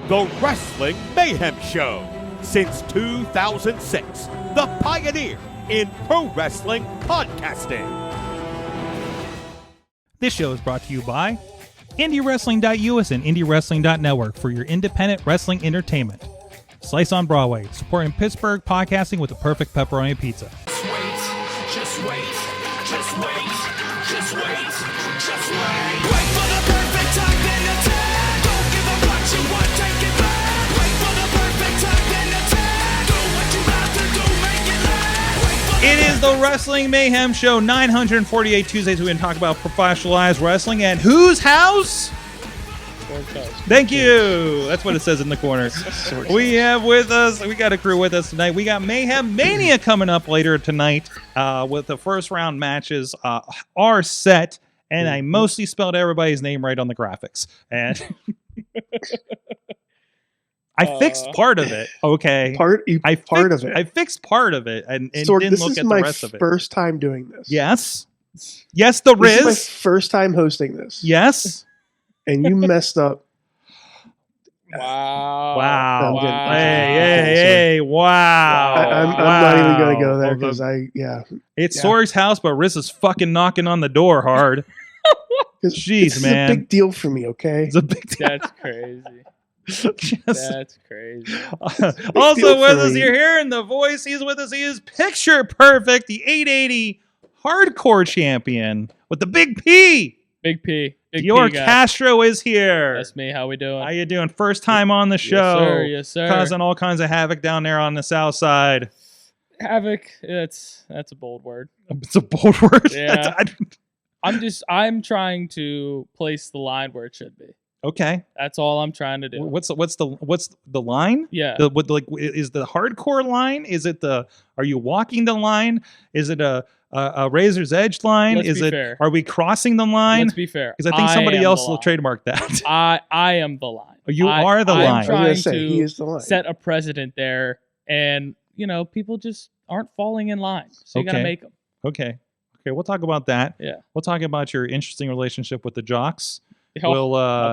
the Wrestling Mayhem Show. Since 2006, the pioneer in pro wrestling podcasting. This show is brought to you by IndyWrestling.us and IndyWrestling.network for your independent wrestling entertainment. Slice on Broadway, supporting Pittsburgh podcasting with the perfect pepperoni pizza. Just wait. Wait for the perfect time, then attack. Don't give up what you want, take it back. Wait for the perfect time, then attack. Do what you have to do, make it last. It is the Wrestling Mayhem Show, 948 Tuesdays. We're going to talk about professionalized wrestling and whose house? Thank you. That's what it says in the corner. We have with us, we got a crew with us tonight. We got Mayhem Mania coming up later tonight with the first round matches are set. And I mostly spelled everybody's name right on the graphics. And I fixed part of it. Okay. I fixed part of it and Sorg, didn't look at the rest of it. This is my first time doing this. Yes. Yes, the Rizz. This is my first time hosting this. Yes. And you messed up. Wow. I'm Hey, wow. I'm not even going to go there because It's Sorg's house, but Rizz is fucking knocking on the door hard. Jeez, man. It's a big deal for me, okay? It's a big deal. That's crazy. That's crazy. Also with us, you're hearing the voice. He's with us. He is picture perfect, the 880 Hardcore Champion with the big P. Big P. Dior Castro is here. That's me. How we doing? How you doing? First time on the show. Yes, sir. Causing all kinds of havoc down there on the south side. Havoc. That's a bold word. It's a bold word. Yeah. I'm trying to place the line where it should be. Okay. That's all I'm trying to do. What's the line? Yeah. Is the hardcore line? Is it are you walking the line? Is it a razor's edge line? Let's be fair. Are we crossing the line? Let's be fair. Because I think somebody else will trademark that. I am the line. You are the line. I'm trying he is the line. to set a precedent there, and people just aren't falling in line. So you got to make them. Okay, we'll talk about that. Yeah. We'll talk about your interesting relationship with the jocks. My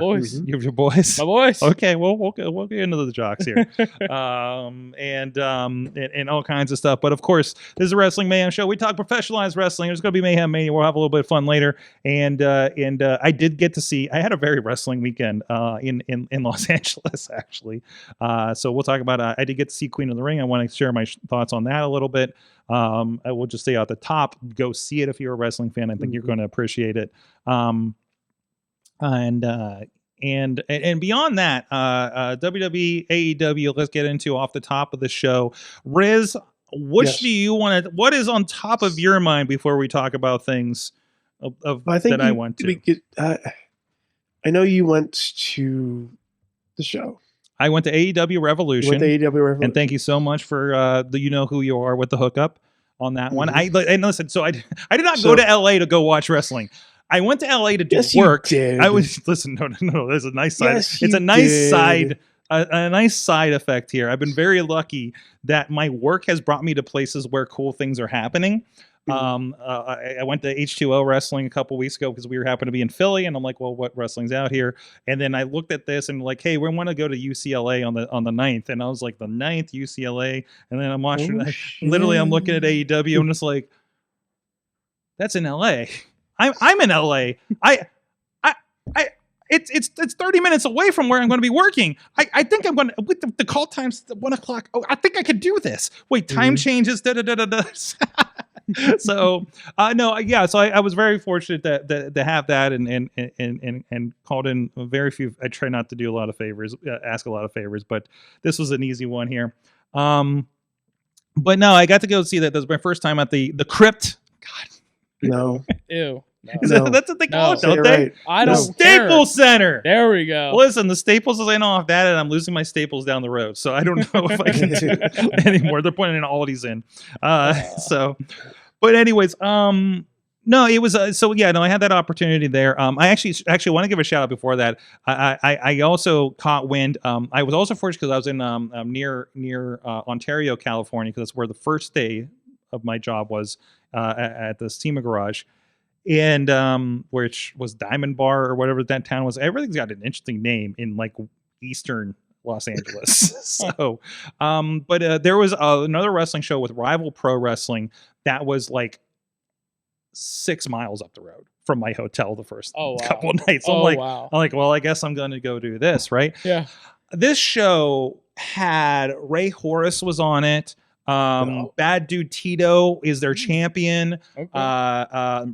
boys. Your boys. My boys. Okay, we'll get into the jocks here, and all kinds of stuff. But of course, this is a Wrestling Mayhem Show. We talk professionalized wrestling. There's going to be Mayhem Mania. We'll have a little bit of fun later. And I did get to see. I had a very wrestling weekend in Los Angeles actually. So we'll talk about. I did get to see Queen of the Ring. I want to share my thoughts on that a little bit. I will just stay at the top. Go see it if you're a wrestling fan. I think you're going to appreciate it. And beyond that, WWE, AEW, let's get into off the top of the show. Rizz, what is on top of your mind before we talk about things I went to? I know you went to the show. I went to AEW Revolution. And thank you so much for you know who you are with the hookup on that one. And listen, so I did not go to LA to go watch wrestling. I went to LA to do work. You did. I was no. There's a nice side. Yes, it's a nice did. side, a nice side effect here. I've been very lucky that my work has brought me to places where cool things are happening. I went to H2O Wrestling a couple weeks ago because we happened to be in Philly, and I'm like, well, what wrestling's out here? And then I looked at this and like, hey, we want to go to UCLA on the 9th, and I was like, the 9th UCLA, and then I'm watching. Literally, I'm looking at AEW, and it's like, that's in LA. I'm in LA. It's 30 minutes away from where I'm going to be working. I think I'm going to, with the call times at 1 o'clock. Oh, I think I could do this. Wait, time changes. So no, yeah. So I was very fortunate to have that and called in very few. I try not to do a lot of favors, ask a lot of favors, but this was an easy one here. But no, I got to go see that. That was my first time at the Crypt. God. No. Ew. No. That's what they call it, don't they? Right. I don't Staples Center. There we go. Listen, the Staples is in off that, and I'm losing my Staples down the road, so I don't know if I can do it anymore. They're putting in Aldi's in. So, but anyways, no, it was so yeah. No, I had that opportunity there. I actually want to give a shout out before that. I also caught wind. I was also fortunate because I was in near Ontario, California, because that's where the first day of my job was at the SEMA Garage. And which was Diamond Bar or whatever that town was. Everything's got an interesting name in like Eastern Los Angeles. So, but there was another wrestling show with Rival Pro Wrestling that was like 6 miles up the road from my hotel the first couple of nights. So I'm like, well, I guess I'm going to go do this, right? Yeah. This show had Ray Horace was on it. Bad Dude Tito is their champion. Okay.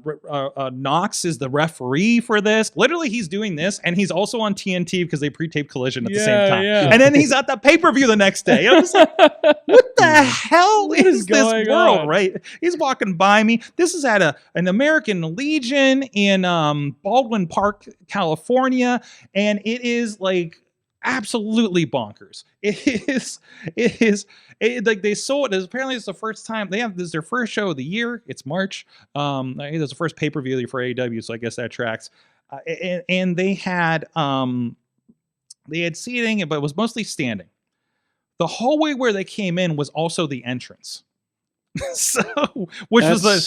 Knox is the referee for this. Literally, he's doing this, and he's also on TNT because they pre-tape Collision at the same time. Yeah. And then he's at the pay-per-view the next day. I was like, what the hell is this going world, on? right? He's walking by me. This is at an American Legion in Baldwin Park, California, and it is like absolutely bonkers. Like they sold it. Apparently it's the first time this is their first show of the year. It's March. It's the first pay-per-view for AEW, so I guess that tracks. And they had seating, but it was mostly standing. The hallway where they came in was also the entrance. Which was like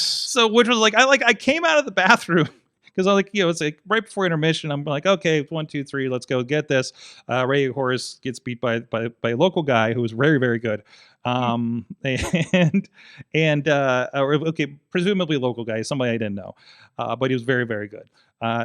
I came out of the bathroom because I it's like right before intermission. I'm like, okay, 1, 2, 3, let's go get this. Ray Horace gets beat by a local guy who was very, very good. Presumably local guy, somebody I didn't know, but he was very, very good.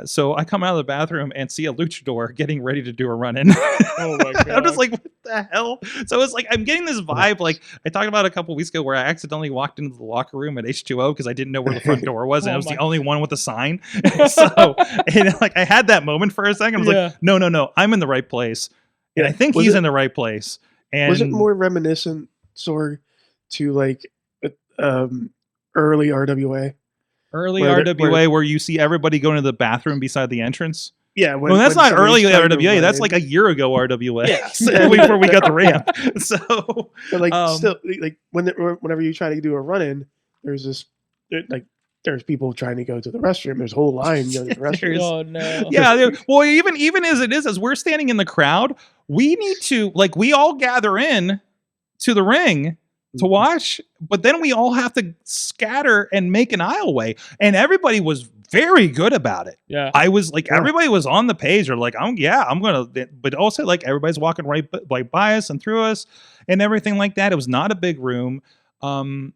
So I come out of the bathroom and see a luchador getting ready to do a run-in. Oh my god! I'm just like, what the hell? So it's like I'm getting this vibe, like I talked about a couple weeks ago, where I accidentally walked into the locker room at H2O because I didn't know where the front door was, and I was the only one with a sign. So, and like I had that moment for a second. I was like, no, I'm in the right place, and I think he's in the right place. And was it more reminiscent, Sorg, to like early RWA? Early RWA, where you see everybody going to the bathroom beside the entrance. Yeah, well, that's not early RWA. That's like a year ago RWA. Yeah, before we got the ramp. So, but like still, like whenever you try to do a run-in, there's this there's people trying to go to the restroom. There's a whole line going to the restroom. Oh no! Yeah, well, even as it is, as we're standing in the crowd, we need to we all gather in to the ring to watch, but then we all have to scatter and make an aisleway, and everybody was very good about it. Yeah, I was like, everybody was on the page, or like, I'm gonna, but also like everybody's walking right by us and through us and everything like that. It was not a big room. This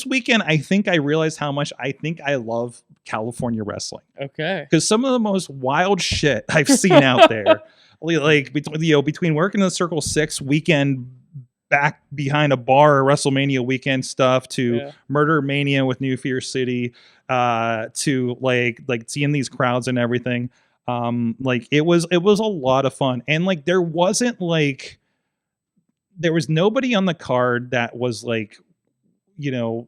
weekend, I think I realized how much I love California wrestling. Okay, because some of the most wild shit I've seen out there, like between working in the Circle 6 weekend back behind a bar, WrestleMania weekend stuff, to Murder Mania with New Fear City, to like seeing these crowds and everything. It was a lot of fun, and like there was nobody on the card that was like, you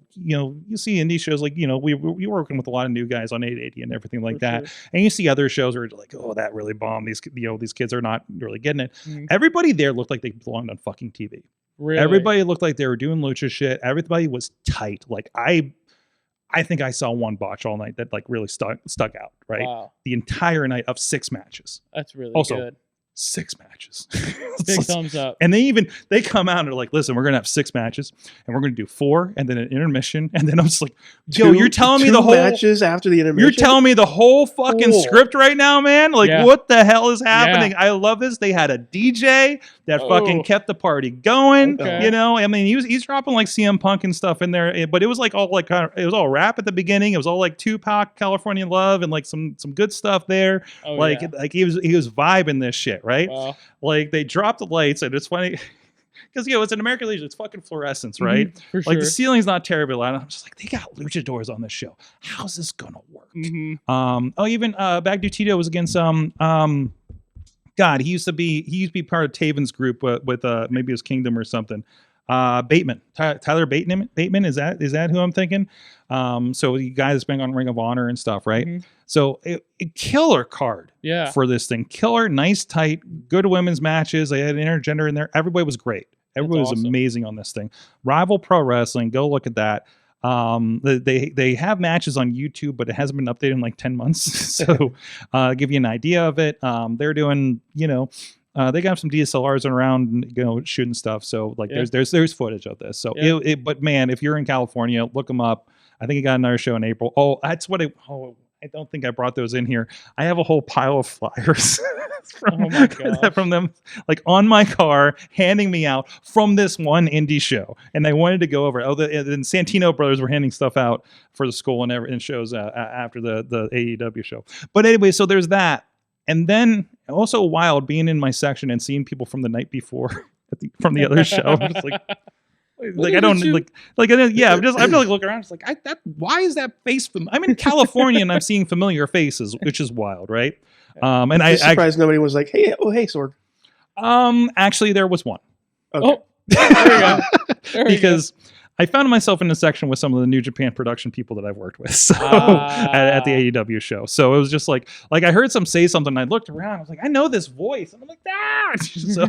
see indie shows like, we were working with a lot of new guys on 880 and everything like that. Sure. And you see other shows where you're like, oh, that really bombed. These kids are not really getting it. Mm-hmm. Everybody there looked like they belonged on fucking TV. Really? Everybody looked like they were doing lucha shit. Everybody was tight. Like I think I saw one botch all night that like really stuck out, right? Wow. The entire night of 6 matches. That's really good. 6 matches. Big thumbs up. And they come out and are like, listen, we're gonna have 6 matches and we're gonna do 4 and then an intermission. And then I'm just like, you're telling me the whole matches after the intermission? You're telling me the whole fucking script right now, man? Like, what the hell is happening? I love this. They had a DJ that fucking kept the party going. Okay. I mean, he's dropping like CM Punk and stuff in there, but it was like all like it was all rap at the beginning. It was all like Tupac, California Love, and like some good stuff there. Like he was vibing this shit, right? Wow. Like they dropped the lights, and it's funny because it's an American Legion. It's fucking fluorescence, right? For sure. Like the ceiling's not terribly loud. I'm just like, they got luchadors on this show. How's this gonna work? Mm-hmm. Even Bad Dude Tito was against God, he used to be part of Taven's group with maybe it was Kingdom or something. Bateman, Tyler Bateman, is that who I'm thinking? So the guy that's been on Ring of Honor and stuff, right? Mm-hmm. So it killer card for this thing. Killer, nice, tight, good women's matches. They had intergender in there. Everybody was great. Everybody was amazing on this thing. Rival Pro Wrestling, go look at that. They have matches on YouTube, but it hasn't been updated in like 10 months. So give you an idea of it. They're doing, they got some DSLRs around, shooting stuff. So like there's footage of this. So but man, if you're in California, look them up. I think he got another show in April. Oh, that's what I don't think I brought those in here. I have a whole pile of flyers from, Oh my gosh. from them, like on my car, handing me out from this one indie show, and I wanted to go over. Oh, and Santino brothers were handing stuff out for the school and shows after the AEW show. But anyway, so there's that, and then also wild being in my section and seeing people from the night before from the other show. I'm just like I don't yeah. I'm just like looking around. It's like why is that face? I'm in California and I'm seeing familiar faces, which is wild, right? And I'm surprised nobody was like, hey, Sorg. Actually, there was one. Okay. Oh, there we go. There we Because I found myself in a section with some of the New Japan production people that I've worked with, so at the AEW show. So it was just like I heard some say something, and I looked around. I was like, I know this voice. And I'm like, so,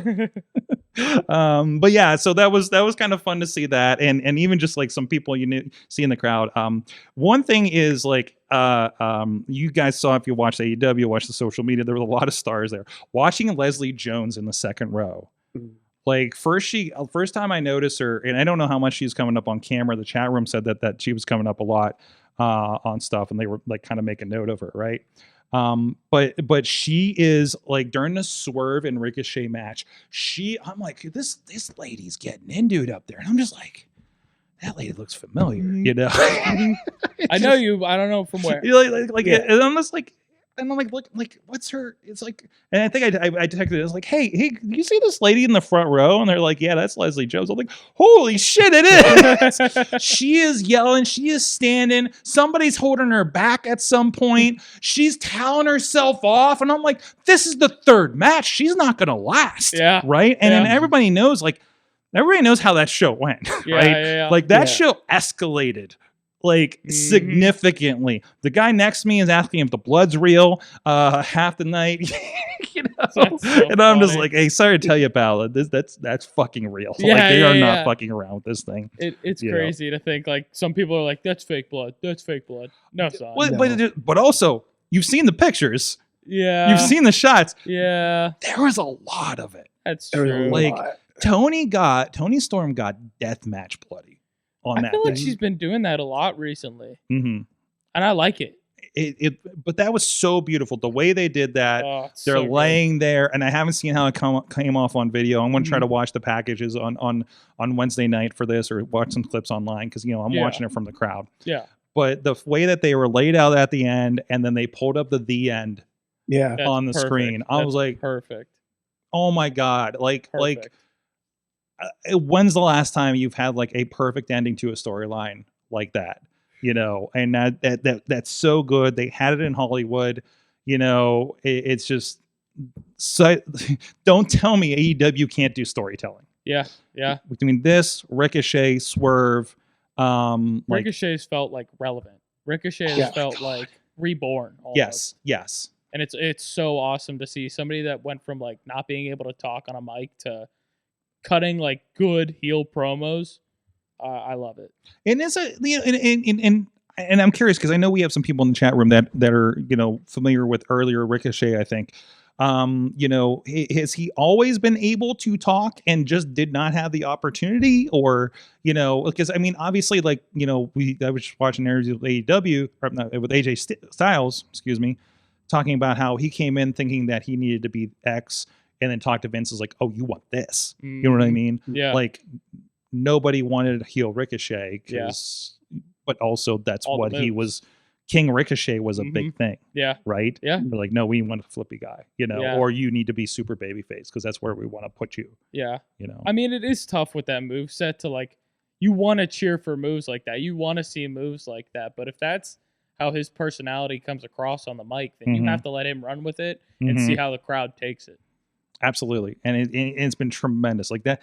but yeah, so that was kind of fun to see that, and even just like some people see in the crowd. One thing is like you guys saw, if you watched AEW, watched the social media, there was a lot of stars there. Watching Leslie Jones in the second row. Like first time I noticed her, and I don't know how much she's coming up on camera. The chat room said that she was coming up a lot on stuff, and they were like kind of making note of her, right? But she is like during the Swerve and Ricochet match, I'm like, this lady's getting into it up there, and I'm just like, that lady looks familiar, you know? I know you. I don't know from where. And I'm just like. And I'm like, look, like, what's her? It's like, and I think I detected it. I was like, hey, do you see this lady in the front row? And they're like, yeah, that's Leslie Jones. I'm like, holy shit, it is. She is yelling. She is standing. Somebody's holding her back at some point. She's toweling herself off. And I'm like, this is the third match. She's not going to last. Yeah. Right. And then everybody knows how that show went. Yeah, right. yeah. Like that show escalated. Like significantly. The guy next to me is asking if the blood's real half the night. You know? So and I'm just like, hey, sorry to tell you, pal, that's fucking real. Yeah, like they are not yeah. fucking around with this thing. It's crazy to think like some people are like, that's fake blood. That's fake blood. No, it's not. But also, you've seen the pictures. Yeah. You've seen the shots. Yeah. There was a lot of it. That's true. Like Tony Storm got deathmatch bloody. I feel like she's been doing that a lot recently, and I like it. But that was so beautiful. The way they did that, they're so laying there, and I haven't seen how it came off on video. I'm going to try to watch the packages on Wednesday night for this, or watch some clips online because I'm watching it from the crowd. Yeah. But the way that they were laid out at the end, and then they pulled up the end, on the screen, I was like, perfect. Oh my god! Perfect. When's the last time you've had like a perfect ending to a storyline like that? And that's so good. They had it in Hollywood. It's just so. Don't tell me AEW can't do storytelling. Yeah. Between this, Ricochet, Swerve, Ricochet's felt like relevant. Ricochet has felt like reborn. Almost. Yes. And it's so awesome to see somebody that went from like not being able to talk on a mic to cutting like good heel promos. I love it. And it's and I'm curious because I know we have some people in the chat room that are familiar with earlier Ricochet. I think has he always been able to talk and just did not have the opportunity, or because I mean obviously like I was just watching interviews with AEW with AJ Styles, excuse me, talking about how he came in thinking that he needed to be X. And then talk to Vince is like, oh, you want this? You know what I mean? Yeah. Like nobody wanted to heel Ricochet but also that's all what he was. King Ricochet was a big thing. Yeah. Right? Yeah. They're like, no, we want a flippy guy, or you need to be super babyface because that's where we want to put you. Yeah. I mean, it is tough with that move set to like, you want to cheer for moves like that. You want to see moves like that. But if that's how his personality comes across on the mic, then you have to let him run with it and see how the crowd takes it. Absolutely, and it's been tremendous. Like that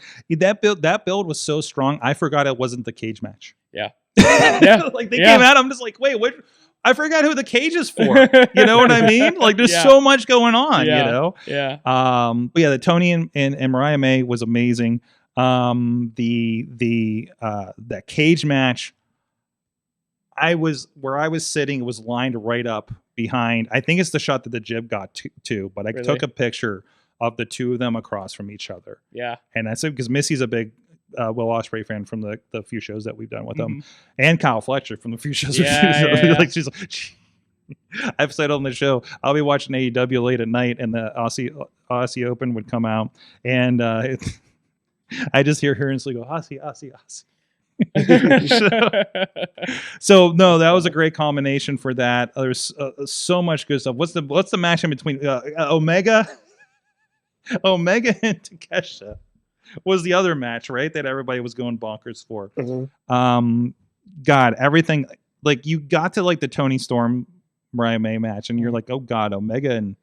build was so strong. I forgot it wasn't the cage match. Yeah, yeah. Like they came out. I'm just like, wait, what? I forgot who the cage is for. You know what I mean? Like there's so much going on. Yeah. But yeah, the Tony and Mariah May was amazing. That cage match. Where I was sitting was lined right up behind. I think it's the shot that the Jib got to, but I took a picture of the two of them across from each other. Yeah. And that's it because Missy's a big Will Ospreay fan from the few shows that we've done with them, and Kyle Fletcher from the few shows. Yeah. Like she's like, I've said on the show, I'll be watching AEW late at night, and the Aussie Open would come out, and I just hear her and go, Aussie. So no, that was a great combination for that. There's so much good stuff. What's the match in between Omega and Takesha was the other match, right? That everybody was going bonkers for. Mhm. God, everything, like, you got to like the Tony Storm Mariah May match, and you're like, oh God, Omega and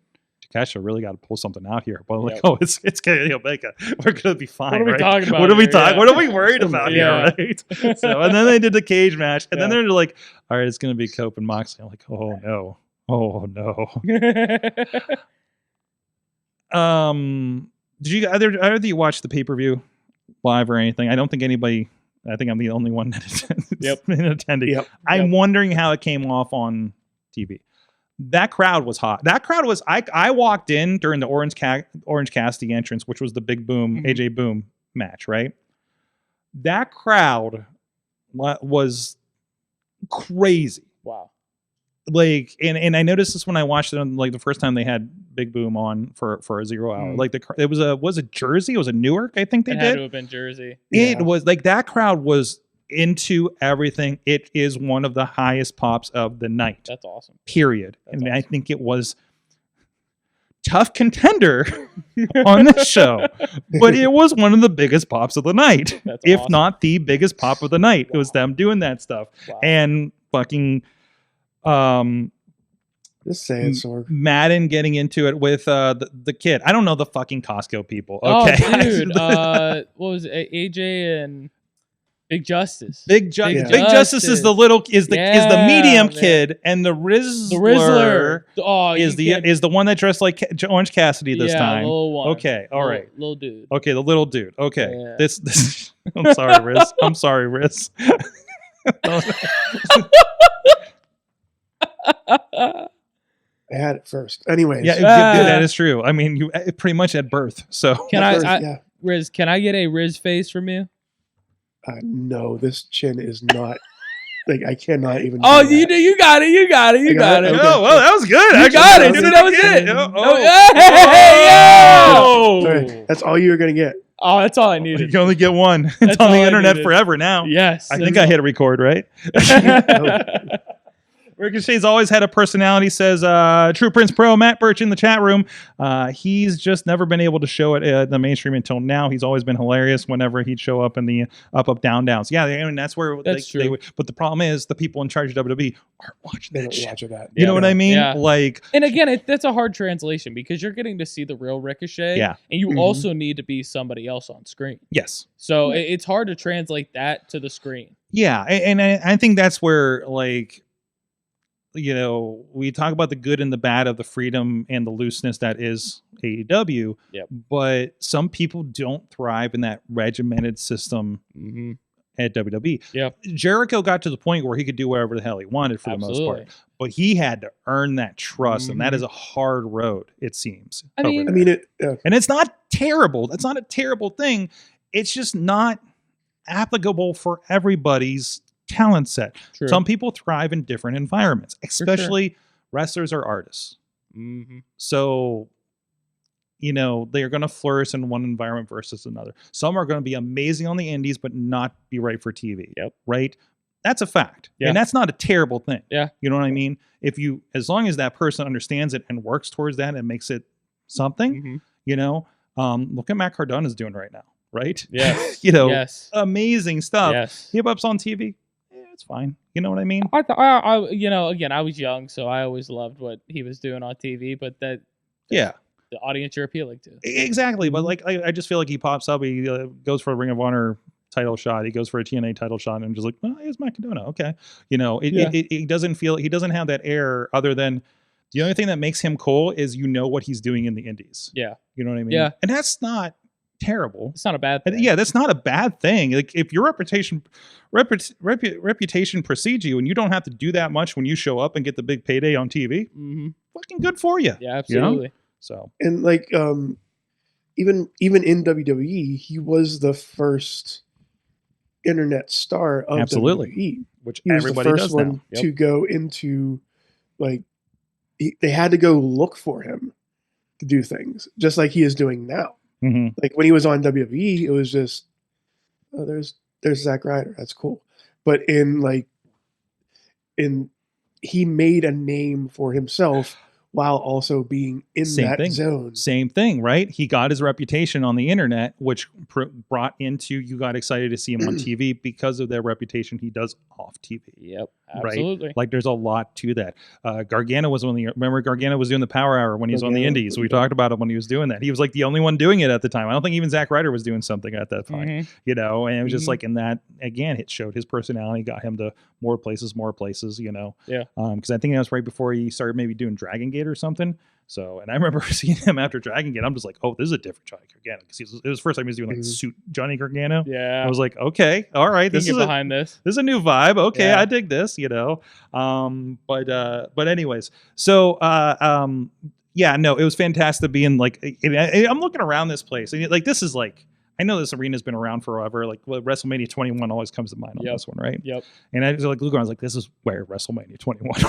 Takesha really got to pull something out here. But like, oh, it's Kenny Omega. We're gonna be fine. What are we right? talking about? What are we here? talking? Yeah. What are we worried about Yeah. here? Right. So, and then they did the cage match, and then Yeah. they're like, all right, it's gonna be Cope and Moxley. I'm like, oh no. Did you either of you watch the pay-per-view live or anything? I don't think anybody. I think I'm the only one that been attending. Yep. I'm wondering how it came off on TV. That crowd was hot. That crowd was. I walked in during the Orange Cassidy entrance, which was the Big Boom AJ Boom match, right? That crowd was crazy. Wow. Like, and I noticed this when I watched it on, like, the first time they had Big Boom on for a 0 hour. Like, it was it Jersey? It was a Newark, I think they It did. had to have been Jersey. It was like that crowd was into everything. It is one of the highest pops of the night. That's awesome. Period. That's And I think it was tough contender on this show, but it was one of the biggest pops of the night, That's if awesome. not the biggest pop of the night. It was Wow. them doing that stuff. Wow. And fucking Just saying, Sorg. Madden getting into it with the kid. I don't know the fucking Costco people. Oh, Okay. dude. What was it? AJ and Big Justice. Big Justice is the Yeah, medium man. kid, and the Rizzler, The Rizzler. Oh, is you can't- the one that dressed like Orange Cassidy this yeah, time. Little one. Okay, all right. Little dude. Okay, the little dude. Okay, Yeah. this. I'm sorry, Riz. I'm sorry, Riz. I had it first. Anyways. Yeah, that is true. I mean, you pretty much at birth. So Can At I, first, I yeah. Riz? Can I get a Riz face from you? No, this chin is not. Like, I cannot even. Oh, do you that. You got it. You got it. You I got got it? it. Okay. Oh, well, that was good. You Actually, got it. did Dude, that was it. again. No, Oh, yeah. oh. All right, that's all you're gonna get. Oh, that's all I You needed. can only get one. It's That's on the all I internet needed. forever now. Yes. I think I hit record, right? Ricochet's always had a personality, says True Prince Pro, Matt Birch in the chat room. He's just never been able to show it in the mainstream until now. He's always been hilarious whenever he'd show up in the up, down, downs. Yeah, I mean, that's where That's they true. would. But the problem is the people in charge of WWE aren't watching They that don't shit. watch that. You know what I mean? Yeah. Like, And again, that's a hard translation because you're getting to see the real Ricochet. Yeah. And you Mhm. also need to be somebody else on screen. yes. So it's hard to translate that to the screen. Yeah, and I think that's where, like, you know, we talk about the good and the bad of the freedom and the looseness that is AEW. Yep. But some people don't thrive in that regimented system Mm-hmm. at WWE. Yep. Jericho got to the point where he could do whatever the hell he wanted for the most part, but he had to earn that trust, and that is a hard road, it seems. I over mean- there. I mean, And it's not terrible. That's not a terrible thing. It's just not applicable for everybody's talent set. True. Some people thrive in different environments, especially wrestlers or artists. Mm-hmm. So, you know, they're going to flourish in one environment versus another. Some are going to be amazing on the indies, but not be right for TV. Yep. Right? That's a fact. Yeah. And that's not a terrible thing. Yeah. You know what I mean? As long as that person understands it and works towards that and makes it something, Mm-hmm. you know, look at Matt Cardona's doing right now. Right? Yes. You know, Yes. amazing stuff. Yes. Hip up's on TV. It's fine. You know what I mean? I you know, again, I was young, so I always loved what he was doing on TV, but Yeah, the audience you're appealing to. exactly. But like, I just feel like he pops up. He goes for a Ring of Honor title shot. He goes for a TNA title shot, and I'm just like, oh, here's Macadona. Okay, you know, it doesn't feel. He doesn't have that air. Other than the only thing that makes him cool is what he's doing in the indies. Yeah. You know what I mean? Yeah. And that's not terrible. It's not a bad And thing. yeah, that's not a bad thing. Like, if your reputation precedes you, and you don't have to do that much when you show up and get the big payday on TV, Mm-hmm. fucking good for you. Yeah, You know? absolutely. So and like even in WWE, he was the first internet star of Absolutely. WWE. which He was the everybody first does one now. Yep. to go into like they had to go look for him to do things, just like he is doing now. Mhm. Like when he was on WWE, it was just, oh, there's Zack Ryder, that's cool. But he made a name for himself while also being in that zone. Same thing, right? He got his reputation on the internet, which brought into, you got excited to see him on TV because of their reputation he does off TV. Yep, absolutely. Right? Like there's a lot to that. Gargano was remember Gargano was doing the Power Hour when he was on the Indies. We talked about it when he was doing that. He was like the only one doing it at the time. I don't think even Zack Ryder was doing something at that time, you know, and it was just like in that, again, it showed his personality, got him to more places, you know. Yeah. Because I think that was right before he started maybe doing Dragon Gate or something. So, and I remember seeing him after Dragon Gate. I'm just like, oh, this is a different Johnny Gargano, because it was the first time he was doing like suit Johnny Gargano. Yeah. I was like, okay, all right, this is behind this. This is a new vibe. Okay, Yeah. I dig this, you know. But anyways, so yeah, no, it was fantastic being like, I'm looking around this place, and like this is like, I know this arena's been around forever. Like WrestleMania 21 always comes to mind on this one, right? Yep. And I was like, look around, I was like, this is where WrestleMania 21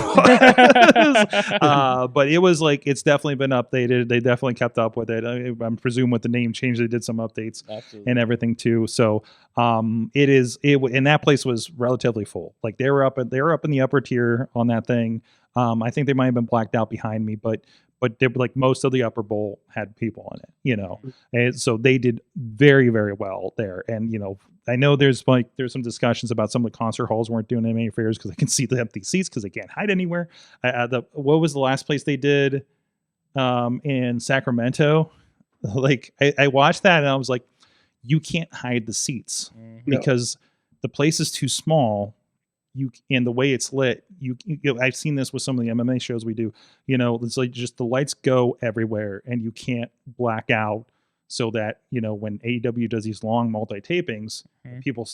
was. But it was like, it's definitely been updated. They definitely kept up with it. I'm presuming with the name change, they did some updates and everything too. So and that place was relatively full. Like they were up in the upper tier on that thing. I think they might have been blacked out behind me, but they were like, most of the upper bowl had people on it, you know, and so they did very, very well there. And, you know, I know there's some discussions about some of the concert halls weren't doing any favors because they can see the empty seats because they can't hide anywhere. What was the last place they did in Sacramento? Like I watched that and I was like, you can't hide the seats because the place is too small. And the way it's lit, I've seen this with some of the MMA shows we do, you know, it's like just the lights go everywhere and you can't black out, so that, you know, when AEW does these long multi-tapings, people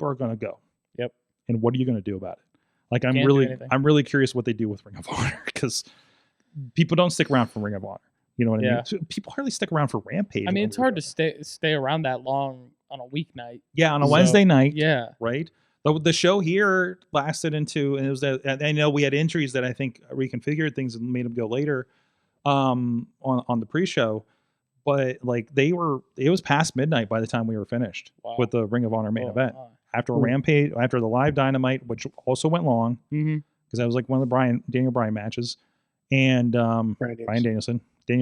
are going to go. Yep. And what are you going to do about it? Like, I'm really curious what they do with Ring of Honor, because people don't stick around for Ring of Honor. You know what I mean? So people hardly stick around for Rampage. I mean, it's hard to stay around that long on a weeknight. Yeah, on a Wednesday night. Yeah. Right? The show here lasted into, and it was that, I know we had injuries that I think reconfigured things and made them go later on the pre-show, but like it was past midnight by the time we were finished with the Ring of Honor main event. After a Rampage, after the live Dynamite, which also went long, because that was like one of the Daniel Bryan matches, and Daniel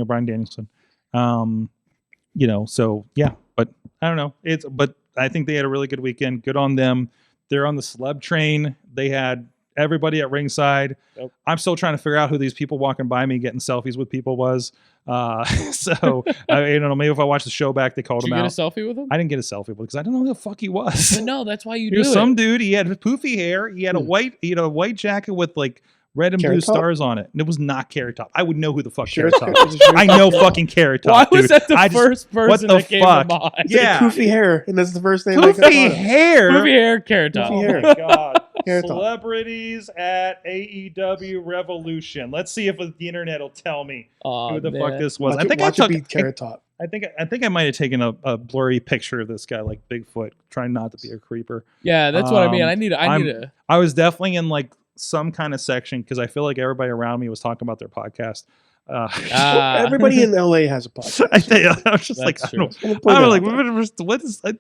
Bryan Danielson. You know, so yeah, but I don't know. But I think they had a really good weekend. Good on them. They're on the celeb train. They had everybody at ringside. Yep. I'm still trying to figure out who these people walking by me getting selfies with people was. So I don't know. Maybe if I watch the show back, they called him out. Did you get a selfie with him? I didn't get a selfie with him because I don't know who the fuck he was. But no, that's why you do it. He was some dude. He had poofy hair. He had a white jacket with like red and blue stars on it. And it was not Carrot Top. I would know who the fuck Carrot Top is. I know fucking Carrot Top. Why was that the first person that came to mind? Yeah. Poofy hair. And that's the first thing. Poofy hair. Poofy hair, Carrot Top. Oh my God. Celebrities at AEW Revolution. Let's see if the internet will tell me who the fuck this was. I think I took Carrot Top. I think I might have taken a blurry picture of this guy like Bigfoot, trying not to be a creeper. Yeah, that's what I mean. I need to. I was definitely in like some kind of section because I feel like everybody around me was talking about their podcast. Everybody in LA has a podcast. I was just like, I don't like, what is, I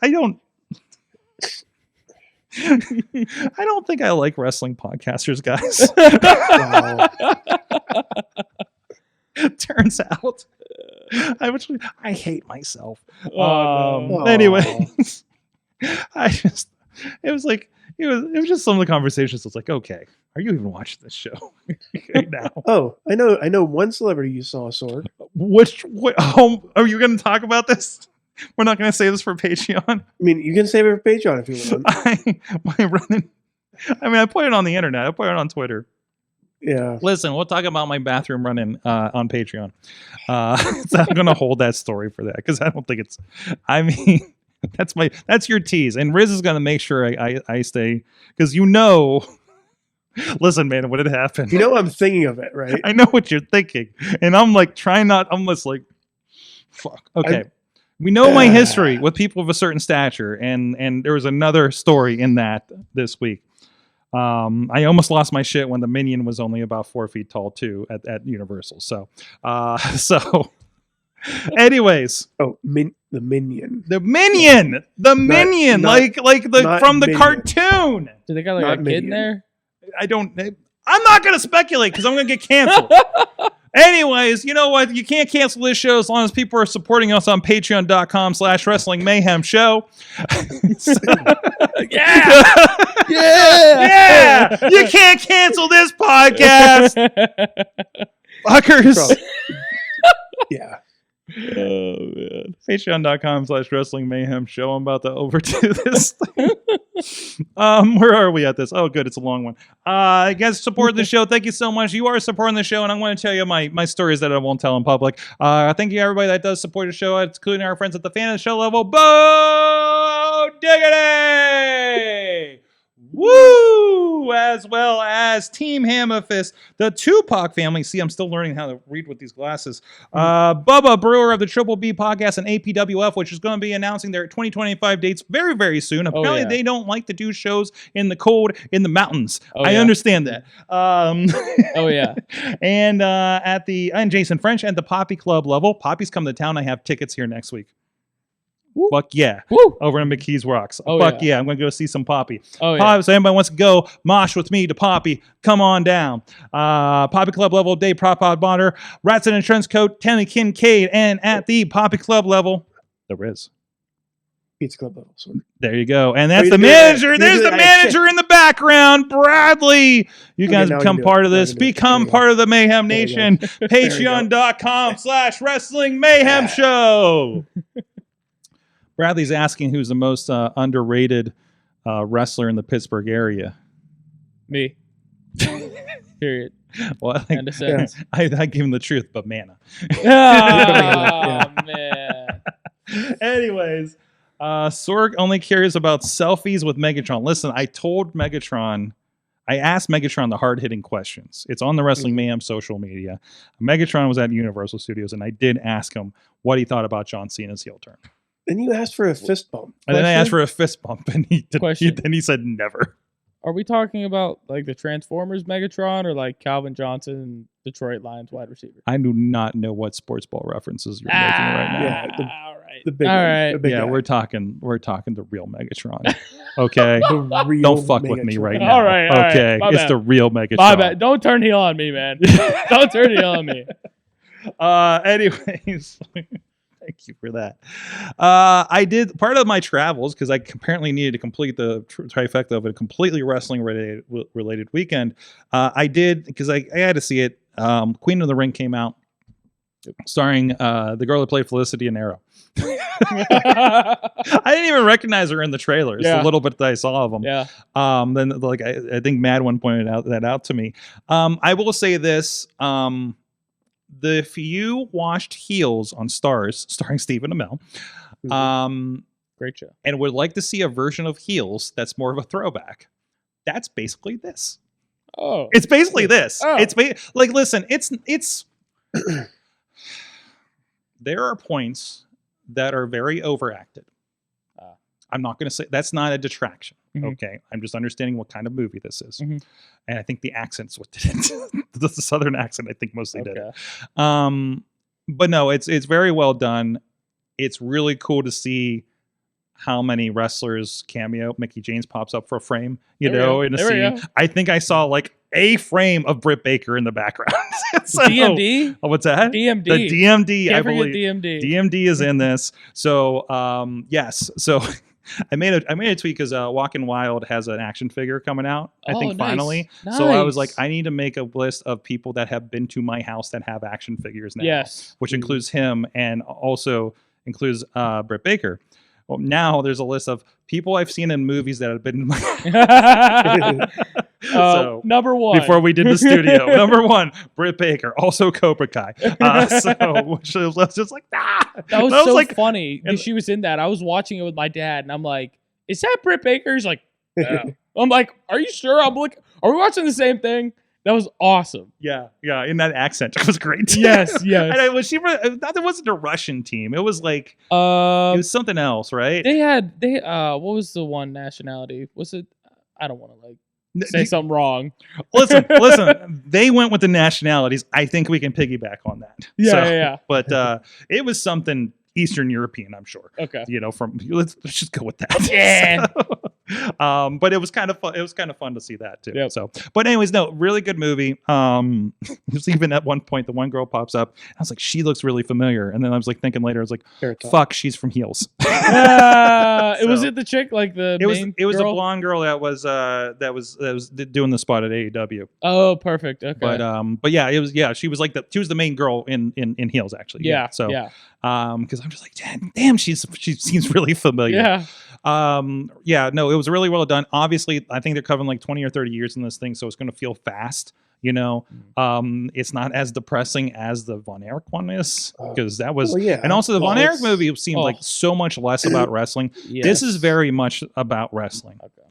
don't. I don't think I like wrestling podcasters, guys. Turns out, I hate myself. Anyways, it was just some of the conversations. It's like, okay, are you even watching this show right now? Oh, I know one celebrity you saw, Sorg. Are you going to talk about this? We're not going to save this for Patreon. I mean, you can save it for Patreon if you want. I put it on the internet. I put it on Twitter. Yeah. Listen, we'll talk about my bathroom run-in on Patreon. So I'm going to hold that story for that because I don't think it's. I mean, that's your tease, and Rizz is going to make sure I stay because you know. Listen, man, what had happened? You know I'm thinking of it, right? I know what you're thinking, and I'm like trying not. I'm just like, fuck. Okay. We know my history with people of a certain stature, and there was another story in that this week. I almost lost my shit when the Minion was only about 4 feet tall too at Universal. So, anyways, Oh, the Minion. the Minion, Minion, not- like the not from the Minion. cartoon. Do they got like Not a kid in Minion. there? I'm not gonna speculate because I'm gonna get canceled. Anyways, you know what? You can't cancel this show as long as people are supporting us on patreon.com/Wrestling Mayhem Show. Yeah. Yeah! You can't cancel this podcast, fuckers. Bro. Yeah. Oh man. Patreon.com/Wrestling Mayhem Show. I'm about to overdo this thing. Where are we at this? Oh, good. It's a long one. You guys support the show. Thank you so much. You are supporting the show, and I'm going to tell you my stories that I won't tell in public. Thank you, everybody that does support the show, including our friends at the fan of the show level. Bo Diggity! Woo! As well as Team Hammerfist, the Tupac family. See, I'm still learning how to read with these glasses. Bubba, brewer of the Triple B podcast and APWF, which is going to be announcing their 2025 dates very, very soon. Apparently, yeah. they don't like to do shows in the cold in the mountains. Oh, I yeah. understand that. Oh yeah. And Jason French at the Poppy Club level. Poppy's come to town. I have tickets here next week. Woo. Fuck yeah. Woo. Over in McKees Rocks. Oh, Fuck yeah. yeah. I'm going to go see some Poppy. Oh yeah. Poppy, so anybody wants to go mosh with me to Poppy, come on down. Poppy Club level, Dave Prop Bonner, Ratson and Trench Coat, Tammy Kincaid, and at the Poppy Club level, the Rizz. Pizza Club level. So There you go. And that's you the do that. manager. You There's do the that. manager in the background, Bradley. You guys now become you do part it. of Now this. you do it. Become There you part of the Mayhem There you go. Nation. Patreon.com/Wrestling Mayhem Show. Bradley's asking who's the most underrated wrestler in the Pittsburgh area. Me. Period. Well, End of sentence. I give him the truth, but mana. Oh man. Anyways, Sorg only cares about selfies with Megatron. Listen, I told Megatron, I asked Megatron the hard-hitting questions. It's on the Wrestling Mayhem social media. Megatron was at Universal Studios, and I did ask him what he thought about John Cena's heel turn. then you asked for a fist bump. And then I Question? asked for a fist bump, and Question. then he said never. Are we talking about like the Transformers Megatron or like Calvin Johnson, Detroit Lions wide receiver? I do not know what sports ball references you're making right now. Yeah, all right. The big All one, right. the big Yeah, guy. we're talking the real Megatron. Okay. The real Don't fuck with me Megatron. right now. All right, all right. Okay. My It's bad. the real Megatron. My bad. Don't turn heel on me, man. Don't turn heel on me. Anyways, thank you for that. I did part of my travels because I apparently needed to complete the trifecta of a completely wrestling related weekend. I did because I had to see it. Queen of the Ring came out, starring the girl that played Felicity and Arrow. I didn't even recognize her in the trailers. Yeah. The little bit that I saw of them. Yeah. Then like I think Mad One pointed out to me. I will say this. If you watched Heels on Stars, starring Stephen Amell, Great show. and would like to see a version of Heels that's more of a throwback, that's basically this. Oh. It's basically this. Oh. It's like, listen, it's there are points that are very overacted. I'm not going to say that's not a detraction. Mhm. Okay. I'm just understanding what kind of movie this is. Mhm. And I think the accent's what did it. The Southern accent, I think, mostly did it. Okay. But no, it's very well done. It's really cool to see how many wrestlers cameo. Mickey James pops up for a frame, There we know, go. in a There we scene. go. I think I saw like a frame of Britt Baker in the background. So- DMD? Oh, what's that? DMD. The DMD, I Can't forget believe. DMD. DMD is in this. So, yes. So I made a tweet because Walking Wild has an action figure coming out, I Oh, think, nice. finally. So I was like, Nice. I need to make a list of people that have been to my house that have action figures now. Yes. Which includes him and also includes Britt Baker. Well, now there's a list of people I've seen in movies that have been. So number one. before we did the studio, number one, Britt Baker, also Cobra Kai. So which was just like That was I so like, funny. and- She was in that. I was watching it with my dad, and I'm like, "Is that Britt Baker?" He's like, "Yeah." I'm like, "Are you sure?" I'm like, "Are we watching the same thing?" That was awesome. yeah, in that accent, it was great. Yes, yes. And it wasn't a Russian team. It was like it was something else, right? They what was the one nationality? Was it? I don't want to like say something wrong. Listen. They went with the nationalities. I think we can piggyback on that. Yeah. But it was something Eastern European, I'm sure. Okay. From let's just go with that. Yeah. But it was kind of fun. It was kind of fun to see that too. Yep. So, but anyways, no, really good movie. There's even at one point the one girl pops up. I was like, she looks really familiar, and then I was like thinking later, I was like, fuck, she's from Heels. It was it the chick like the It was main a girl? blonde girl that was doing the spot at AEW. Oh, perfect. Okay. But yeah, she was the main girl in Heels actually. Yeah. So yeah. because I'm just like, damn, she seems really familiar. Yeah. No, it was really well done. Obviously, I think they're covering like 20 or 30 years in this thing, so it's going to feel fast. It's not as depressing as the Von Erich one is, because that was, and also the Von Erich movie seemed like so much less about wrestling. Yes. This is very much about wrestling. Okay.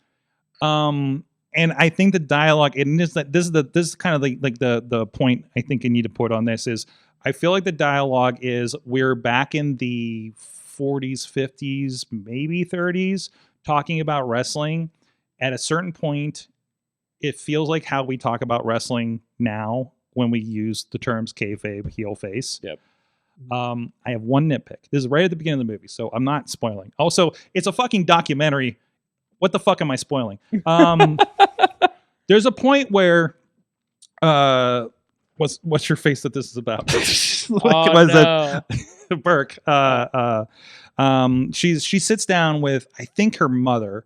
And I think the dialogue, and this is kind of like the point I think you need to put on this is, I feel like the dialogue is we're back in the 40s, 50s, maybe 30s, talking about wrestling. At a certain point, it feels like how we talk about wrestling now when we use the terms kayfabe, heel, face. Yep. I have one nitpick. This is right at the beginning of the movie, so I'm not spoiling. Also, it's a fucking documentary. What the fuck am I spoiling? There's a point where what's your face that this is about? Burke. She sits down with, I think, her mother,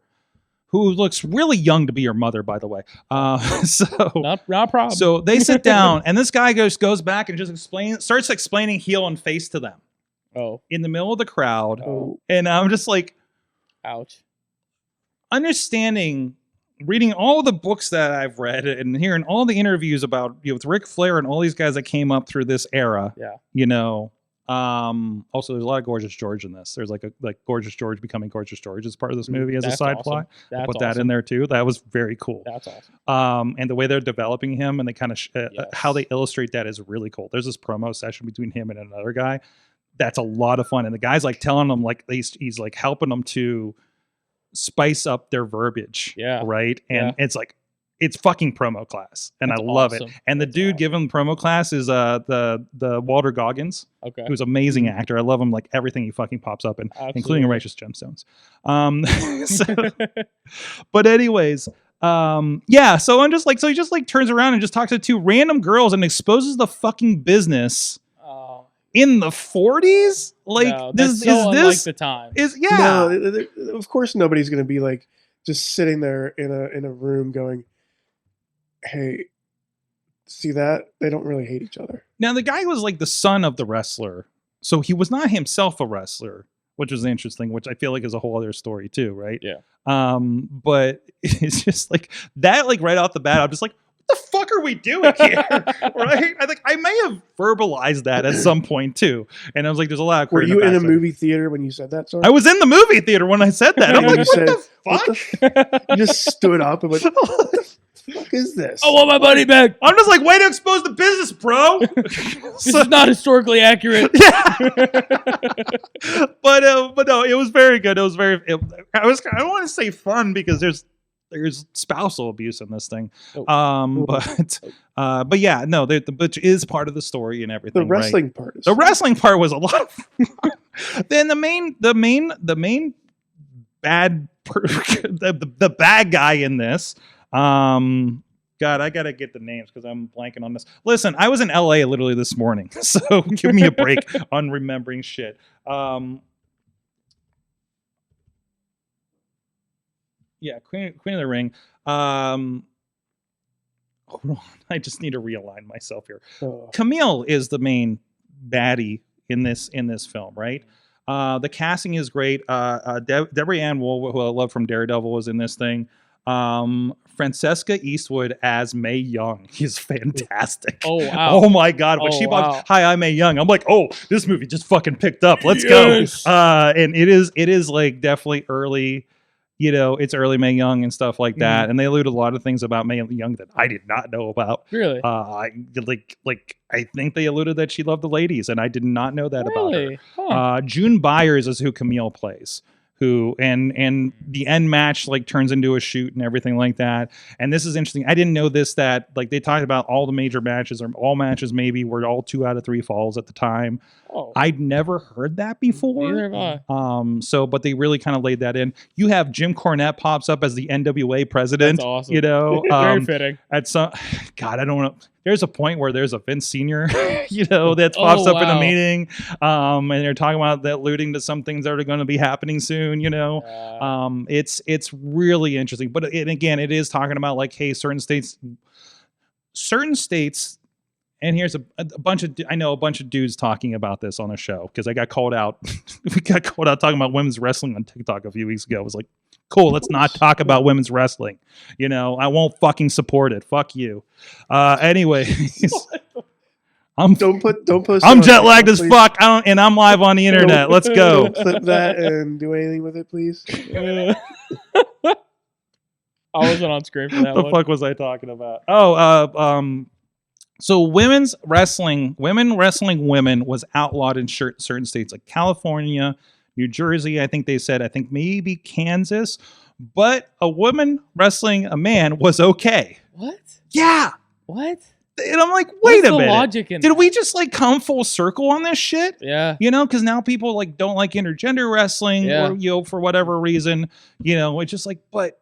who looks really young to be her mother, by the way. So not a problem. So they sit down, and this guy goes back and just starts explaining heel and face to them. Oh. In the middle of the crowd. Oh. And I'm just like, ouch. Understanding, reading all the books that I've read and hearing all the interviews about, with Ric Flair and all these guys that came up through this era. Yeah. Also there's a lot of Gorgeous George in this. There's like Gorgeous George becoming Gorgeous George as part of this movie as a side plot. That's put that in there too. That was very cool. That's awesome. And the way they're developing him and they kind of how they illustrate that is really cool. There's this promo session between him and another guy. That's a lot of fun. And the guy's like telling them, like, he's like helping them to spice up their verbiage. Yeah. Right. And it's like, it's fucking promo class, and That's I love awesome. it. And the dude giving promo class is the Walter Goggins, who's an amazing actor. I love him, like everything he fucking pops up in, including Righteous Gemstones. But anyways, yeah. So I'm just like, so he just like turns around and just talks to two random girls and exposes the fucking business. In the 40s, like no, this so is unlike this the time. Is No, of course nobody's going to be like just sitting there in a room going, "Hey, see that? They don't really hate each other." Now the guy was like the son of the wrestler, so he was not himself a wrestler, which was interesting. Which I feel like is a whole other story too, right? Yeah. But it's just like that. Like right off the bat, I'm just like, what the fuck are we doing here? Right? I think I may have verbalized that at some point too. And I was like, there's a lot of Were you in a movie theater when you said that, Sorg? I was in the movie theater when I said that. I'm like, what the fuck? You just stood up and went, what the fuck is this? I want my money back. I'm just like, way to expose the business, bro. This is not historically accurate. Yeah. But no, it was very good. It was very, I don't want to say fun because there's spousal abuse in this thing. But yeah, no, the butch is part of the story and everything. The wrestling right? part is the wrestling part was a lot of fun. Then the main bad the bad guy in this. God, I gotta get the names because I'm blanking on this. Listen, I was in LA literally this morning, so give me a break on remembering shit. Yeah, Queen of the Ring. Hold on, I just need to realign myself here. Camille is the main baddie in this film, right? The casting is great. Deborah Ann Wool, who I love from Daredevil, was in this thing. Francesca Eastwood as Mae Young. He's fantastic. Oh wow! Oh my god! When she pops, "Hi, I'm Mae Young," I'm like, "Oh, this movie just fucking picked up. Let's go!" And it is like definitely early. You know, it's early Mae Young and stuff like that, and they allude a lot of things about Mae Young that I did not know about. Really? I think they alluded that she loved the ladies, and I did not know that about her. Huh. June Byers is who Camille plays. who and the end match like turns into a shoot and everything like that. And this is interesting. I didn't know this, that like they talked about all the major matches, or all matches maybe were all 2 out of 3 falls at the time. Oh, I'd never heard that before. neither have I. So but they really kind of laid that in. You have Jim Cornette pops up as the NWA president. That's awesome. You know, Very fitting. at some, God, I don't know. There's a point where there's a Vince Senior, you know, that pops up in a wow. meeting, and they're talking about that alluding to some things that are going to be happening soon. You know, it's really interesting. But again, it is talking about like, hey, certain states, and here's a bunch of, I know a bunch of dudes talking about this on a show because I got called out. We got called out talking about women's wrestling on TikTok a few weeks ago. I was like, cool, let's not talk about women's wrestling. You know, I won't fucking support it. Fuck you. Anyway, Don't post. I'm it on jet lagged as please. fuck, and I'm live on the internet. Let's go. Don't clip that and do anything with it, please. I wasn't on screen for that The one. fuck was I talking about? Oh, so women wrestling women was outlawed in certain states like California, New Jersey. I think maybe Kansas, but a woman wrestling a man was okay. What? Yeah. What? And I'm like, What's wait a the minute. logic in Did that? we just like come full circle on this shit? Yeah. You know, because now people like don't like intergender wrestling, Yeah. or, you know, for whatever reason, you know, it's just like, but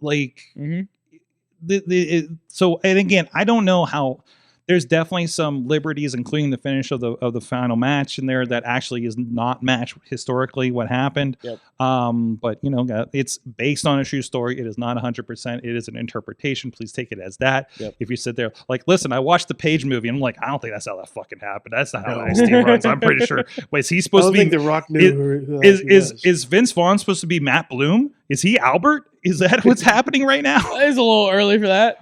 like, Mm-hmm. so, and again, I don't know how. There's definitely some liberties, including the finish of the final match in there, that actually is not matched historically what happened. Yep. But you know, it's based on a true story. It is not 100%. It is an interpretation. Please take it as that. Yep. If you sit there like, listen, I watched the Page movie, and I'm like, I don't think that's how that fucking happened. That's not how No. NXT runs. I'm pretty sure. Wait, is he I supposed don't to be? think The Rock knew who else he was. Is Vince Vaughn supposed to be Matt Bloom? Is he Albert? Is that what's happening right now? It's a little early for that.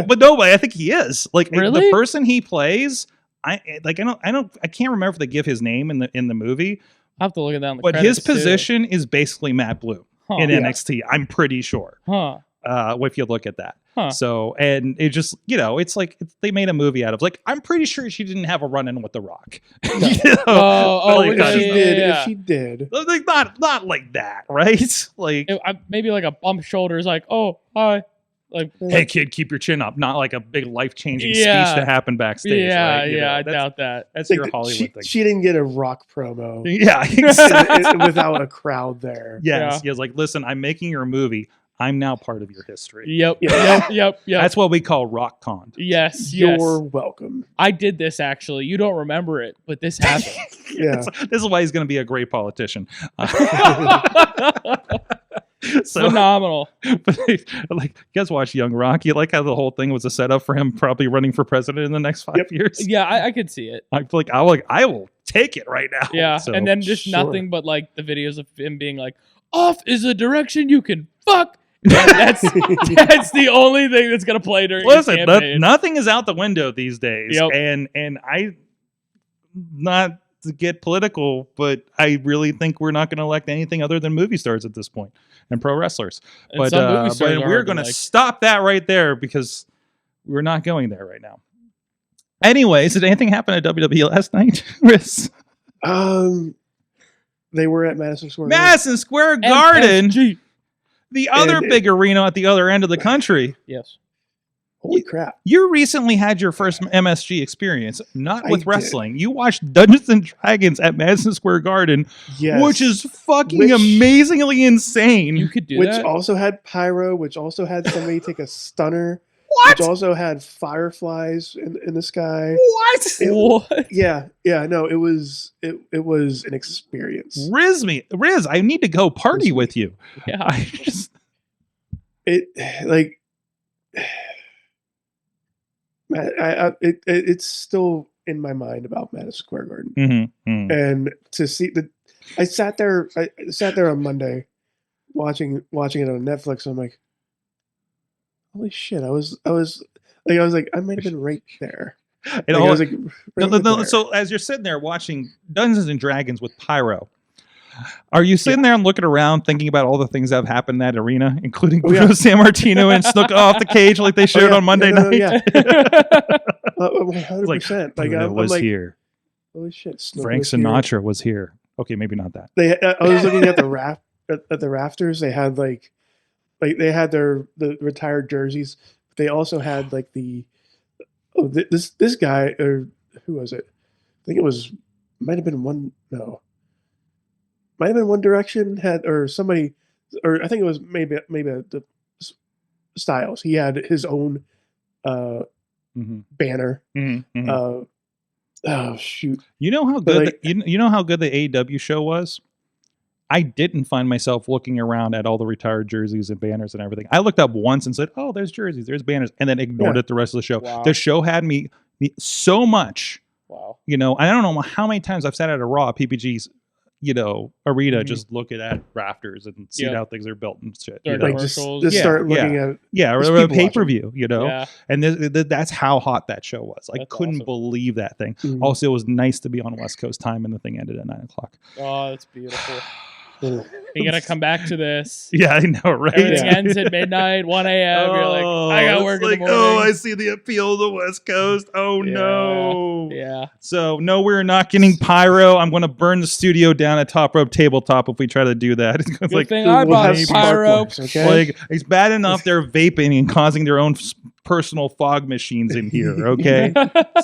but no, I think he is. Like the Really? person he plays, I can't remember if they give his name in the movie, I'll have to look at that on the but his credits, too. position is basically Matt Bloom Huh. in Yeah. NXT. I'm pretty sure. Huh. If you look at that. Huh. So, and it just, you know, it's like they made a movie out of, like, I'm pretty sure she didn't have a run-in with The Rock. You know? Oh, Like, yeah, If she yeah, did, yeah. if she did, like not like that, right? Like, Maybe like a bump shoulders, like, oh, hi. Like, hey kid, keep your chin up. Not like a big life-changing Yeah. speech that happened backstage. yeah, right? You know, I that's- doubt that. That's like, your Hollywood she, thing. she didn't get a Rock promo Yeah, exactly. without a crowd there. Yes, Yeah. yes. Like, listen, I'm making your movie. I'm now part of your history. Yep, Yeah. yep. That's what we call rock con. Yes, You're yes. welcome. I did this actually. You don't remember it, but this happened. Yeah. This is why he's going to be a great politician. So, Phenomenal. but like, you guys watch Young Rock. You like how the whole thing was a setup for him probably running for president in the next 5 Yep. years. Yeah, I could see it. I feel like I will take it right now. Yeah, So, and then just Sure. nothing but like the videos of him being like, "Off is a direction you can fuck." That's the only thing that's gonna play during his listen, campaign. nothing is out the window these days. Yep. And I, not to get political, but I really think we're not going to elect anything other than movie stars at this point and pro wrestlers. And But, some movie stars we're are going to like- stop that right there because we're not going there right now. Anyways, did anything happen at WWE last night, Riz? They were at Madison Square Garden. Madison Square Garden, MSG. the other And- big arena at the other end of the country. Yes. Holy crap! You recently had your first MSG experience, not I with did. wrestling. You watched Dungeons and Dragons at Madison Square Garden, Yes, which is fucking Which- amazingly insane. You could do which that. also had pyro, which also had somebody take a stunner, what? which also had fireflies in the sky. What? What? Yeah, no, it was an experience. Riz, I need to go party with you. Yeah. I just, It like. It's still in my mind about Madison Square Garden, and to see I sat there on Monday, watching it on Netflix. And I'm like, holy shit! I was like, I might have been right there. And Like, I all- was like, right there. so as you're sitting there watching Dungeons and Dragons with pyro, are you sitting there and looking around thinking about all the things that have happened in that arena, including Oh, yeah. Bruno Sammartino and Snook off the cage like they showed on Monday night? Yeah, 100%. Like Bruno I'm was like, here. holy shit! Snook Frank was here. Sinatra was here. Okay, maybe not that. I was looking at the at the rafters, they had like they had the retired jerseys. But they also had like this guy, or who was it? I think it was might have been One Direction had, or somebody, or I think it was maybe the Styles. He had his own banner. Oh shoot! You know how good you know how good the AEW show was? I didn't find myself looking around at all the retired jerseys and banners and everything. I looked up once and said, "Oh, there's jerseys, there's banners," and then ignored it the rest of the show. Wow. The show had me so much. Wow. You know, I don't know how many times I've sat at a Raw PPG's, arena, just looking at rafters and seeing how things are built and shit. Start Like commercials. just start looking at or a pay-per-view, Yeah. and that's how hot that show was. I That's couldn't awesome. believe that thing. Mhm. Also, it was nice to be on West Coast time, and the thing ended at 9:00. Oh, that's beautiful. You gotta come back to this. Yeah, I know, right? Everything ends at midnight, 1 a.m. You're like, I gotta work in the morning. Oh, I see the appeal of the West Coast. Oh, Yeah. no. Yeah. So, no, we're not getting pyro. I'm going to burn the studio down at Top Rope Tabletop if we try to do that. It's Good like, thing I we'll bought have pyro. sparklers, okay? like, it's bad enough they're vaping and causing their own personal fog machines in here, okay?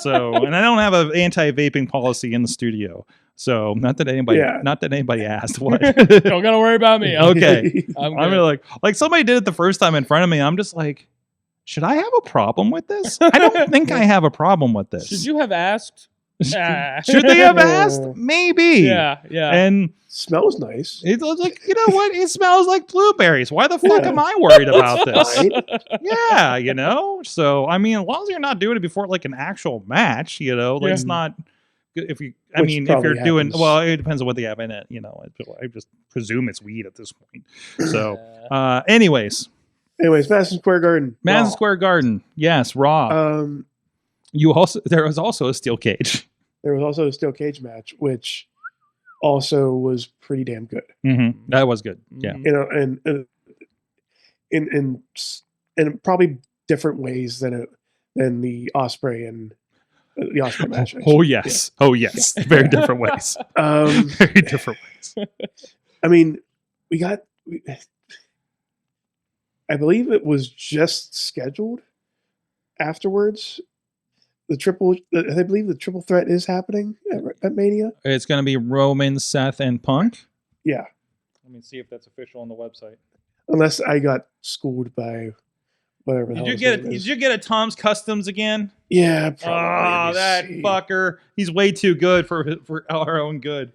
So, and I don't have an anti-vaping policy in the studio. So, not that anybody asked. What? Don't gotta worry about me. Okay. I'm I'm good. like somebody did it the first time in front of me. I'm just like, should I have a problem with this? I don't think I have a problem with this. Should you have asked? Ah. Should they have asked? Maybe. Yeah. Yeah. And smells nice. it was like, you know what? It smells like blueberries. Why the fuck am I worried about this? Right? Yeah, So, I mean, as long as you're not doing it before like an actual match, like it's not. If you, I Which mean, if probably you're doing, happens. well, it depends on what they have in it. I just presume it's weed at this point. So, anyways, Madison Square Garden. Madison Raw. Square Garden, yes, Raw. There was also a steel cage. There was also a steel cage match, which also was pretty damn good. That was good. Yeah. Mhm. You know, and in probably different ways than the Osprey and the Osprey match. Oh yes. Oh yes. Very different ways. Very different ways. I mean, I believe it was just scheduled afterwards. I believe the triple threat is happening at Mania. It's going to be Roman, Seth, and Punk. Yeah, Let me see if that's official on the website. unless I got schooled by whatever. the hell his name is. Did you get a Tom's Customs again? Yeah, probably. Let Oh, me that see. fucker. He's way too good for our own good.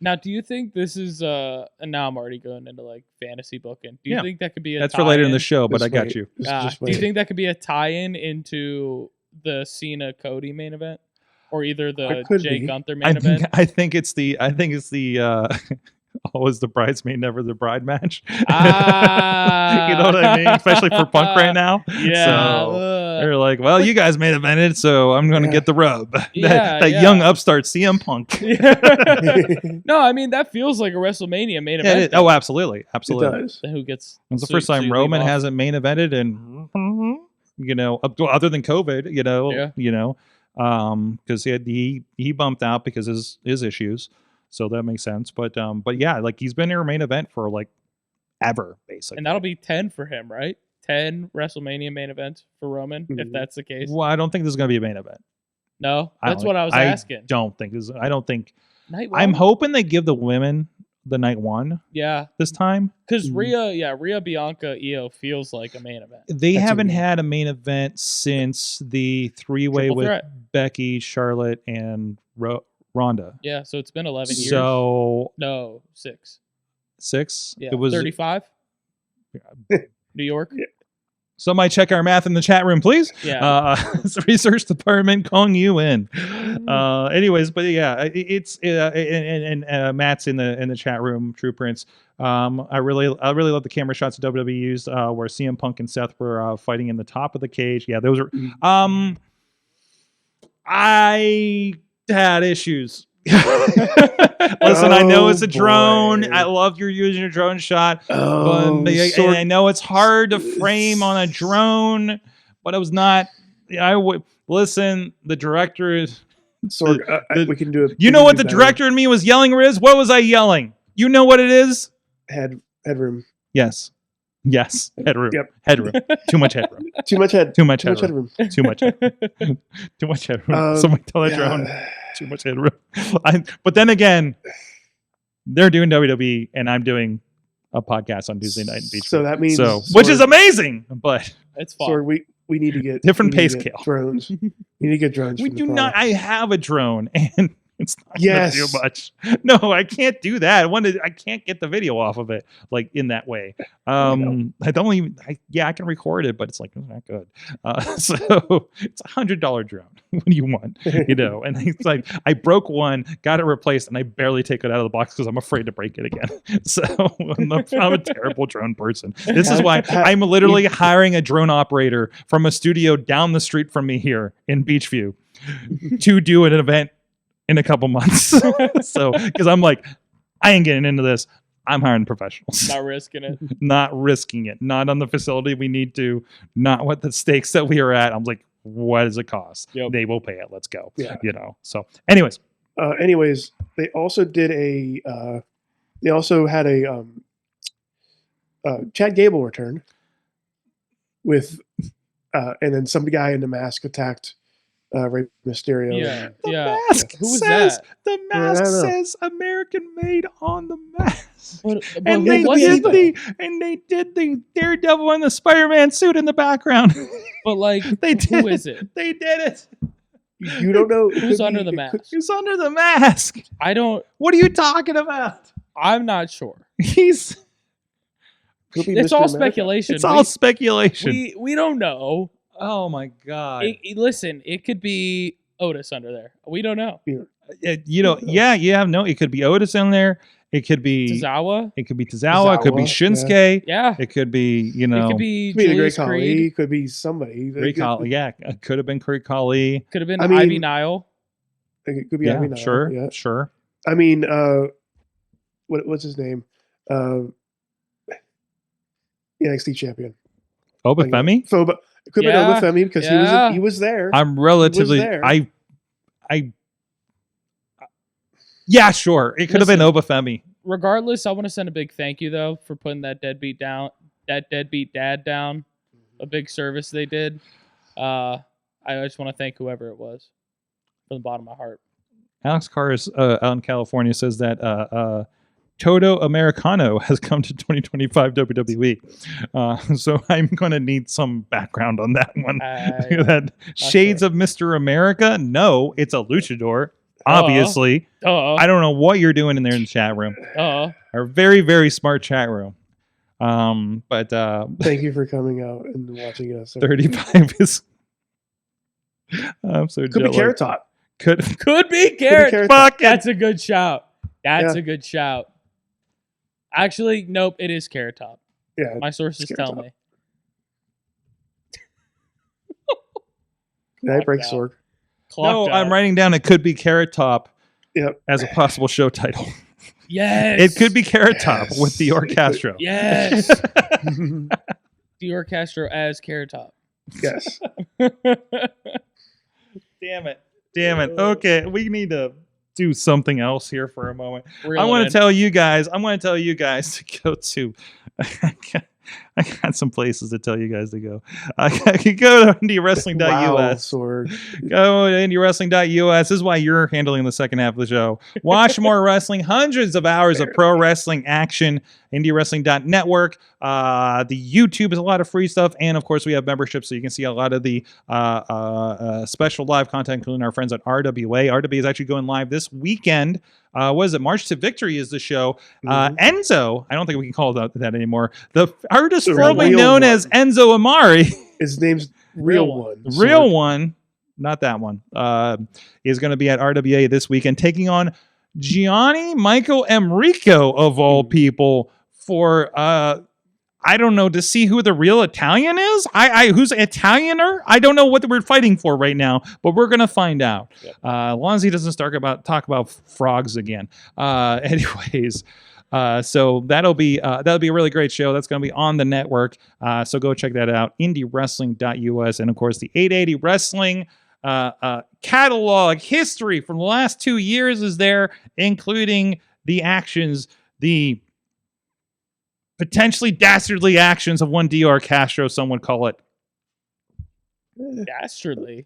Now, do you think this is and now I'm already going into like fantasy booking. Do you Yeah. think that could be a That's for later in the tie-in? show, but Just I got wait. you. Just Do you wait. think that could be a tie-in into the Cena Cody main event, or either the It could Jay be. Gunther main event? I think it's the always the bridesmaid, never the bride match. Ah. You know what I mean? Especially for Punk right now. Yeah. So they're like, well, you guys main evented, so I'm going to get the rub. Yeah, that yeah. young upstart CM Punk. No, I mean that feels like a WrestleMania main Yeah, event. oh, absolutely, It absolutely. does. Who gets? It's the so- first so time you leave Roman off. hasn't main evented, and other than COVID, because he bumped out because his issues, so that makes sense. But yeah, like he's been in a main event for like ever, basically. And that'll be 10 for him, right? 10 WrestleMania main events for Roman, if Mhm. that's the case. Well, I don't think this is going to be a main event. No, I that's don't- what I was asking. I don't think. Night I'm one? hoping they give the women the night one Yeah, this time. because Mhm. Rhea Bianca Io feels like a main event. They That's haven't what I mean. had a main event since the three-way Triple with threat. Becky, Charlotte, and Ronda. Yeah, so it's been 11 years. So No, 6. 6. Yeah, It was 35. New York. Somebody check our math in the chat room, please. Yeah. It's the research department calling you in. Anyways, but yeah, it's and Matt's in the chat room. True Prince. I really love the camera shots WWE used where CM Punk and Seth were fighting in the top of the cage. Yeah, those are. I had issues. Listen, I know it's a drone. boy. I love you're using your drone shot. Oh, And I know it's hard to frame on a drone, but it was not. I would listen. The director is. Sorg, we can do it. You know what the director and me was yelling, Riz? What was I yelling? You know what it is? Headroom. Yes. Headroom. Yep. Headroom. Too much headroom. Too much headroom. Too much headroom. Too much headroom. Too much headroom. Somebody tell that drone. Too much headroom. But then again, they're doing WWE and I'm doing a podcast on Tuesday night in Beach. So that means which is amazing, but It's fun. Sorg, we need to get Different we need pay to get scale. Drones. We need to get drones. we from do the not. pro. I have a drone and it's not Yes. gonna do much. No, I can't do that. I can't get the video off of it like in that way. I don't even. I can record it, but it's like it's not good. So it's $100 drone. What do you want? And it's like I broke one, got it replaced, and I barely take it out of the box because I'm afraid to break it again. So I'm a terrible drone person. This is why I'm literally hiring a drone operator from a studio down the street from me here in Beachview to do an event in a couple months. So because I'm like, I ain't getting into this. I'm hiring professionals. Not risking it. Not risking it. Not on the facility we need to. Not what the stakes that we are at. I'm like, what does it cost? Yep. They will pay it. Let's go. Yeah. So anyways. They also did they also had a Chad Gable return with and then some guy in the mask attacked Rey Mysterio. Yeah. The Yeah. mask Who was says that? the I mask don't know. says American made on the mask. But And who they was did it, though? they did the Daredevil and the Spider-Man suit in the background. But like, They did. who is it? They did it. You don't know it Who's could under be- the it mask? could- He's under the mask. I don't. What are you talking about? I'm not sure. He's could be It's Mr. all America. speculation. it's all speculation. we don't know. Oh my god. Listen, it could be Otis under there. We don't know. It could be Otis in there. It could be Tozawa. It could be Tozawa. It could be Tozawa, Shinsuke. Yeah. It could be It could be Could be the Great Julius Khali. Creed. Could be somebody. Great Khali. Yeah, it could have been Great Khali. Could have been I mean, Ivy Nile. It could be Yeah, Ivy Nile, sure, Yeah. sure. I mean, what's his name? NXT champion. Obafemi. It could Yeah, have been Obafemi because yeah. he was there. I'm relatively. there. Yeah, sure. It could have been Obafemi. Regardless, I want to send a big thank you though for putting that deadbeat dad down. A big service they did. I just want to thank whoever it was from the bottom of my heart. Alex Cars out in California says that Toto Americano has come to 2025 WWE. So I'm going to need some background on that one. That Shades of Mr. America? No, it's a luchador. Obviously. I don't know what you're doing in there in the chat room. Our very, very smart chat room. But Thank you for coming out and watching us. 35 is. I'm so Could be jet-lagged. Carrot Top. Could be Carrot. Carrot Fuck it. That's a good shout. That's Yeah. a good shout. Actually, nope, it is Carrot Top. Yeah. My sources Carrot tell Top. me. Did I break out. Sorg? No, Clocked I'm out. writing down it could be Carrot Top Yep. as a possible show title. Yes. It could be Carrot Top with Dior Castro. Yes. Dior Castro as Carrot Top. Yes. Damn it. Okay, we need to do something else here for a moment. Reel I it want in. to tell you guys to go to. I got some places to tell you guys to go. You can go to IndyWrestling.us. Wow, Sorg. Go to IndyWrestling.us. This is why you're handling the second half of the show. Watch more wrestling, hundreds of hours of pro wrestling action. IndyWrestling.network. The YouTube is a lot of free stuff, and of course we have memberships, so you can see a lot of the special live content, including our friends at RWA. RWA is actually going live this weekend. What is it? March to Victory is the show. Enzo, I don't think we can call it that anymore. The artist The formerly real known one. as Enzo Amari. His name's Real Real One. The real Sorg. one, not that one, is going to be at RWA this weekend, taking on Gianni Michael Enrico, of all people, for I don't know, to see who the real Italian is. Who's Italianer? I don't know what we're fighting for right now, but we're gonna find out. Yep. As long as he doesn't talk about frogs again. Anyways. So that'll be a really great show. That's going to be on the network. So go check that out. IndyWrestling.us, and of course the 880 Wrestling catalog history from the last 2 years is there, including the actions, the potentially dastardly actions of one Dior Castro, some would call it. Dastardly.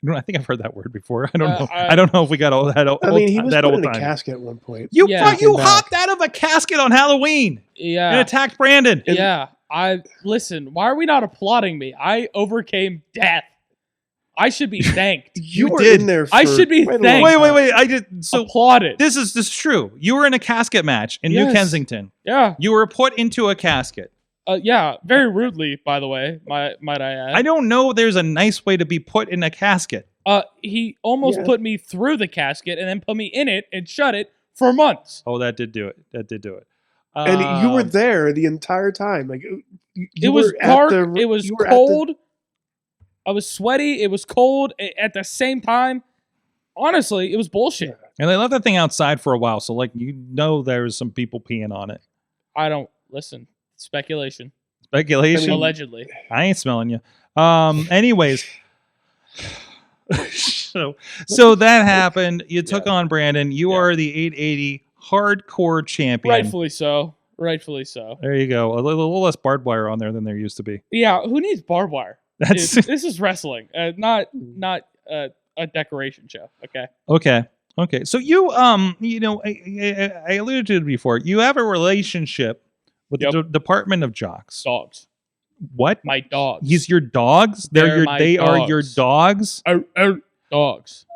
I think I've heard that word before. I don't know. I- I don't know if we got all that. I mean, he was that put old in a time. casket at one point. You Yeah. you Came hopped back. out of a casket on Halloween and Yeah. attacked Brandon. Yeah. Listen, why are we not applauding me? I overcame death. I should be thanked. You were did. in there. I for should be quite a thanked. long time. Wait. I did. So Applauded. this is true. You were in a casket match in New Yes. Kensington. Yeah. You were put into a casket. Yeah. Very rudely, by the way. Might I add? I don't know. There's a nice way to be put in a casket. He almost Yeah. put me through the casket and then put me in it and shut it for months. Oh, that did do it. That did do it. And you were there the entire time. Like you It was were at dark. the- It was you were at the- cold. I was sweaty. It was cold at the same time. Honestly, it was bullshit. And they left that thing outside for a while, so like there was some people peeing on it. I don't listen. Speculation. Speculation. Allegedly. I ain't smelling you. Anyways, so that happened. You took on Brandon. You Yeah. are the 880 hardcore champion. Rightfully so. Rightfully so. There you go. A little less barbed wire on there than there used to be. Yeah. Who needs barbed wire? That's This is wrestling, not a decoration show. Okay. okay. So you I alluded to it before. You have a relationship with Yep. the Department of Jocks. Dogs. What? My dogs. He's your dogs? They're my They are your dogs. dogs? Dogs.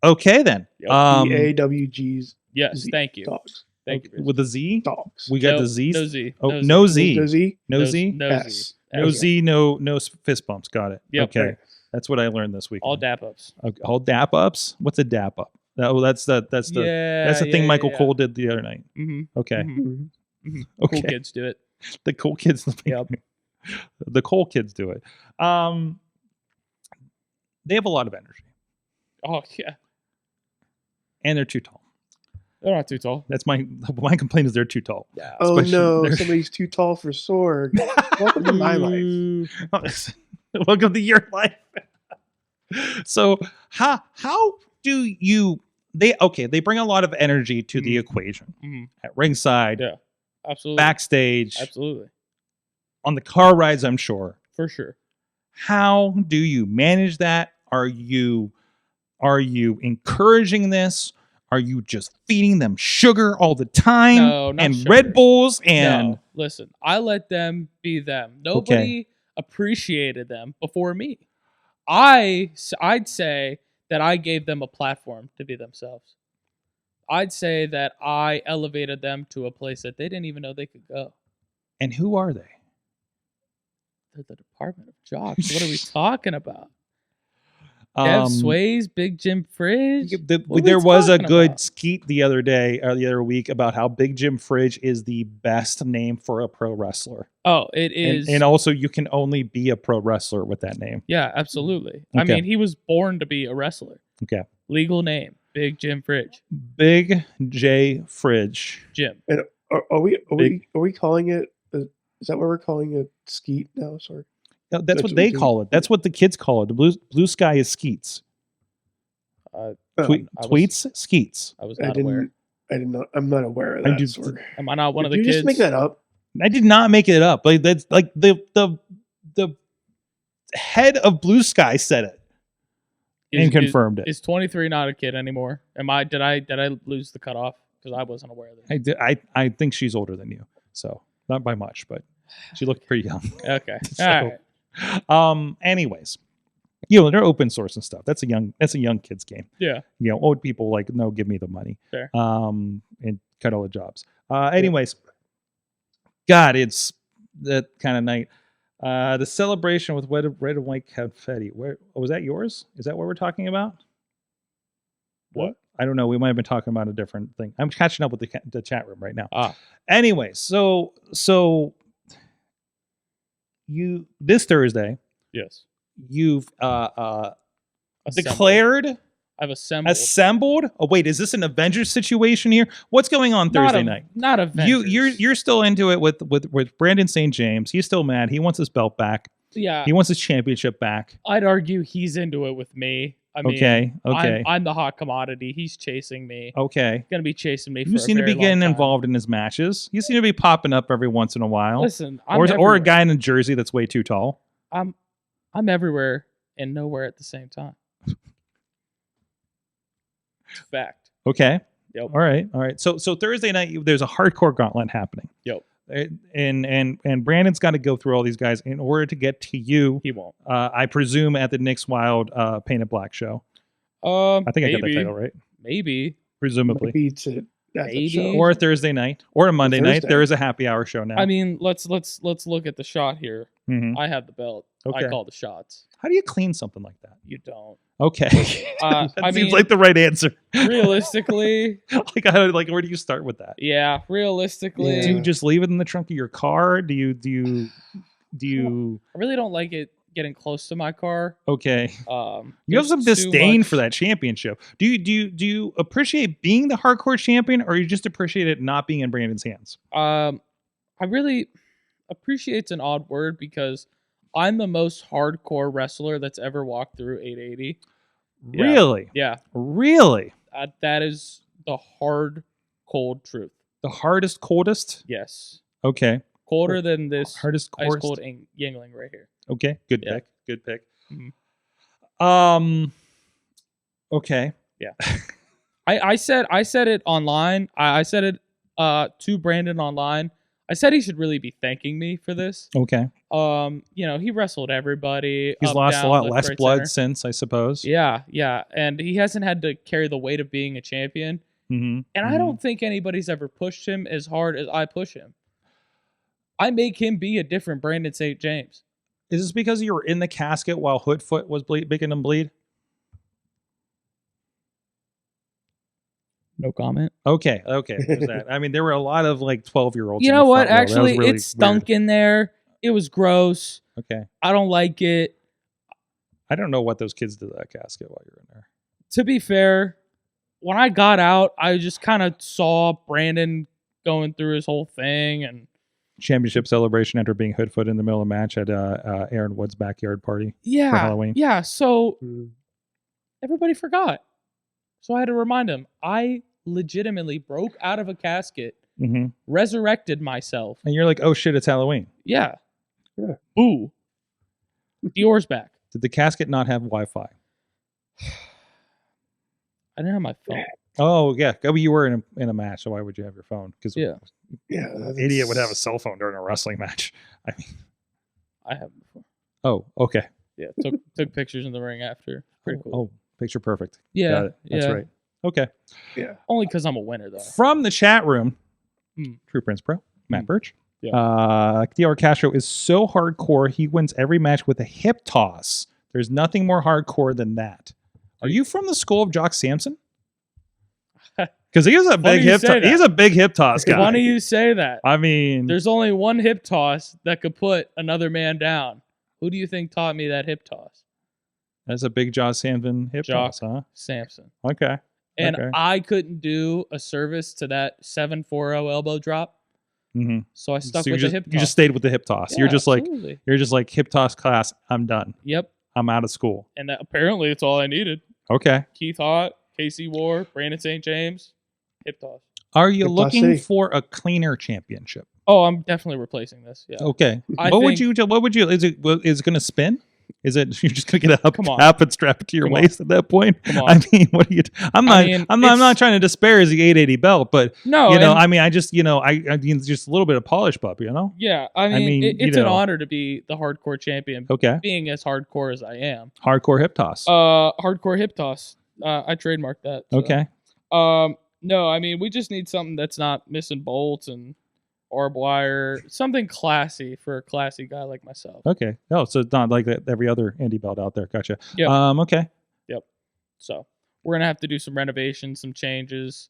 Okay then. Yep. AWG's Yes. Thank you. dogs. Thank you. With a Z? Dogs. We got No- the Z's. No Z. Oh, no Z. Does he? No Z. No Yes. Z. No Z. No fist bumps. Got it. Yep. Okay. That's what I learned this week. All dap ups. Okay. All dap ups. What's a dap up? Oh, that's the thing Michael Cole did the other night. Mm-hmm. Okay. Mhm. Okay. Cool kids do it. The cool kids. Yep. The cool kids do it. They have a lot of energy, Oh yeah. and they're too tall. They're not too tall. That's my complaint is they're too tall. Yeah. Oh Especially- no, they're- somebody's too tall for Sorg. Welcome to my life. Welcome to your life. So how do you they bring a lot of energy to the equation Mhm. at ringside, Yeah. Absolutely. backstage, Absolutely. on the car rides, I'm sure. For sure. How do you manage that? Are you encouraging this? Are you just feeding them sugar all the time No, not and sugar. Red Bulls and No, listen, I let them be them. Nobody appreciated them before me. I'd say that I gave them a platform to be themselves. I'd say that I elevated them to a place that they didn't even know they could go. and who are they? They're the Department of Jocks. What are we talking about? Dev Sways, Big Jim Fridge. What are we There was a talking good about? skeet the other day or the other week about how Big Jim Fridge is the best name for a pro wrestler. Oh, it is. And also you can only be a pro wrestler with that name. Yeah, absolutely. I Okay. mean, he was born to be a wrestler. Okay. Legal name, Big Jim Fridge. Big J Fridge. Jim. Are we calling it? Is that what we're calling it? Skeet now, Sorg? No, that's That's what what they we do. call it. That's what the kids call it. The blue sky is skeets. Oh, Tweets, skeets. I was I not aware. didn't. I'm not aware of I that. do- Sorg. Am I not one of the Did you kids? just make that up? I did not make it up. Like that's like the head of Blue Sky said it and confirmed it. Is 23 not a kid anymore? Did I lose the cutoff? Because I wasn't aware of this. I think she's older than you, so not by much, but she looked pretty young. Okay. So, All right. Anyways, they're open source and stuff. That's a young kid's game. Yeah. Old people like, no, give me the money. Fair. And cut all the jobs. Anyways, God, it's that kind of night. The celebration with red and white confetti. Where was that yours? Is that what we're talking about? What? I don't know. We might have been talking about a different thing. I'm catching up with the chat room right now. Ah. Anyways, so you this Thursday Yes. you've Assembled. declared I've assembled. assembled. Oh wait, is this an Avengers situation here? What's going on Thursday night? Not Avengers. You're still into it with Brandon St. James. He's still mad. He wants his belt back. Yeah. He wants his championship back. I'd argue he's into it with me. I mean, Okay. I'm the hot commodity. He's chasing me. Okay. Gonna be chasing me. You for seem a to very be getting long time. involved in his matches. You seem to be popping up every once in a while. Listen, or a everywhere. guy in a jersey that's way too tall. I'm everywhere and nowhere at the same time. Fact. Okay. Yep. All right. So Thursday night there's a hardcore gauntlet happening. Yep. And Brandon's got to go through all these guys in order to get to you. He won't. I presume at the Nick's Wild Painted Black show. I think maybe, I got that title right. Maybe. Presumably. Maybe. Or a Thursday night or a Monday night. Thursday. There is a happy hour show now. I mean, let's look at the shot here. Mhm. I have the belt. Okay. I call the shots. How do you clean something like that? You don't. Okay. I that seems mean- like the right answer. Realistically, like where do you start with that? yeah. Realistically, Do you just leave it in the trunk of your car? Do you I really don't like it getting close to my car. okay. You have there's some too disdain much- for that championship. Do you appreciate being the hardcore champion, or you just appreciate it not being in Brandon's hands? I really appreciate's an odd word because I'm the most hardcore wrestler that's ever walked through 880. Yeah. Really? Yeah, Really? that is the hard, cold truth. The hardest, coldest? Yes, Okay. colder than this Hardest, ice coldest. cold Yingling right here. Okay. Good Yeah. pick. Good pick. Mhm. Okay. I said it online. I said it to Brandon online. I said he should really be thanking me for this. Okay. He wrestled everybody. He's up, lost down, a lot left, less right, blood center. since, I suppose. Yeah, and he hasn't had to carry the weight of being a champion. Mm-hmm. And I don't think anybody's ever pushed him as hard as I push him. I make him be a different Brandon St. James. Is this because you were in the casket while Hoodfoot was making him bleed? No comment. Okay. There's that. I mean, there were a lot of like 12-year-olds. You in know the what? front row. That was Actually, really it stunk in there. It was gross. weird. Okay. I don't like it. I don't know what those kids did to that casket while you were in there. To be fair, when I got out, I just kind of saw Brandon going through his whole thing, and Championship celebration after being Hoodfoot in the middle of the match at Aaron Wood's backyard party. yeah, Halloween. yeah. So Mm. everybody forgot. So I had to remind him. I legitimately broke out of a casket, Mm-hmm. resurrected myself. And you're like, oh shit, it's Halloween. Yeah. Yeah. Boo. Dior's back. Did the casket not have Wi-Fi? I didn't have my phone. Oh yeah, you were in a match, so why would you have your phone? Because Yeah. Yeah, an idiot would have a cell phone during a wrestling match. I mean, I have before. oh okay. Yeah. Took pictures in the ring after. Pretty cool. Oh, picture perfect. yeah. Got it. That's yeah. right. Okay. Yeah. Only because I'm a winner, though. From the chat room, Hmm. True Prince Pro, Matt Hmm. Birch. Yeah. Dior Castro is so hardcore, he wins every match with a hip toss. There's nothing more hardcore than that. Are you from the school of Jock Sampson? Because he is a big you hip say toss. that. He's a big hip toss guy. Funny you say that. I mean, There's only one hip toss that could put another man down. Who do you think taught me that hip toss? that's a big Jock Sampson hip Jock. toss, huh? Samson. Okay. And Okay. I couldn't do a service to that 740 elbow drop, Mm-hmm. so I stuck So with the hip toss. you just stayed with the hip toss. Yeah, You're just absolutely. like hip toss class. I'm done. Yep. I'm out of school. And that, apparently it's all I needed. Okay. Keith Hott, Casey War, Brandon St. James, hip toss. Are you Hip toss looking city. for a cleaner championship? Oh, I'm definitely replacing this. Yeah. Okay. I What would think- you? What would you? Is it going to spin? Is it you're just going to get a Come on. cap and strap it to your Come on. waist at that point? Come on. I mean, what are you? I'm not. mean, I'm not it's- trying to disparage the 880 belt, but No, you know, and- I mean, I just I mean, just a little bit of polish pup, you know? yeah. I mean, mean, it's you an know. honor to be the hardcore champion, Okay. being as hardcore as I am. Hardcore hip toss. Hardcore hip toss. I trademarked that. so. Okay. No, I mean, we just need something that's not missing bolts and barbed wire. Something classy for a classy guy like myself. Okay. Oh, so it's not like every other indie belt out there. Gotcha. Yep. Okay. So we're gonna have to do some renovations, some changes,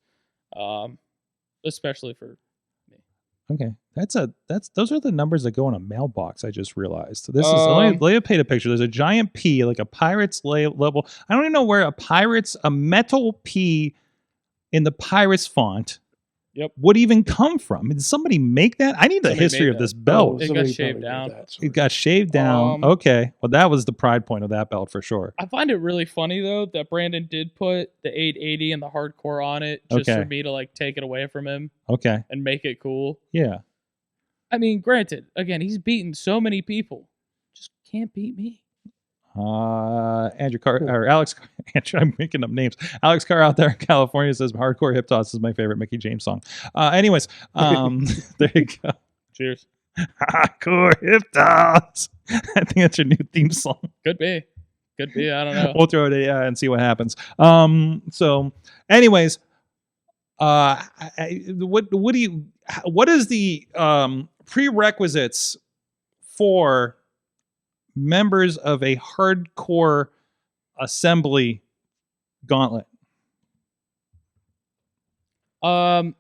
especially for me. Okay, those are the numbers that go in a mailbox. I just realized this is. Let me paint a picture. There's a giant P, like a Pirates level. I don't even know where a metal P in the Pirates font Yep. would even come from? Did somebody make that? I need the Somebody history made of this that. belt. It got somebody shaved probably down. made that, It got shaved down. Okay. Well, that was the pride point of that belt for sure. I find it really funny though that Brandon did put the 880 and the hardcore on it just Okay. for me to like take it away from him Okay. and make it cool. Yeah. I mean, granted, again, he's beaten so many people, just can't beat me. Andrew Carr or Alex Andrew, I'm making up names. Alex Carr out there in California says Hardcore Hip Toss is my favorite Mickey James song. Anyways, there you go. Cheers. Hardcore Hip Toss. I think that's your new theme song. Could be. Could be. I don't know. We'll throw it and see what happens. So anyways, what is the prerequisites for members of a hardcore assembly gauntlet? I'll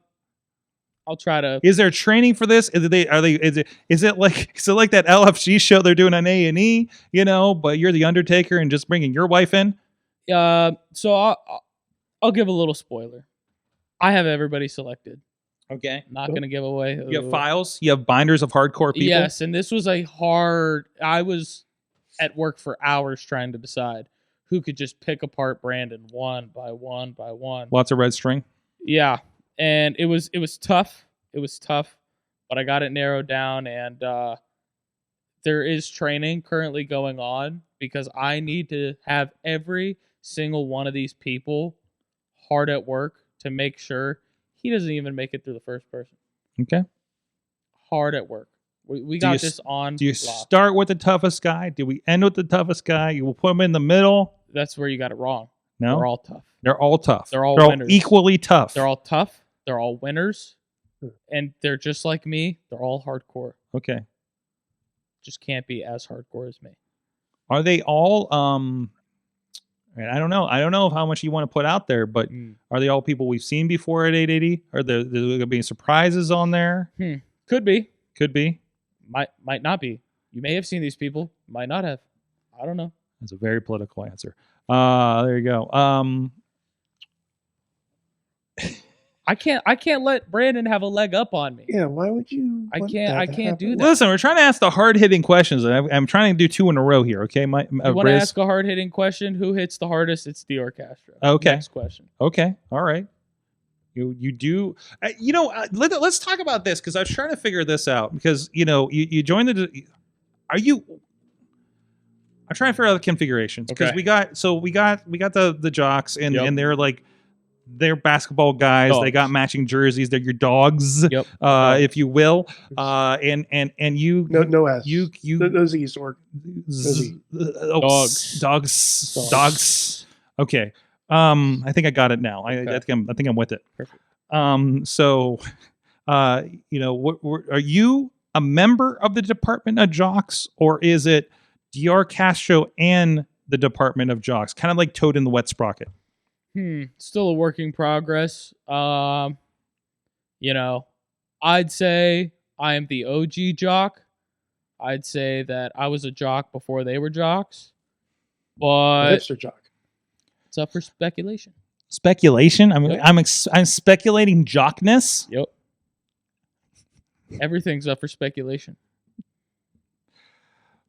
try to. Is there training for this? Is it like that LFG show they're doing on A&E, but you're the Undertaker and just bringing your wife in? So I'll give a little spoiler. I have everybody selected. Okay. Not going to give away. You have files? You have binders of hardcore people? Yes, and this was I was at work for hours trying to decide who could just pick apart Brandon one by one by one. Lots of red string? Yeah, and it was tough. It was tough, but I got it narrowed down, and there is training currently going on because I need to have every single one of these people hard at work to make sure he doesn't even make it through the first person. Okay. Hard at work. We got this on. Do you lock. start with the toughest guy? Do we end with the toughest guy? You will put him in the middle? That's where you got it wrong. No? They're all tough. They're all tough. They're all winners. equally tough. They're all tough. They're all winners. And they're just like me. They're all hardcore. Okay. Just can't be as hardcore as me. Are they all I don't know. I don't know how much you want to put out there, but are they all people we've seen before at 880? Are there going to be surprises on there? Could be. Could be. Might not be. You may have seen these people. Might not have. I don't know. That's a very political answer. There you go. I can't let Brandon have a leg up on me. Yeah, why would you? I can't do that. Listen, we're trying to ask the hard-hitting questions. I'm trying to do 2 in a row here, okay? You want to ask a hard-hitting question? Who hits the hardest? It's Dior Castro. Okay. Next question. Okay. All right. You do. Let's talk about this because I was trying to figure this out because, you joined the... I'm trying to figure out the configurations because we got the jocks and they're like... They're basketball guys. Dogs. They got matching jerseys. They're your dogs, if you will. And you no S. You those E's or dogs. Okay. I think I got it now. I think I'm with it. Perfect. So, are you a member of the Department of Jocks, or is it Dior Castro and the Department of Jocks? Kind of like Toad in the Wet Sprocket. Still a work in progress. I'd say I am the OG jock. I'd say that I was a jock before they were jocks. But hipster jock. It's up for speculation. Speculation? Yep. I'm speculating jockness. Yep. Everything's up for speculation.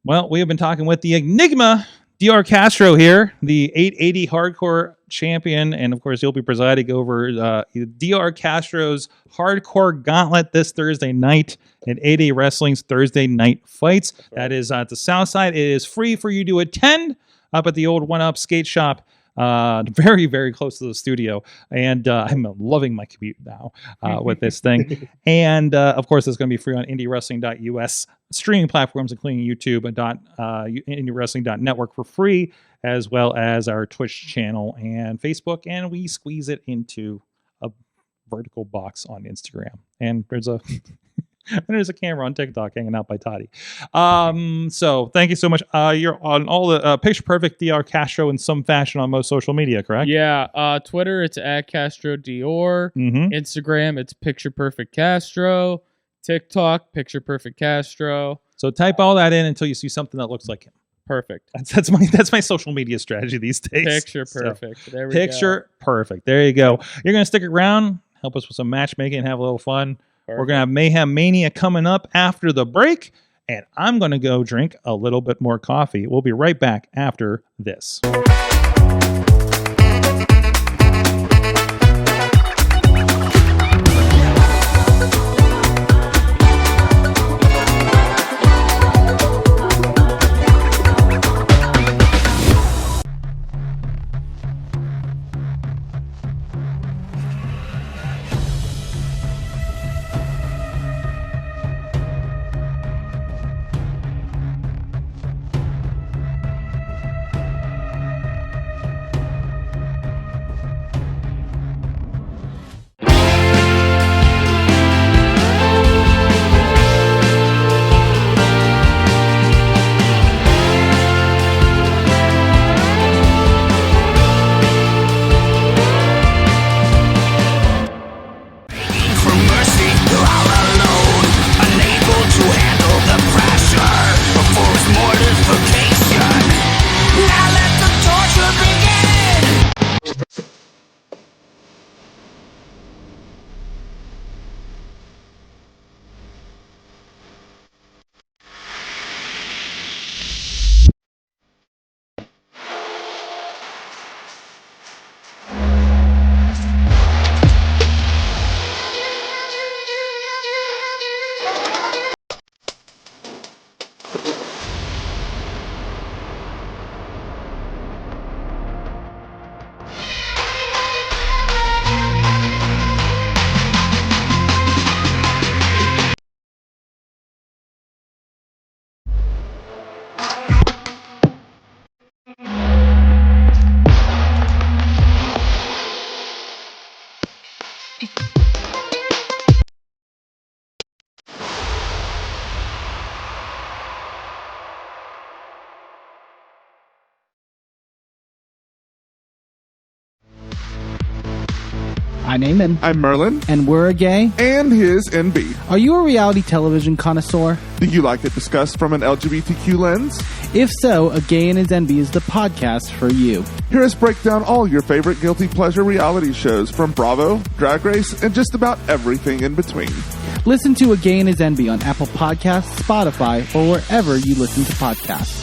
Well, we have been talking with the Enigma Dior Castro here, the 880 Hardcore Champion, and of course he'll be presiding over Dior Castro's Hardcore Gauntlet this Thursday night at 880 Wrestling's Thursday Night Fights. That is at the South Side. It is free for you to attend up at the old One Up Skate Shop. Very, very close to the studio, and I'm loving my commute now with this thing. And of course, it's going to be free on IndyWrestling.us streaming platforms, including YouTube and IndyWrestling.network for free, as well as our Twitch channel and Facebook. And we squeeze it into a vertical box on Instagram. And there's a there's a camera on TikTok hanging out by Toddy. So thank you so much. You're on all the Picture Perfect Dior Castro in some fashion on most social media, correct? Yeah. Twitter, it's at Castro Dior. Instagram, it's Picture Perfect Castro. TikTok, Picture Perfect Castro. So type all that in until you see something that looks like him. Perfect. That's my social media strategy these days. Picture Perfect. There we go. Picture Perfect. There you go. You're gonna stick around. help us with some matchmaking and have a little fun. We're Perfect. going to have Mayhem Mania coming up after the break, and I'm going to go drink a little bit more coffee. We'll be right back after this. For mercy, you're all alone, unable to handle the pressure of forced mortification. Now let the torture begin. I'm Eamon, I'm Merlin, and we're a gay. and his NB. Are you a reality television connoisseur? Do you like it discussed from an LGBTQ lens? If so, A Gay and His NB is the podcast for you. Hear us break down all your favorite guilty pleasure reality shows from Bravo, Drag Race, and just about everything in between. Listen to A Gay and His NB on Apple Podcasts, Spotify, or wherever you listen to podcasts.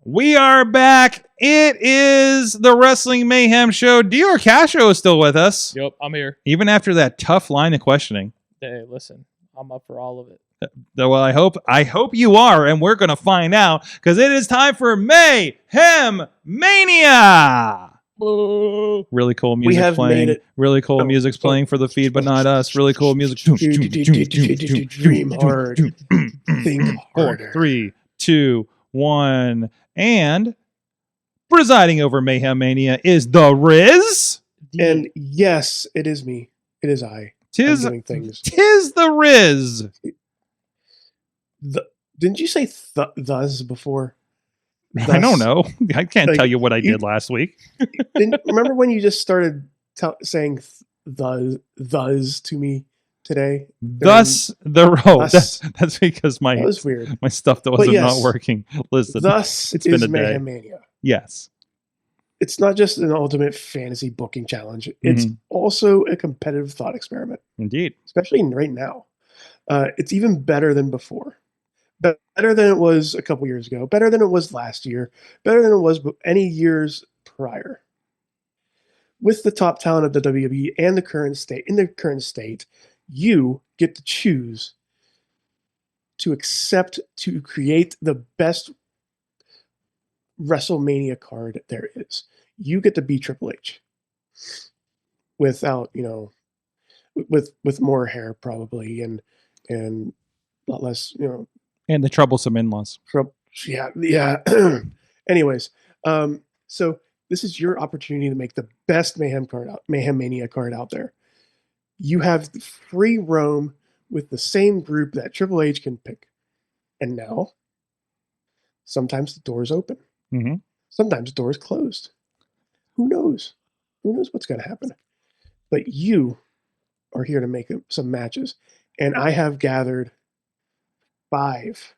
We are back. It is the Wrestling Mayhem Show. Dior Castro is still with us, Yep, I'm here. even after that tough line of questioning. Hey, listen, I'm up for all of it. Well, I hope you are, and we're going to find out because it is time for Mayhem Mania. Really cool music have playing. made it. Really cool music's playing for the feed, but not us. Really cool music. Dream hard. Think harder. 3, 2, 1, and presiding over Mayhem Mania is the Rizz. And yes, it is me. It is I. I'm doing things. Tis the Rizz. Didn't you say thus before? I don't know. I can't Like, tell you what I you- did last week. Remember when you just started saying thus to me today. Thus that's because That was weird. my stuff that But wasn't yes, not working. Listen, Thus it's been is a day. Mayhem Mania. Yes. It's not just an ultimate fantasy booking challenge. It's also a competitive thought experiment, Indeed. especially right now. It's even better than before. Better than it was a couple years ago. Better than it was last year. Better than it was any years prior. With the top talent of the WWE and the current state, you get to choose to create the best WrestleMania card there is. You get to be Triple H without, with more hair probably and a lot less, And the troublesome in-laws. yeah. Anyways, so this is your opportunity to make the best Mayhem Mania card out there. You have free roam with the same group that Triple H can pick. And now, sometimes the door's open. Mm-hmm. Sometimes the door's closed. Who knows? Who knows what's going to happen? But you are here to make some matches. And I have gathered 5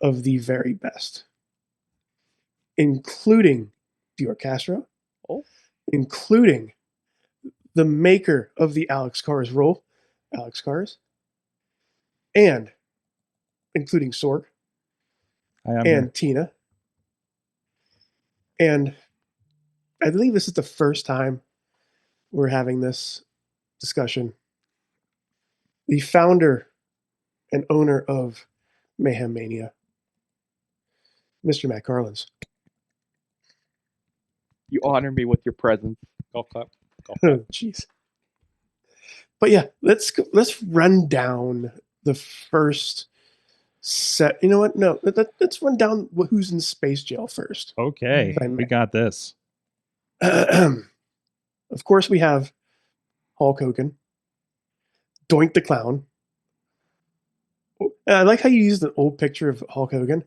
of the very best, including Dior Castro, including the maker of the Alex Cars role, Alex Cars, and including Sorg and Tina. And I believe this is the first time we're having this discussion. The founder and owner of Mayhem Mania, Mr. Matt Carlins. You honor me with your presence. Golf clap. Oh, jeez. But yeah, let's run down the first set. You know what? No, let's run down who's in space jail first. Okay, we got this. Of course, we have Hulk Hogan, Doink the Clown. I like how you used an old picture of Hulk Hogan.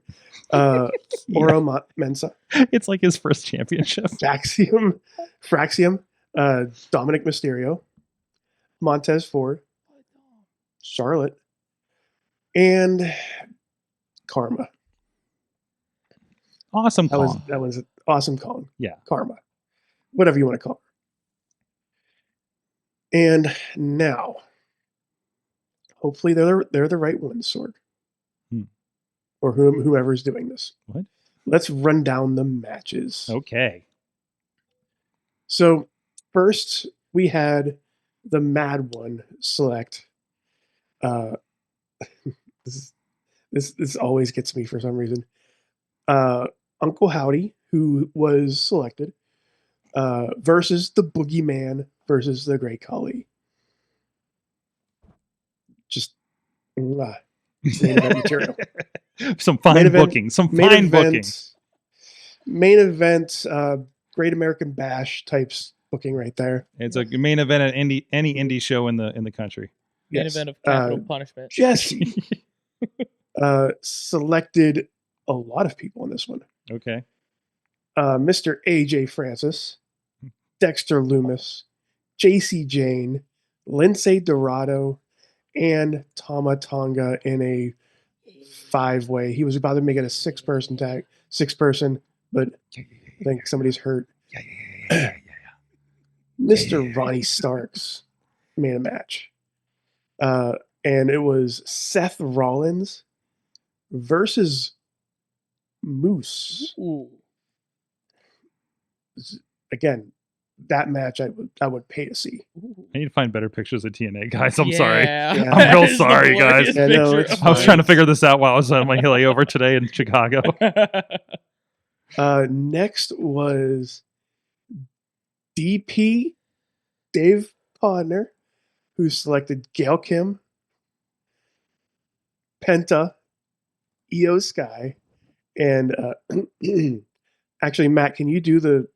Oro Mensa. It's like his first championship. Fraxium, Dominic Mysterio, Montez Ford, Charlotte, and Karma. Awesome Kong. That was Awesome Kong. Yeah. Karma. Whatever you want to call her. And now, hopefully they're the right ones, Sorg. Or whoever's doing this. What? Let's run down the matches. Okay. So first we had the Mad One select. This always gets me for some reason. Uncle Howdy, who was selected, versus the Boogeyman versus the Great Khali. Just main event material. Some fine booking. Some fine booking. Main event, Great American Bash types booking right there. It's a main event at any indie show in the country. Main event of Capital Punishment. Jesse selected a lot of people in this one. Okay. Mr. AJ Francis, Dexter Loomis, JC Jane, Lindsay Dorado, and Tama Tonga in a 5-way. He was about to make it a 6-person tag, but I think somebody's hurt. Mr. Ronnie Starks made a match. And it was Seth Rollins versus Moose. Ooh. Again, that match I would pay to see. I need to find better pictures of TNA, guys. I'm sorry. Yeah. I'm real sorry, guys. Yeah, no, it's I was fine. trying to figure this out while I was on my layover today in Chicago. Next was DP Dave Podner, who selected Gail Kim, Penta, Io Sky, and actually, Matt, can you do the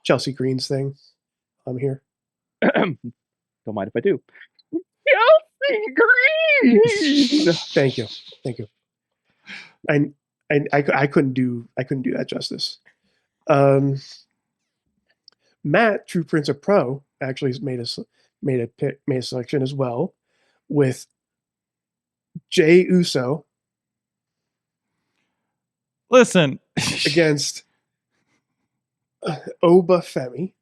Chelsea Greens thing? I'm here. Don't mind if I do. Chelsea Green. Thank you. I couldn't do that justice. Matt, True Prince of Pro, actually has made a selection as well with Jey Uso Listen, against Oba Femi.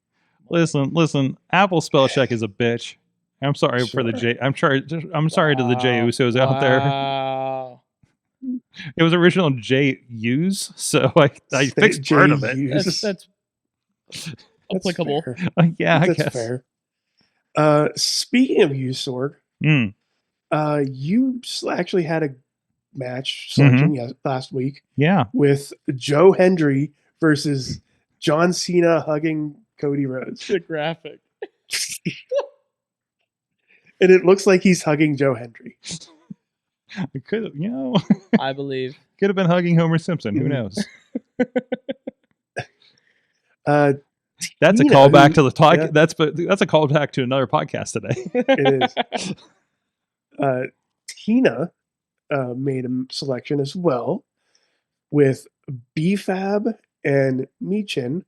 listen. Apple spell check is a bitch. I'm sorry for the Sure. J. I'm sorry to the Jey Usos out there. Wow. It was original J U's, so I fixed part of it. That's applicable. Fair. Yeah, I That's guess. fair. Speaking of you, Sorg, Mm. you actually had a match selection last week Yeah. with Joe Hendry versus John Cena hugging Cody Rhodes. The graphic. And it looks like he's hugging Joe Hendry. It could have, I believe. could have been hugging Homer Simpson. Who knows? That's a Tina, callback to the talk. yeah. That's a callback to another podcast today. It is. Tina made a selection as well with B-Fab and Michin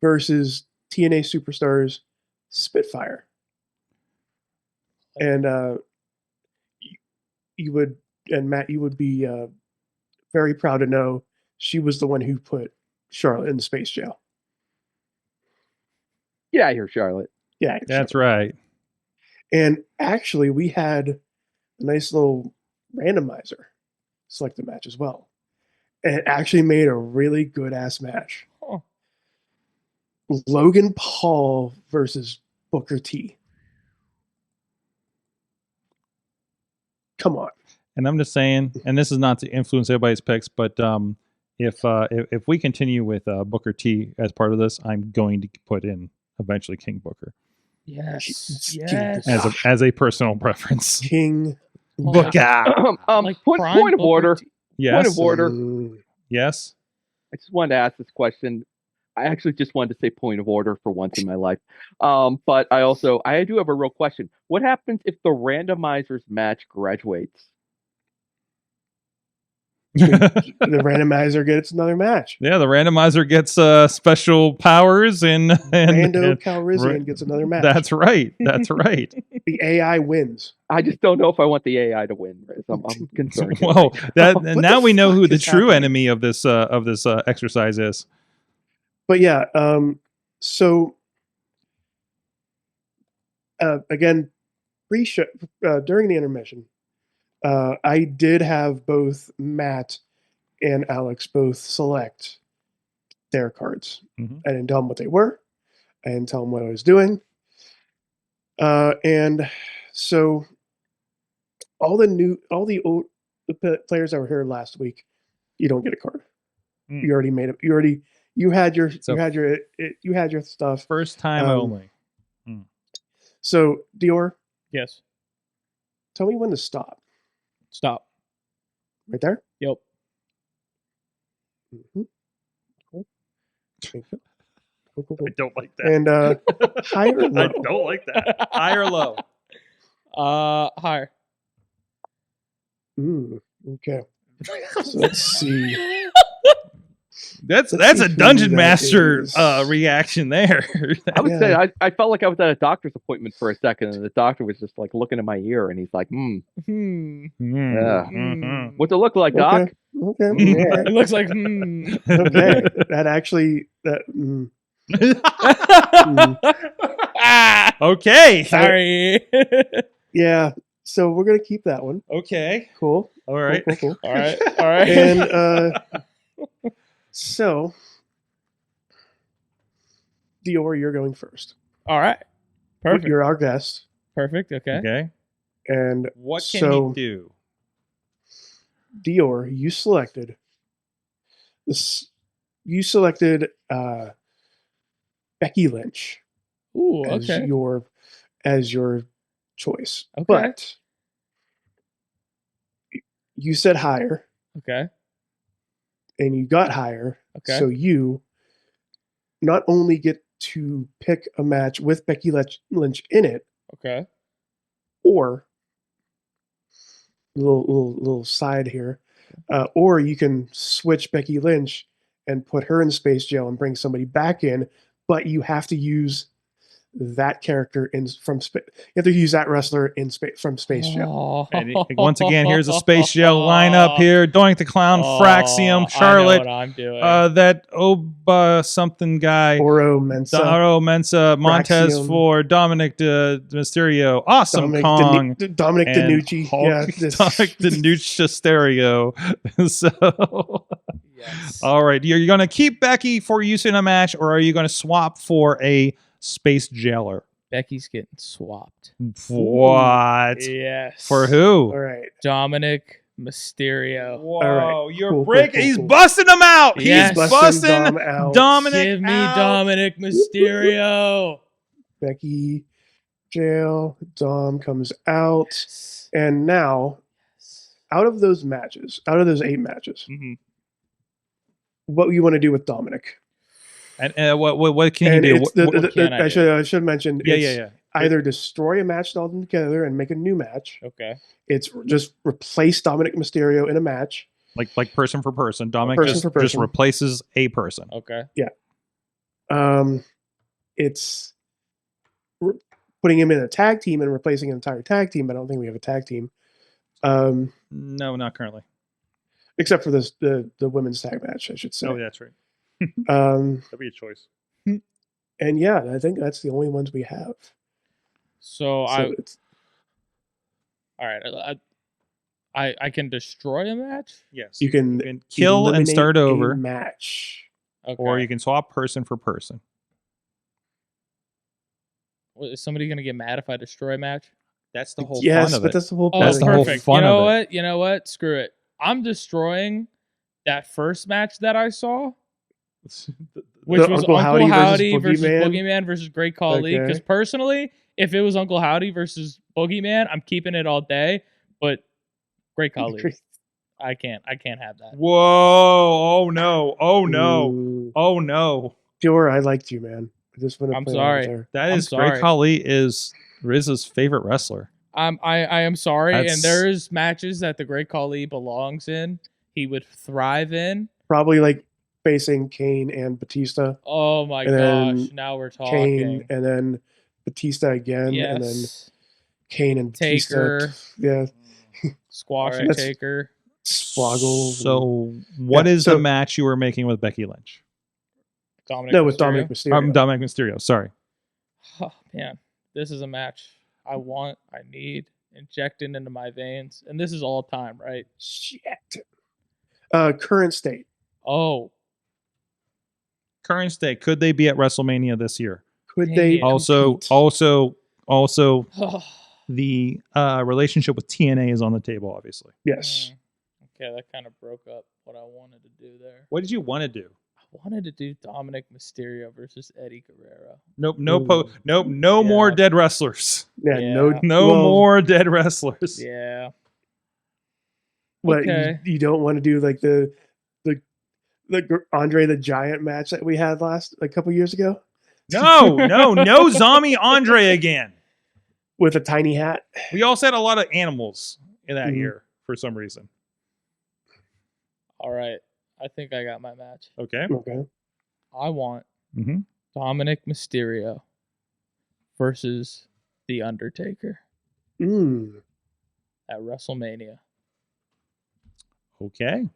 versus TNA Superstars Spitfire. And Matt, you would be very proud to know she was the one who put Charlotte in the space jail. Get out of here, Charlotte. Yeah, That's right. And actually, we had a nice little randomizer select the match as well. And it actually made a really good ass match. Oh. Logan Paul versus Booker T. Come on. And I'm just saying, and this is not to influence everybody's picks, but if we continue with Booker T as part of this, I'm going to put in eventually King Booker Yes. King Yes. as a personal preference. King Booker. Like point prime of Booker order. T. Yes. Point of order. Yes. I just wanted to ask this question. I actually just wanted to say point of order for once in my life. But I do have a real question. What happens if the randomizers match graduates? The randomizer gets another match. Yeah, the randomizer gets special powers and Rando Calrissian gets another match. That's right. That's right. The AI wins. I just don't know if I want the AI to win, Riz. I'm concerned. Whoa, What now the we know who fuck the is true happening? enemy of this exercise is. But yeah, so again, pre-show during the intermission, I did have both Matt and Alex both select their cards. Mhm. I didn't tell them what they were. I didn't tell them what I was doing. And so all the old players that were here last week, you don't get a card. Mm. You already made it. You had your So- you had your stuff. First time only. So Dior, Yes. tell me when to stop. Stop. Right there. Yep. Mm-hmm. Cool. Thank you. Cool. I don't like that. And high or low? I don't like that. High or low? Higher. Okay. So let's see. That's Let's see a who Dungeon that Master is. reaction there. I would Yeah. say I felt like I was at a doctor's appointment for a second, and the doctor was just like looking in my ear, and he's like, Hmm. Yeah. Mhm. "What's it look like, Doc?" Okay. Mm. It looks like hmm. Okay. That actually Okay. Sorry. yeah. So we're gonna keep that one. Okay. Cool. All right. Cool. All right. All right. And so Dior, you're going first. All right. Perfect. You're our guest. Perfect. Okay. Okay. And What can so you do? Dior, you selected this. You selected Becky Lynch Ooh. as Okay. your choice, Okay. but you said higher, Okay. and you got higher. Okay. So you not only get to pick a match with Becky Lynch in it, Okay. or little side here, or you can switch Becky Lynch and put her in Space Jail and bring somebody back in, but you have to use that character from space. You have to use that wrestler from Space Jam. And once again, here's a Space Jail lineup here. Doink the Clown, Fraxium, Charlotte, I know what I'm doing. that Oba something guy, Oro Mensa, Daro Mensa, Montez Fraxium. Ford, Dominic Mysterio, Awesome Kong, Dominic and DeNucci. Hulk, Yeah, this- Dominic DeNucci Stereo. So, Yes. all right, you're going to keep Becky for use in a match, or are you going to swap for a Space Jailer? Becky's getting swapped. What? Yes. For who? All right. Dominic Mysterio. Whoa, right. you're Cool, breaking. cool, He's cool. busting them out. Yes. He's Busting busting Dom out. Dominic Give me out. Dominic Mysterio. Becky jail. Dom comes out, and now out of those 8 matches, Mhm. what you want to do with Dominic? And what can you And do? it's what can I do? I should mention. Yeah, it's yeah, yeah. Either destroy a match all together and make a new match. Okay. It's just replace Dominic Mysterio in a match. Like person for person. Dominic Person just, for person. just replaces a person. Okay. It's putting him in a tag team and replacing an entire tag team. I don't think we have a tag team. No, not currently. Except for this the women's tag match, I should say. Oh, yeah, that's right. Um, That'd be a choice. and yeah, I think that's the only ones we have. So it's all right. I can destroy a match. Yes. you can kill and eliminate start a over, match. Okay. or you can swap person for person. Is somebody gonna get mad if I destroy a match? That's the whole Yes, fun of but it. that's the whole Oh, point. That's the whole perfect. fun You know of what? You know what? Screw it. I'm destroying that first match that I saw, which The was Uncle Uncle Howdy Howdy versus versus Boogeyman? Boogeyman versus Great Khali. Okay. Because personally, if it was Uncle Howdy versus Boogeyman, I'm keeping it all day. But Great Khali, I can't have that. Whoa! Oh no! Oh no! Ooh. Oh no! Dior, I liked you, man. I just want to I'm play sorry. out there. That I'm is Great sorry. Khali is Rizz's favorite wrestler. I am sorry, That's- and there's matches that the Great Khali belongs in. He would thrive in. Probably like facing Kane and Batista. Oh my And then gosh! Now we're Kane talking. and then Batista again, and then Yes. Kane and Taker. Batista. Yeah, Squash Alright. and That's- Taker. Swoggle. So, what Yeah, is so- the match you were making with Becky Lynch? Dominic No, with Mysterio. Dominic Mysterio. Dominic Mysterio. Sorry. Oh, man, this is a match I want, I need, injected into my veins, and this is all time, right? Shit. Current state. Oh, Current state. Could they be at WrestleMania this year? Could Dang they it. Also, compete? also, the relationship with TNA is on the table. Obviously. Yes. Okay, that kind of broke up what I wanted to do there. What did you want to do? I wanted to do Dominic Mysterio versus Eddie Guerrero. Nope. Ooh. No Yeah. more dead wrestlers. Yeah. Yeah. No well, more dead wrestlers. Yeah. What Okay. you don't want to do like the Andre the Giant match that we had a couple years ago No zombie Andre again. with a tiny hat. We also had a lot of animals in that Mhm. year for some reason. All right. I think I got my match. Okay. Okay. I want Mm-hmm. Dominic Mysterio versus The Undertaker Mm. at WrestleMania. Okay.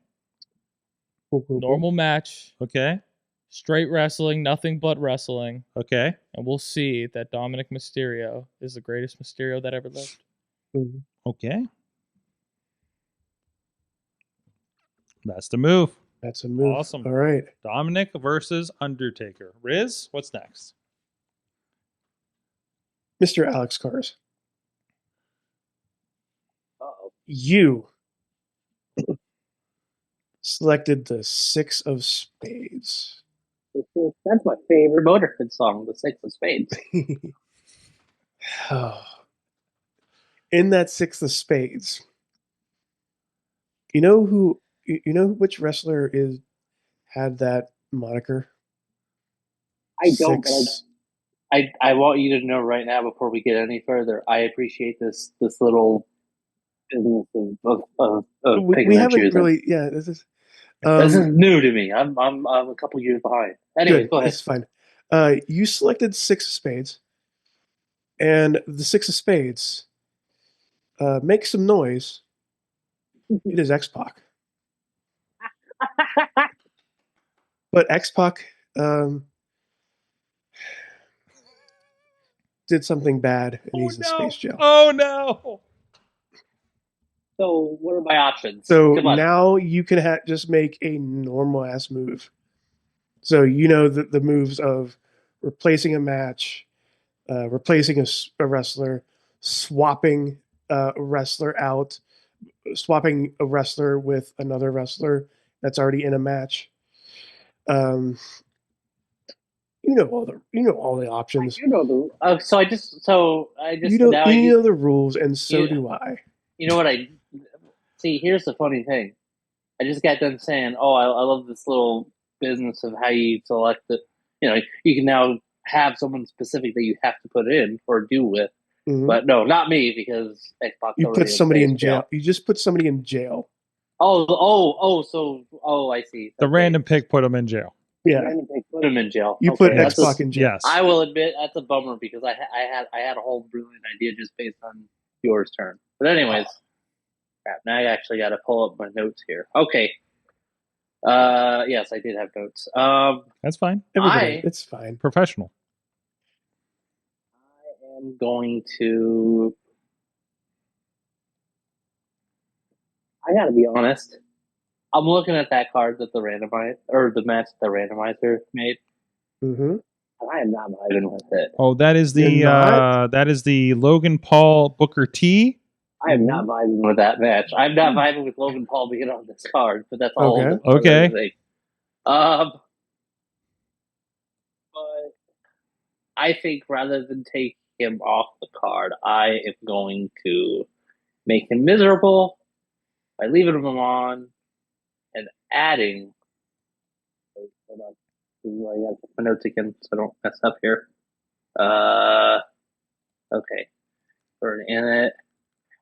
Cool, cool, cool. Normal match, Okay. straight wrestling, nothing but wrestling. Okay. And we'll see that Dominic Mysterio is the greatest Mysterio that ever lived. Mhm. Okay. That's the move. That's a move. Awesome. All right. Dominic versus Undertaker. Riz, what's next? Mr. Alex Cars. You selected the 6 of Spades. That's my favorite Motorhead song, The Six of Spades. In that 6 of Spades, you know which wrestler had that moniker? I don't, Six. but I want you to know right now before we get any further, I appreciate this little business of we picking and haven't choosing. really. Yeah, this is. This is new to me. I'm a couple years behind. Anyways, Good. go ahead. It's fine. You selected 6 of Spades. and the 6 of spades makes some noise. It is X-Pac. But X-Pac did something bad, and he's in space jail. Oh no! So what are my options? So Come on. now you can just make a normal ass move. So you know the moves of replacing a match, replacing a wrestler, swapping a wrestler out, swapping a wrestler with another wrestler that's already in a match. You know all the options. You know the. So I just You know the rules, and so do I. You know what I see? Here's the funny thing. I just got done saying, "Oh, I love this little business of how you select it." You know, you can now have someone specific that you have to put in or do with. Mhm. But no, not me, because Xbox You already put somebody in space jail. You just put somebody in jail. I see. The random pick put him in jail. Yeah, Put him in jail. you put that's X-Pac in jail. Yes. I will admit that's a bummer because I had a whole brilliant idea just based on yours turn. But anyways, crap, now I actually got to pull up my notes here. Okay. Yes, I did have notes. That's fine. It's fine. Professional. I am going to. I got to be honest. I'm looking at that card that the match the randomizer made, Mm-hmm. and I am not vibing with it. Oh, that is the Logan Paul Booker T. I am not vibing with that match. I'm not vibing with Logan Paul being on this card, but that's all. Okay. Okay. Thing. But I think rather than take him off the card, I am going to make him miserable by leaving him on and adding. Hold on. This is where I got my notes again, so I don't mess up here. Okay. We're in it.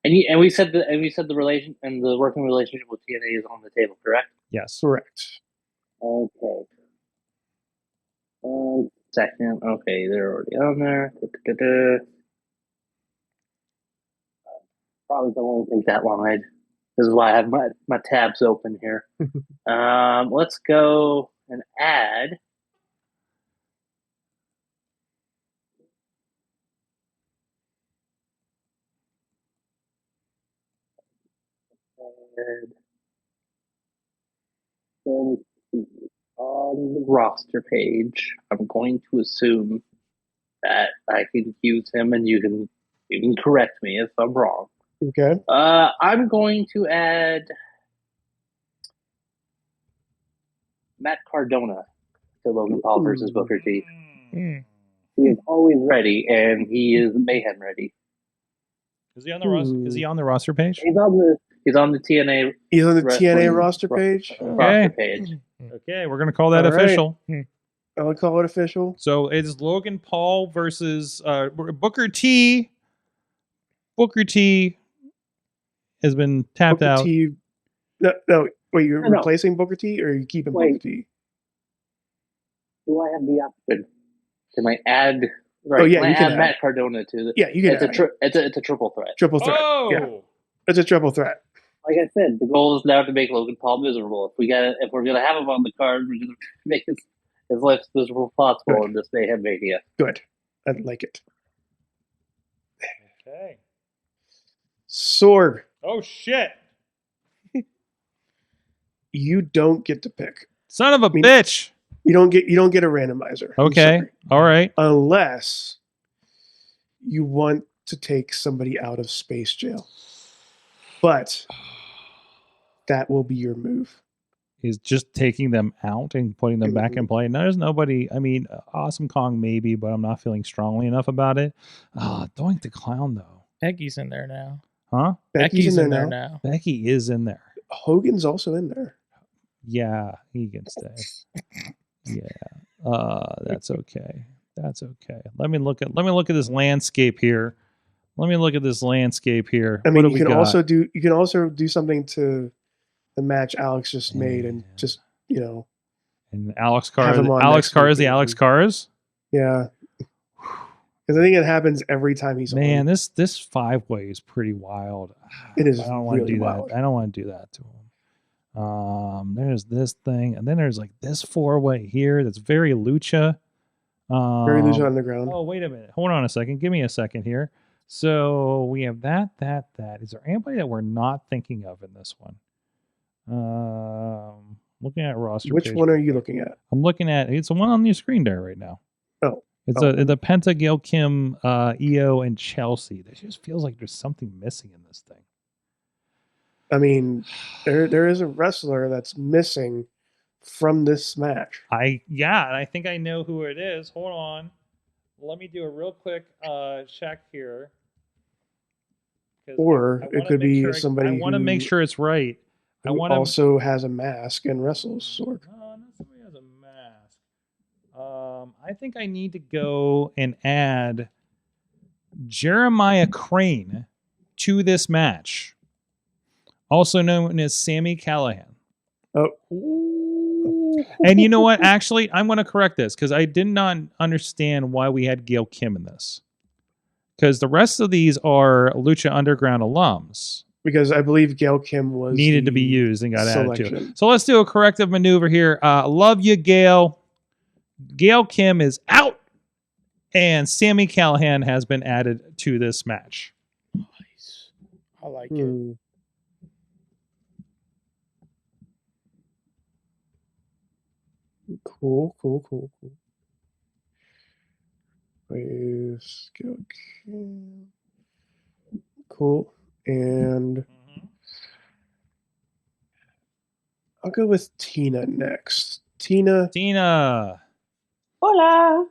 And we said the relation and the working relationship with TNA is on the table, correct? Yes. Correct. Okay. Second. Okay, they're already on there. Probably don't want to take that long. This is why I have my tabs open here. Let's go and add. On the roster page, I'm going to assume that I can use him, and you can correct me if I'm wrong. Okay. I'm going to add Matt Cardona to Logan Paul versus Booker T. He is always ready, and he is mayhem ready. Is he on the roster? Is he on the roster page? He's on the TNA. He's on the Wrestling TNA roster page. Roster page. Okay, we're gonna call that All right. official. I'll call it official. So it's Logan Paul versus Booker T. Booker T has been tapped Booker out. T. No, wait, you're No. replacing Booker T, or are you keeping Wait. Booker T? Do I have the option? Can I add? Right, Oh, yeah, can I you can add Matt Cardona to the? Yeah, you can. It's a triple threat. Triple threat. Oh, Yeah, it's a triple threat. Like I said, the goal is now to make Logan Paul miserable. If we're gonna have him on the card, we're gonna make his life as miserable as possible in this Mayhem Mania. Good. I like it. Okay. Sorg, Oh shit! you don't get to pick. Son of a mean- bitch. You don't get a randomizer. I'm Okay. sorry. All right. Unless you want to take somebody out of space jail. But that will be your move. Is just taking them out and putting them back in play. Now, there's nobody. I mean, Awesome Kong maybe, but I'm not feeling strongly enough about it. Doink the Clown though. Becky's in there now. Huh? Becky's in there now. Becky is in there. Hogan's also in there. Yeah, he can stay. Yeah. That's okay. That's okay. Let me look at this landscape here. I mean, What you do we can got? also do something to the match Alex just made, and just And Alex Carr. Have him on Alex next Carr week, is the maybe. Alex Cars. yeah. Because I think it happens every time he's Man, on. this 5-way is pretty wild. It is I don't want to really do wild. that. I don't want to do that to him. There's this thing, and then there's like this 4-way here that's very Lucha. Very Lucha Underground. Oh, wait a minute. Hold on a second. Give me a second here. So we have that. Is there anybody that we're not thinking of in this one? Looking at roster. Which page one are real you quick. looking at? I'm looking at. It's the one on your screen there right now. Oh. It's Oh. the Penta, Gail Kim, EO, and Chelsea. It just feels like there's something missing in this thing. I mean, there is a wrestler that's missing from this match. And I think I know who it is. Hold on. Let me do a real quick check here. 'Cause Or I it wanna could make be sure somebody I want to make who- sure it's right. I Who want to also has a mask and wrestles Sorg. No, not somebody who has a mask. I think I need to go and add Jeremiah Crane to this match, also known as Sami Callihan. Oh, And you know what? Actually, I'm going to correct this because I did not understand why we had Gail Kim in this. Because the rest of these are Lucha Underground alums. because I believe Gail Kim was Needed to the be used and got added to. selection. So let's do a corrective maneuver here. Love you, Gail. Gail Kim is out, and Sami Callihan has been added to this match. Nice. I like it. Cool. Please go. Cool. And I'll go with Tina next. Tina. Hola.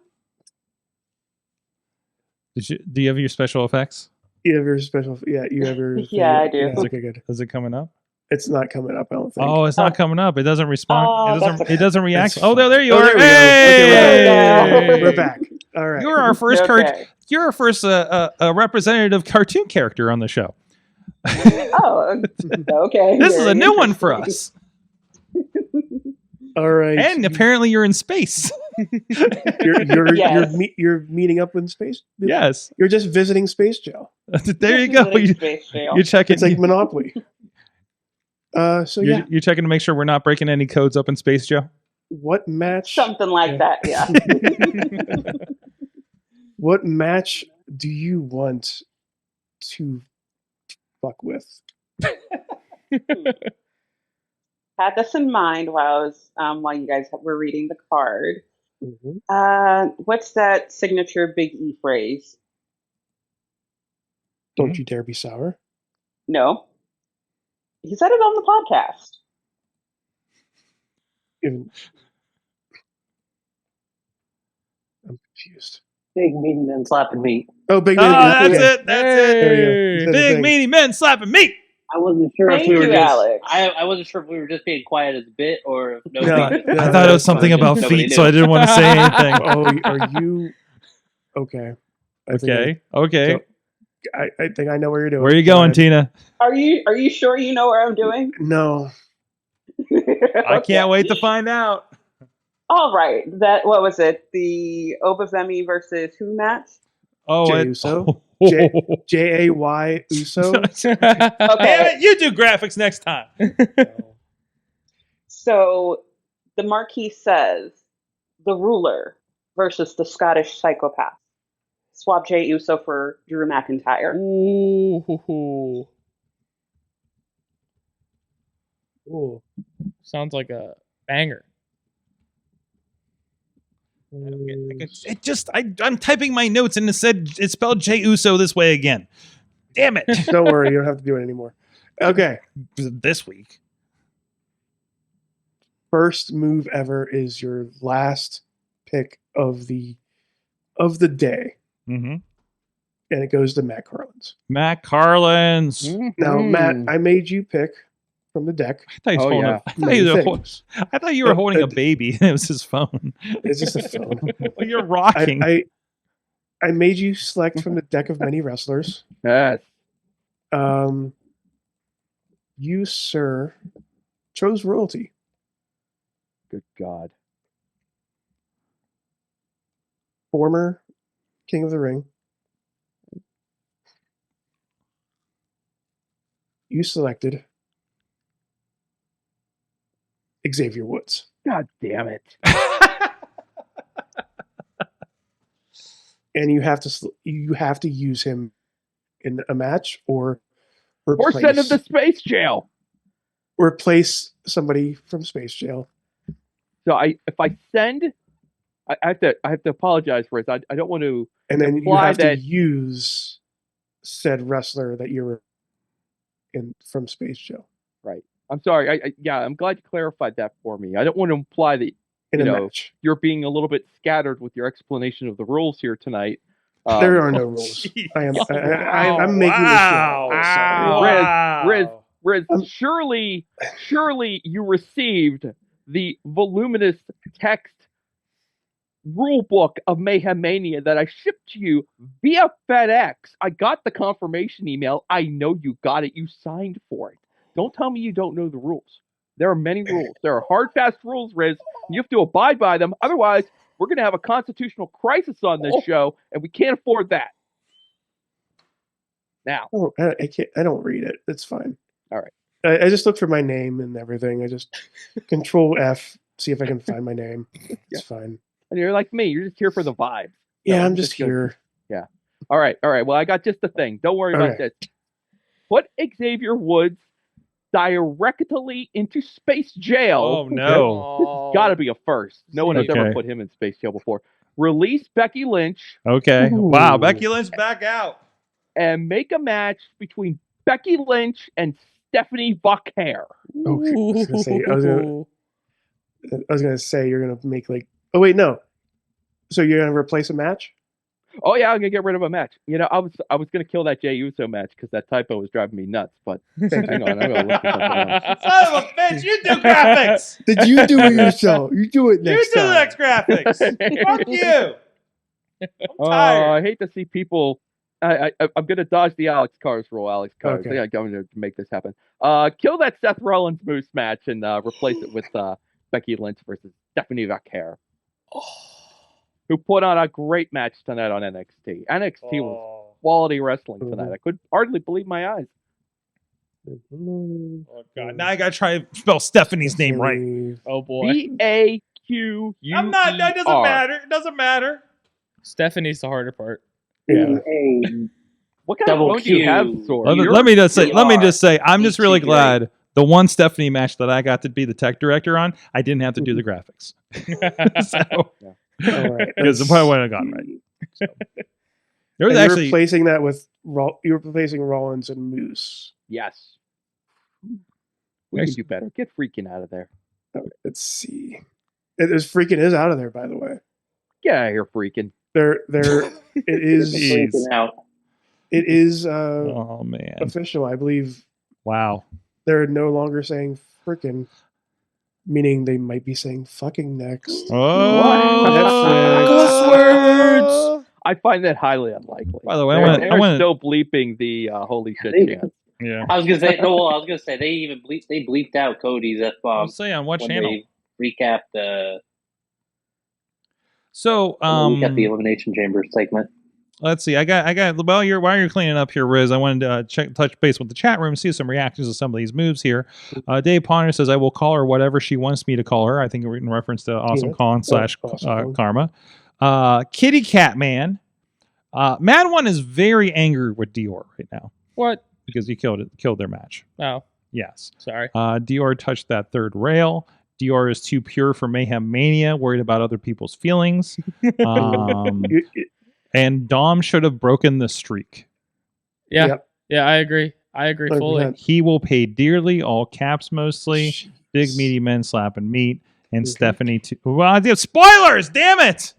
Do you have your special effects? You have your special. Yeah, you have your. Yeah, I do. Yeah, okay, good. Is it coming up? It's not coming up. I don't think. Oh, it's not coming up. It doesn't respond. Oh, It doesn't react. That's Oh, there fine. you Oh, are. there we go. Hey! Okay, We're back. All right. You're our first Okay. You're our first representative cartoon character on the show. Oh, okay. This is Very a new one for interesting. us. All right. And apparently you're in space. Yes. You're meeting up in space. Yes. You're just visiting Space Jail. There you go. Visiting Space Jail. You're checking. It's like Monopoly. So yeah, You're checking to make sure we're not breaking any codes up in Space, Joe. what match? Something like that, yeah. What match do you want to fuck with? Had this in mind while you guys were reading the card. What's that signature Big E phrase? Don't you dare be sour. No. He said it on the podcast. Even- I'm confused. Big meaty men slapping meat. Oh, big. Oh, that's okay. it. That's it. There you go. Big meaty men slapping meat. I wasn't sure Thank if we were you, just. Alex. I wasn't sure if we were just being quiet as a bit or if No, nobody. no, I thought it was that's something fine. about Nobody feet, knew. so I didn't want to say anything. Oh, are you okay? I think Okay. I think I know where you're doing. Where are you Go going, ahead. Tina? Are you sure you know what I'm doing? No, I can't wait to find out. All right. What was it? The Obafemi versus who match? Oh, Jay Uso? Jay Uso. Damn it, you do graphics next time. So the marquee says the ruler versus the Scottish psychopath. Swap Jay Uso for Drew McIntyre. Ooh. Ooh. Sounds like a banger. It just, I'm typing my notes and it spelled Jay Uso this way again. Damn it. Don't worry, you don't have to do it anymore. Okay. This week. First move ever is your last pick of the day, Mm-hmm. and it goes to Matt Carlins. Matt Carlins. Now, Matt, I made you pick from the deck. I thought, he was Oh, holding yeah. I thought you were holding a baby and it was his phone. It's just a phone. Well, you're rocking. I made you select from the deck of many wrestlers. Yes. You, sir, chose royalty. Good God. Former King of the Ring, you selected Xavier Woods. God damn it. And you have to use him in a match or Or send him to space jail. replace somebody from Space Jail. So if I send, I have to apologize for it. I don't want to. And then you imply have that- to use said wrestler that you were in from Space Jail Right. I'm sorry. I'm glad you clarified that for me. I don't want to imply that in you a know match. you're being a little bit scattered with your explanation of the rules here tonight. There are no rules. I'm making this shit up. I'm sorry. Rizz, surely you received the voluminous text rule book of Mayhem Mania that I shipped to you via FedEx. I got the confirmation email. I know you got it. You signed for it. Don't tell me you don't know the rules. There are many rules. There are hard, fast rules, Rizz. You have to abide by them. Otherwise, we're going to have a constitutional crisis on this show, and we can't afford that. Now. Oh, I can't. I don't read it. It's fine. All right. I just look for my name and everything. I just Control F, see if I can find my name. It's fine. And you're like me. You're just here for the vibe. Yeah, So I'm just good. here. Yeah. All right. Well, I got just the thing. Don't worry about this. Put Xavier Woods directly into space jail. Oh no! This has got to be a first. No one has ever Okay. put him in space jail before. Release Becky Lynch Okay. Wow, Ooh. Becky Lynch back out. and make a match between Becky Lynch and Stephanie Buckhair. Oh, I was gonna say you're gonna make like. Oh wait, no. So you're gonna replace a match? Oh yeah, I'm gonna get rid of a match. You know, I was gonna kill that Jey Uso match because that typo was driving me nuts. But hang on, I'm gonna look at something else. Son of a bitch! You do graphics. Did you do it yourself? You do it You next do the time. next graphics. Fuck you. Oh, tired. I hate to see people. I'm gonna dodge the Alex Cars rule. Alex Cars. Okay. I think I'm going to make this happen. Kill that Seth Rollins Moose match and replace it with Becky Lynch versus Stephanie Buckhair, who put on a great match tonight on NXT. NXT was quality wrestling tonight. I could hardly believe my eyes. Oh god! Now I gotta try to spell Stephanie's name right. Oh boy. BAQUER. I'm not. That doesn't matter. It doesn't matter. Stephanie's the harder part. Yeah. What kind of Double phone do you have, Q. Sorg? Let me just say. I'm just really ETJ. glad the one Stephanie match that I got to be the tech director on, I didn't have to do the graphics. So, All right. because the point wouldn't have gone right. So. There was And you're actually replacing that with you're replacing Rollins and Moose. Yes. We can do better. Get freaking out of there. Let's see. It is out of there, by the way. Get out of here, freaking. It is Freaking out. it is oh man! official. I believe Wow. they're no longer saying frickin', meaning they might be saying fucking next. Oh, I find that highly unlikely. By the way, they're still bleeping the holy shit chant. Yeah. I was gonna say no. I was gonna say they even bleeped out Cody's F bomb. Say on what when channel? they recapped the So the Elimination Chamber segment. let's see. I got. While you're cleaning up here, Riz, I wanted to touch base with the chat room, see some reactions to some of these moves here. Dave Ponder says, "I will call her whatever she wants me to call her." I think in reference to Awesome Kong / Awesome Karma. Kitty Cat Man. Mad One is very angry with Dior right now What? because he killed their match. Oh, Yes. sorry. Dior touched that third rail. Dior is too pure for Mayhem Mania, worried about other people's feelings. And Dom should have broken the streak. Yeah. Yep. Yeah, I agree. I agree fully. 100%. He will pay dearly, all caps mostly. Jeez. Big meaty men slapping meat. And Okay. Stephanie too. Well, I did spoilers, damn it!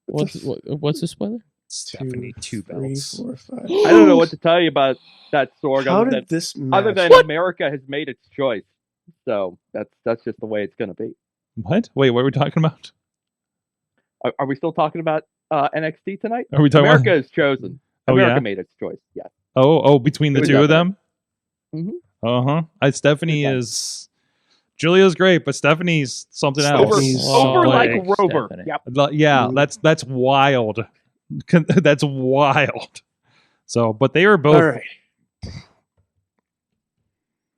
What's the spoiler? Stephanie two three, belts. 4, 5. I don't know what to tell you about that, Sorg. How Other did than, this other match? than America has made its choice, so that's just the way it's going to be. What? Wait, what are we talking about? Are we still talking about NXT tonight? Are we talking America about? has chosen. Oh, America yeah? made its choice. Yes. Oh, between the It was two of them? Mhm. Stephanie Okay. is. Julia's great, but Stephanie's something Over, else. Stephanie's over like like Rover. Stephanie. Yep. Yeah, that's wild. That's wild. So, but they were both. All right.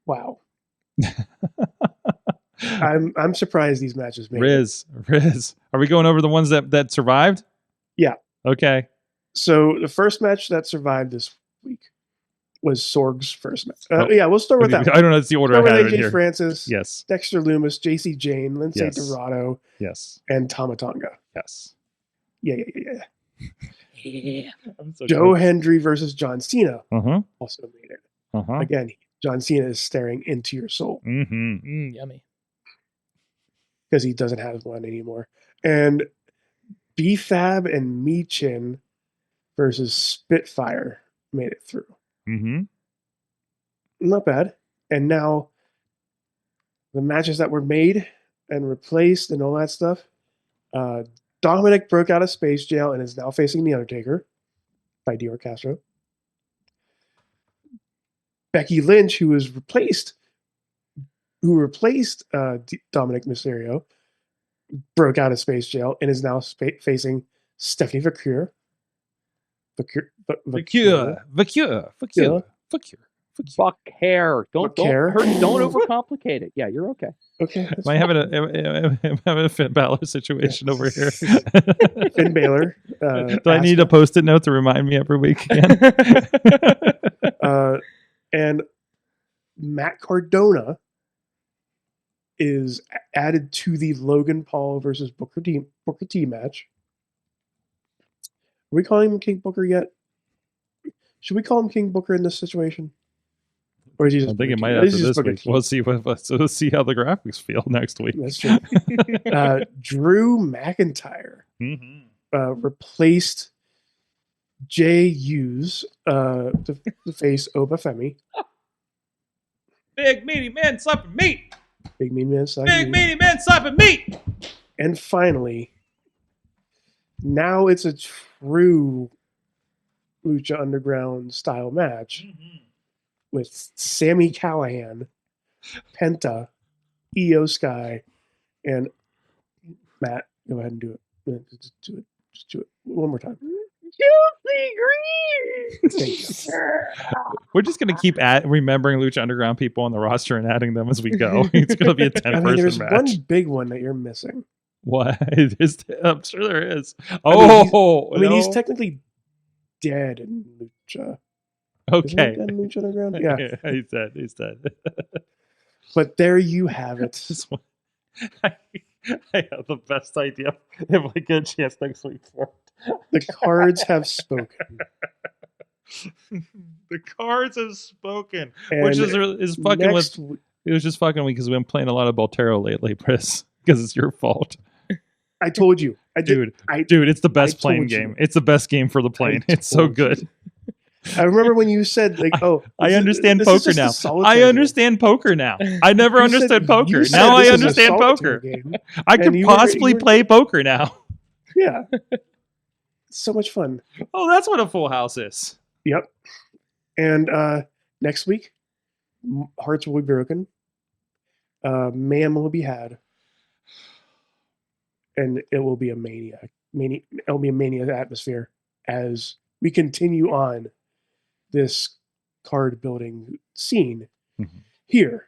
Wow. I'm surprised these matches made it. Rizz. Are we going over the ones that survived? Yeah. Okay. So the first match that survived this week was Sorg's first match. Oh. Yeah, we'll start with that. I don't know. It's the order I Start had with in AJ here. Francis, Yes. Dexter Loomis, JC Jane, Lindsay Yes. Dorado, Yes. and Tamatonga. Yes. Yeah. I'm so Joe close. Hendry versus John Cena Uh-huh. also made it. Uh-huh. Again, John Cena is staring into your soul Mm-hmm. Yummy. because he doesn't have one anymore. And B-Fab and Michin versus Spitfire made it through. Mm-hmm. Not bad. And now the matches that were made and replaced and all that stuff. Dominic broke out of space jail and is now facing The Undertaker by Dior Castro. Becky Lynch, who replaced Dominic Mysterio, broke out of space jail and is now facing Stephanie Vacure. Vacure. Fuck hair. Don't hair. don't overcomplicate it. Yeah, you're okay. Okay. Am I having a Finn Balor situation over here? Finn Balor. Do I need a post-it note to remind me every week again? And Matt Cardona is added to the Logan Paul versus Booker T match. Are we calling him King Booker yet? Should we call him King Booker in this situation? Or is he just I think it Booker might T? after Is he just this Booker week. T? We'll see we'll see how the graphics feel next week. That's true. Drew McIntyre replaced Jay Hughes to face Obafemi. Big meaty man slapping meat. Big mean man. Big meaty man slapping meat. And finally, now it's a true Lucha Underground style match with Sami Callihan, Penta, Io Sky, and Matt. Go ahead and do it. Just do it. Just do it one more time. Thank you. We're just gonna keep remembering Lucha Underground people on the roster and adding them as we go. It's gonna be a 10-person there's match. one big one that you're missing. What? I'm sure there is. He's technically dead in Lucha. Okay. Isn't he dead in Lucha Underground? Yeah. He's dead. But there you have it. This one, I have the best idea if I get a chance next week for it. The cards have spoken. The cards have spoken, And which is fucking with. It was just fucking with because we've been playing a lot of Boltero lately, Chris. Because it's your fault. I told you. Dude, it's the best plane game. It's the best game for the plane. It's so good. I remember when you said, like, "Oh, I understand poker now. I understand poker now. I never understood poker. Now I understand poker. I can possibly play poker now. Yeah, it's so much fun. Oh, that's what a full house is. Yep. And next week, hearts will be broken. Mayhem will be had, and it will be a mania. It'll be a mania atmosphere as we continue on this card building scene here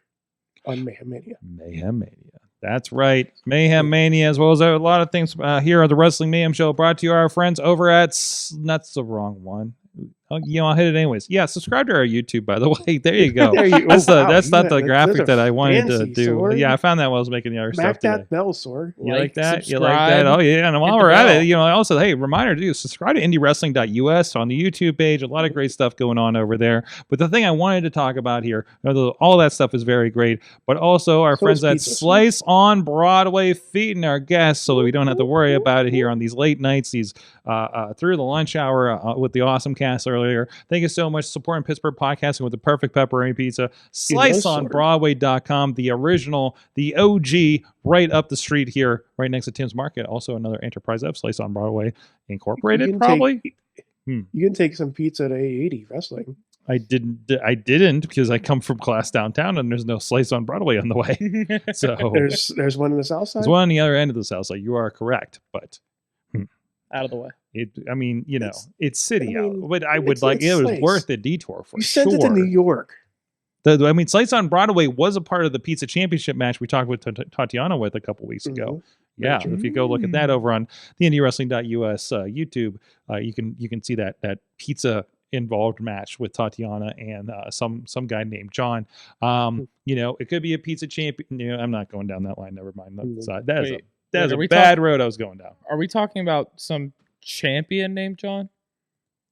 on Mayhem Mania. Mayhem Mania. That's right. Mayhem Mania, as well as a lot of things here on the Wrestling Mayhem Show, brought to you our friends over at... That's the wrong one. I'll hit it anyways. Yeah, subscribe to our YouTube, by the way. There you go. That's not the graphic that I wanted to do. Sorg. Yeah, I found that while I was making the other stuff today. that bell, Sorg. You like that? Subscribe, You like that? Oh, yeah. And while we're at it, also, hey, reminder to subscribe to IndyWrestling.us on the YouTube page. A lot of great stuff going on over there. But the thing I wanted to talk about here, all that stuff is very great, but also our friends at Slice on Broadway feeding our guests so that we don't have to worry about it here on these late nights, these through the lunch hour with the awesome cast earlier. Thank you so much for supporting Pittsburgh podcasting with the perfect pepperoni pizza. SliceOnBroadway.com, the original, the OG, right up the street here, right next to Tim's Market. Also another enterprise of Slice on Broadway Incorporated, probably. You can take some pizza to A80 Wrestling. I didn't because I come from class downtown and there's no Slice on Broadway on the way. So there's one in the south side. There's one on the other end of the south side. You are correct, but out of the way. I mean, it's city I mean, out, but I would it's- like it's it was Slice. worth the detour for You sure. sent it to New York. I mean, Slice on Broadway was a part of the Pizza Championship match we talked with Tatiana with a couple weeks ago. Yeah, Very if you go look at that over on the IndyWrestling.us YouTube, you can see that pizza involved match with Tatiana and some guy named John. It could be a pizza champion. I'm not going down that line. Never mind. That is a bad road I was going down. Are we talking about some champion named John?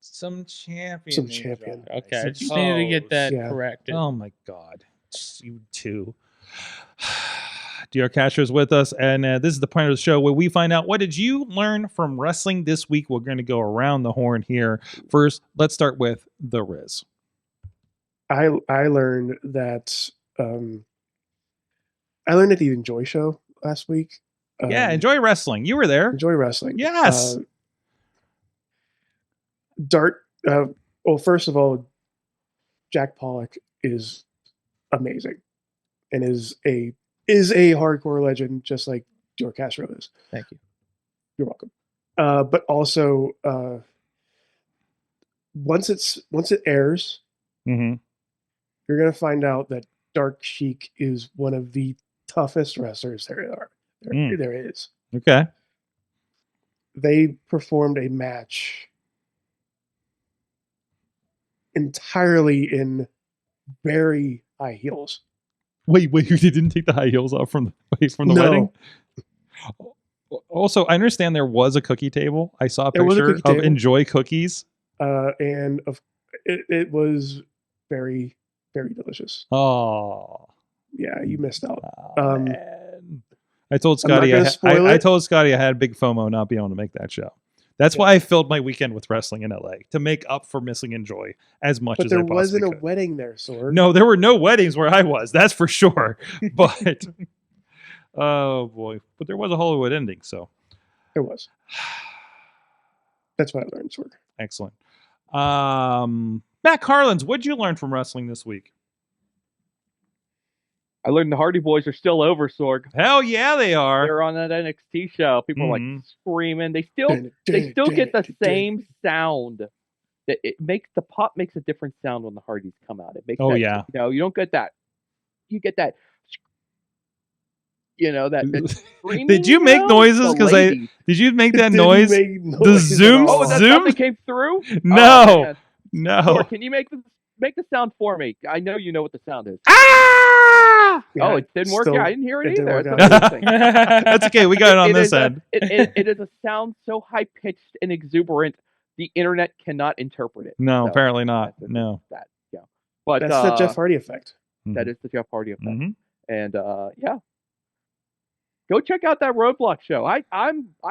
Some champion. Some champion. Okay, I just needed to get that corrected. Oh my God, you two. Dior Castro is with us, and this is the point of the show where we find out what did you learn from wrestling this week. We're going to go around the horn here. First, let's start with the Rizz. I learned that I learned at the Enjoy show last week. Enjoy wrestling. You were there. Enjoy wrestling. Yes. Well, first of all, Jack Pollock is amazing and is a hardcore legend, just like Dior Castro is. Thank you. You're welcome. But also, once it airs, you're gonna find out that Dark Sheik is one of the toughest wrestlers there is. Okay. They performed a match entirely in very high heels. Wait, you didn't take the high heels off from the wedding? Also, I understand there was a cookie table. I saw a picture of Enjoy cookies. And it was very, very delicious. Oh. Yeah, you missed out. Man. I told Scotty I told Scotty I had big FOMO not being able to make that show. That's why I filled my weekend with wrestling in LA, to make up for missing Enjoy as much as I possibly could. But there wasn't a wedding there, Sorg. No, there were no weddings where I was. That's for sure. But oh boy, but there was a Hollywood ending, so there was. That's what I learned, Sorg. Excellent. Matt Carlins, what'd you learn from wrestling this week? I learned the Hardy Boys are still over, Sorg. Hell yeah, they are. They're on that NXT show. People are like screaming. They still get the same sound. That it makes the pop makes a different sound when the Hardys come out. It makes you don't get that. You get that. That screaming. Did you make noises? Because did you make that noise? The zoom. Oh, that zoom came through. No, oh, no. Sorg, can you make the sound for me? I know you know what the sound is. Yeah, it didn't work. I didn't hear it either. That's okay. We got it on this end. It is a sound so high pitched and exuberant, the internet cannot interpret it. No, so, apparently not. No. But that's the Jeff Hardy effect. That is the Jeff Hardy effect. And go check out that Roadblock show. I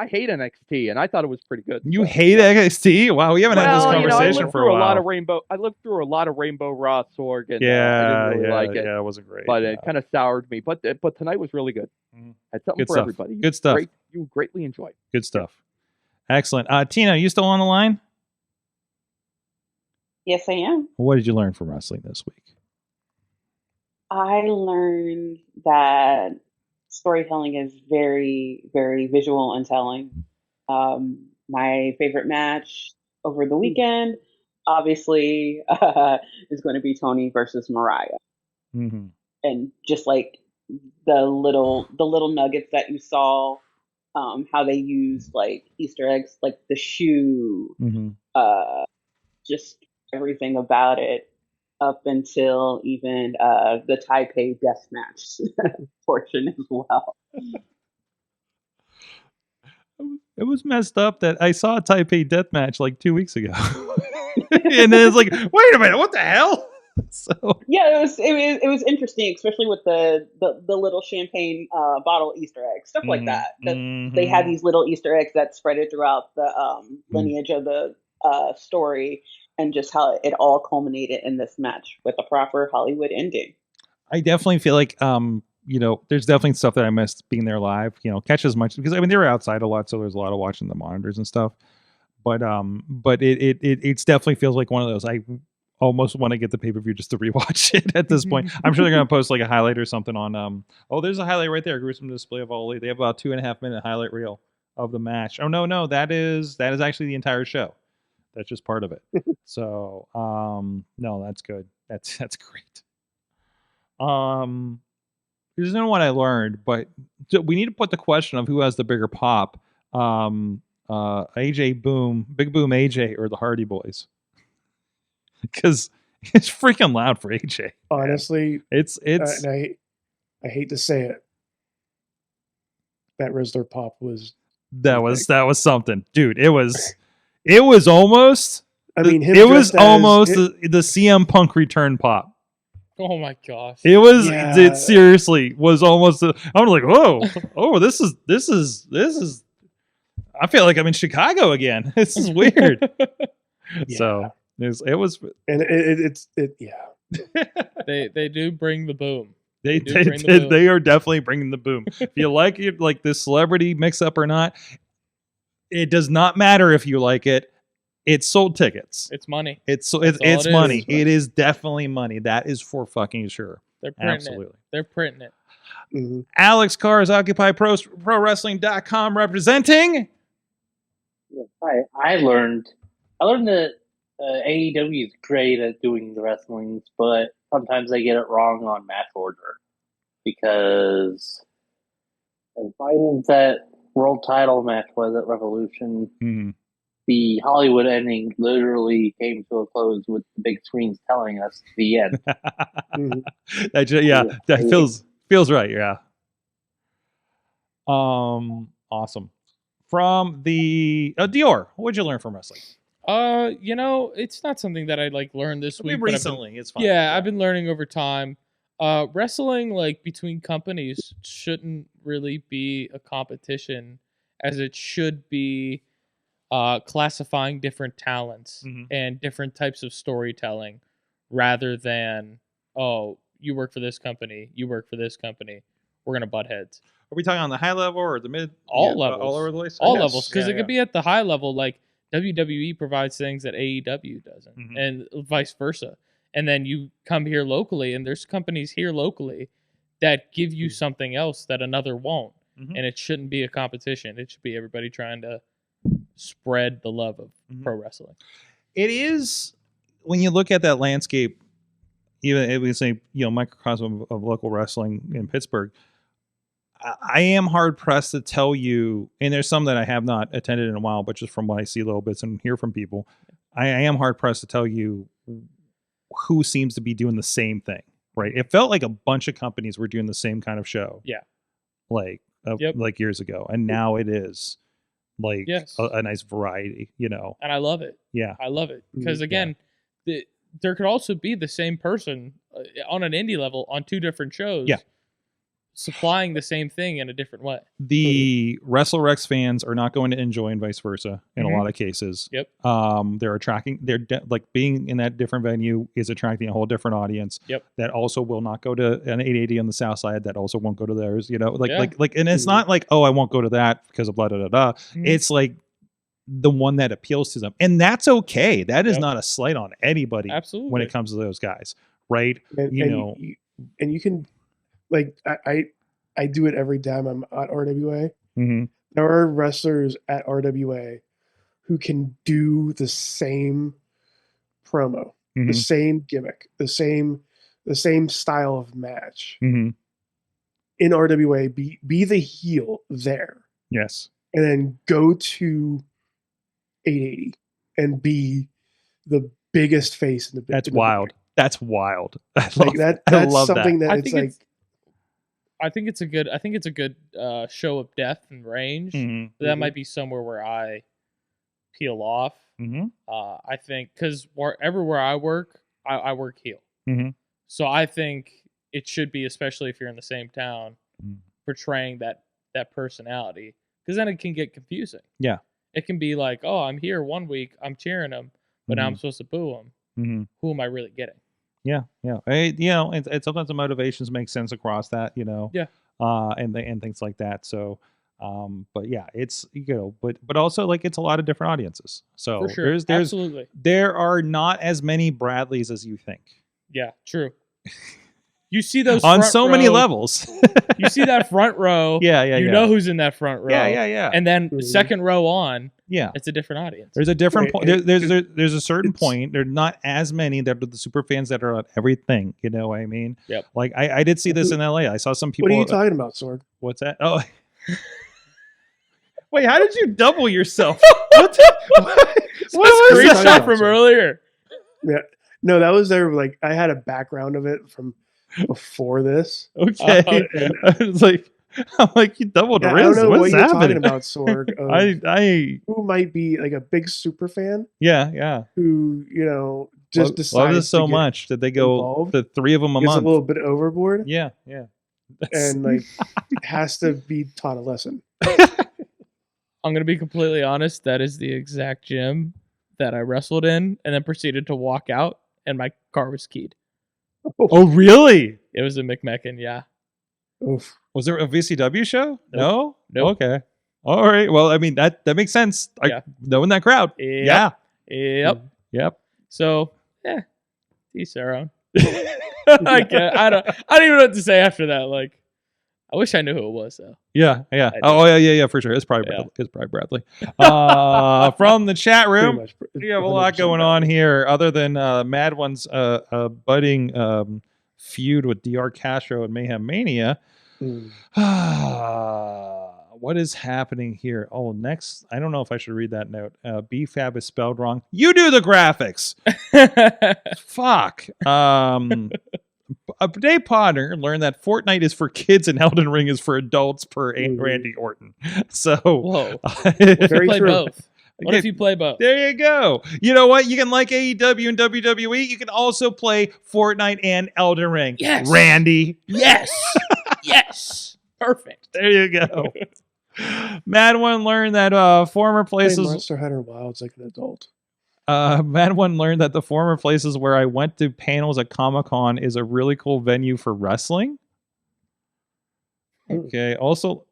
hate NXT, and I thought it was pretty good. You hate NXT? Wow, we haven't had this conversation for a while. I lived through a lot of Rainbow Raw, Sorg, and I didn't really like it. Yeah, it wasn't great. But it kind of soured me. But tonight was really good. Had something good for stuff. everybody. Good stuff. You greatly enjoyed. Good stuff. Excellent. Tina, are you still on the line? Yes, I am. What did you learn from wrestling this week? I learned that storytelling is very, very visual and telling. My favorite match over the weekend, obviously, is going to be Tony versus Mariah. And just like the little nuggets that you saw, how they used like Easter eggs, like the shoe, just everything about it, up until even the Taipei deathmatch portion as well. It was messed up that I saw a Taipei deathmatch like 2 weeks ago, and then it's like, wait a minute, what the hell? So yeah, it was interesting, especially with the little champagne bottle Easter eggs, stuff like that. They had these little Easter eggs that spread it throughout the lineage of the story, and just how it all culminated in this match with a proper Hollywood ending. I definitely feel like there's definitely stuff that I missed being there live. Catch as much, because I mean they were outside a lot, so there's a lot of watching the monitors and stuff. But it definitely feels like one of those. I almost want to get the pay-per-view just to rewatch it at this point. I'm sure they're gonna post like a highlight or something on there's a highlight right there, gruesome display of all elite. They have about 2.5 minute highlight reel of the match. Oh no, that is actually the entire show. That's just part of it. So no, that's good. That's great. There's no what I learned, but we need to put the question of who has the bigger pop. AJ Boom, Big Boom AJ, or the Hardy Boys? Because it's freaking loud for AJ. Honestly, it's and I hate to say it, that Rizzler pop was that was something, dude. It was almost. I mean, him it was dressed as- almost the CM Punk return pop. Oh my gosh. It was. Yeah. It seriously was almost. I was like, oh, this is. I feel like I'm in Chicago again. This is weird. Yeah. So it was. And it's yeah. They do bring the boom. They do bring the boom. they are definitely bringing the boom. If you like it, like this celebrity mix up or not, it does not matter if you like it. It's sold tickets. It's money. It's all it's it money. is. It is definitely money. That is for fucking sure. They're printing Absolutely. it. They're printing it. Mhm. Alex Carr is Occupy Wrestling.com representing. I learned that AEW is great at doing the wrestlings, but sometimes they get it wrong on match order because as fine as that world title match was at Revolution, the Hollywood ending literally came to a close with the big screens telling us the end. That feels right. Yeah. Awesome. From the Dior, what'd you learn from wrestling? It's not something that I learned this week. but Recently, it's fine. Yeah, I've been learning over time. Wrestling between companies shouldn't really be a competition, as it should be classifying different talents and different types of storytelling, rather than you work for this company, you work for this company, we're gonna butt heads. Are we talking on the high level or the mid? All levels, all over the place. all levels, because it could be at the high level, like WWE provides things that AEW doesn't, and vice versa. And then you come here locally, and there's companies here locally that give you something else that another won't. And it shouldn't be a competition. It should be everybody trying to spread the love of pro wrestling. It is, when you look at that landscape, even if we say, microcosm of local wrestling in Pittsburgh, I am hard pressed to tell you, and there's some that I have not attended in a while, but just from what I see little bits and hear from people, I am hard pressed to tell you who seems to be doing the same thing, right? It felt like a bunch of companies were doing the same kind of show. Yeah. Like years ago. And now it is like a nice variety, And I love it. Yeah. I love it. Because again, there could also be the same person on an indie level on two different shows. Yeah. Supplying the same thing in a different way. The WrestleRex fans are not going to enjoy, and vice versa in a lot of cases. Yep. They're attracting. Being in that different venue is attracting a whole different audience. Yep. That also will not go to an 880 on the south side. That also won't go to theirs. And it's not like, I won't go to that because of blah blah blah. It's like the one that appeals to them, and that's okay. That is not a slight on anybody. Absolutely. When it comes to those guys, right? And you can. I do it every time I'm at RWA. There are wrestlers at RWA who can do the same promo, the same gimmick, the same style of match in RWA. Be the heel there, yes, and then go to 880 and be the biggest face in the. That's wild. That's wild. That's something that it's like. I think it's a good show of depth and range. That might be somewhere where I peel off. I think because everywhere I work heel. So I think it should be, especially if you're in the same town, portraying that personality, because then it can get confusing. Yeah, it can be like, I'm here one week, I'm cheering him, but now I'm supposed to boo him. Who am I really getting? Yeah. And sometimes the motivations make sense across that, Yeah. And things like that. So, but yeah, it's but also it's a lot of different audiences. So for sure. Absolutely. There are not as many Bradleys as you think. Yeah, true. You see those on front so many row- levels. You see that front row. Yeah, You know who's in that front row. Yeah. And then second row on, Yeah. it's a different audience. There's a different Right, point. There's a certain point. There's not as many that are the super fans that are on everything. You know what I mean? Yep. Like I did see this in LA. I saw some people. What are you talking about, Sorg? What's that? Oh, wait. How did you double yourself? What was Screenshot that? from earlier. Yeah. No, that was there. Like I had a background of it from before this. Okay. It's like I'm like you doubled Yeah, the I don't Rizz. know what What's you're talking happening? about, Sorg. Of I who might be like a big super fan yeah. who just Love decided this so to get much. Did they go involved, the three of them a gets month? a little bit overboard Yeah. and like has to be taught a lesson. I'm going to be completely honest. That is the exact gym that I wrestled in and then proceeded to walk out, and my car was keyed. Oh, really? It was a McMecken, yeah. Oof. Was there a VCW show? No. Nope. Okay. All right. Well, I mean that makes sense. Yeah. Knowing that crowd. Yep. Yeah. Yep. So, each their own. I don't even know what to say after that. Like, I wish I knew who it was though. Yeah. do. Oh, yeah, for sure. It's probably Yeah. Bradley. It's probably Bradley. From the chat Pretty room, much, we have a lot 100% going on here, other than Mad One's budding feud with Dior Castro and Mayhem Mania. Mm. What is happening here? Oh, next, I don't know if I should read that note. BFAB is spelled wrong. You do the graphics. Fuck. A Day Potter learned that Fortnite is for kids and Elden Ring is for adults per Randy Orton. So, Whoa. Very Play true. both. What if you play both? there you go. You know what? You can like AEW and WWE. You can also play Fortnite and Elden Ring. Yes. Randy. Yes. Yes. Perfect. There you go. Mad One learned that former Play places. Monster Hunter Wilds like an adult. Mad One learned that the former places where I went to panels at Comic-Con is a really cool venue for wrestling. Okay. Also,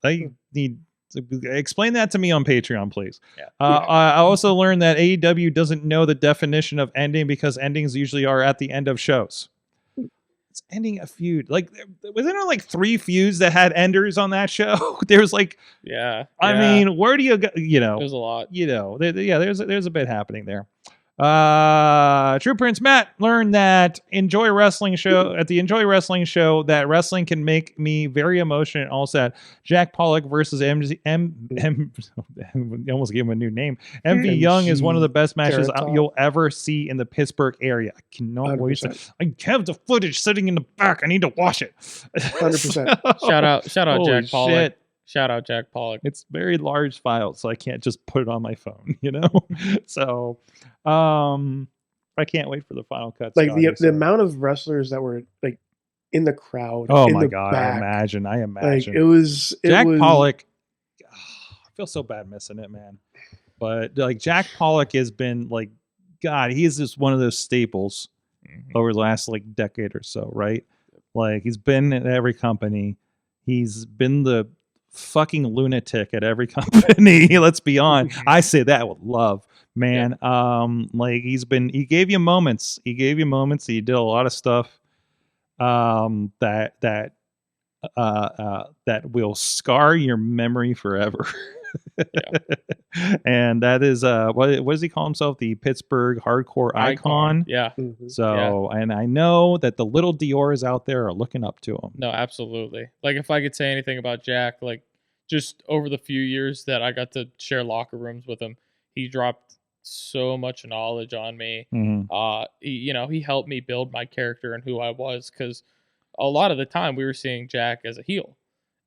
I need to explain that to me on Patreon, please. Yeah. I also learned that AEW doesn't know the definition of ending because endings usually are at the end of shows. It's ending a feud. Like, wasn't there like 3 feuds that had enders on that show? There's like, Yeah. I mean, where do you go? You know, there's a lot. there's a bit happening there. True Prince Matt learned that at the Enjoy Wrestling show that wrestling can make me very emotional and all sad. Jack Pollock versus I almost gave him a new name. MV Young is one of the best matches Carrot Top. you'll ever see in the Pittsburgh area. I cannot wait. 100%. I have the footage sitting in the back. I need to watch it. 100%. Shout out Holy Jack Pollock. shit. Shout out Jack Pollock. It's very large files, so I can't just put it on my phone, you know? So I can't wait for the final cut. Like Scotty, the so- amount of wrestlers that were like in the crowd. Oh in my the god, back, I imagine. Like it was Jack Pollock. I feel so bad missing it, man. But like Jack Pollock has been like, God, he's just one of those staples over the last like decade or so, right? Like he's been at every company. He's been the fucking lunatic at every company. Let's be honest. I say that with love, man. Like he gave you moments. He did a lot of stuff that will scar your memory forever. And that is what does he call himself? The Pittsburgh hardcore icon. Yeah. Mhm. So, and I know that the little Dior's out there are looking up to him. No, absolutely. Like if I could say anything about Jack, like just over the few years that I got to share locker rooms with him, he dropped so much knowledge on me. He helped me build my character and who I was, because a lot of the time we were seeing Jack as a heel,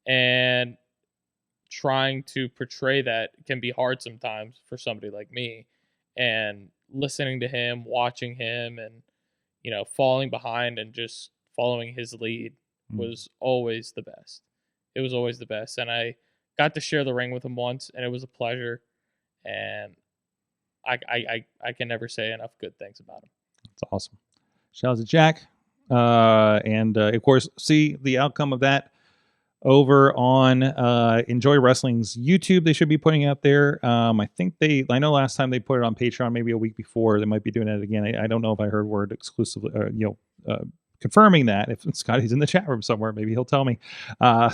and trying to portray that can be hard sometimes for somebody like me. And listening to him, watching him, and falling behind and just following his lead was always the best. It was always the best. And I got to share the ring with him once, and it was a pleasure. And I can never say enough good things about him. That's awesome. Shout out to Jack. And of course, see the outcome of that over on Enjoy Wrestling's YouTube. They should be putting out there. I know last time they put it on Patreon, maybe a week before. They might be doing it again. I don't know if I heard word exclusively, confirming that. If Scotty's in the chat room somewhere, maybe he'll tell me. Yeah,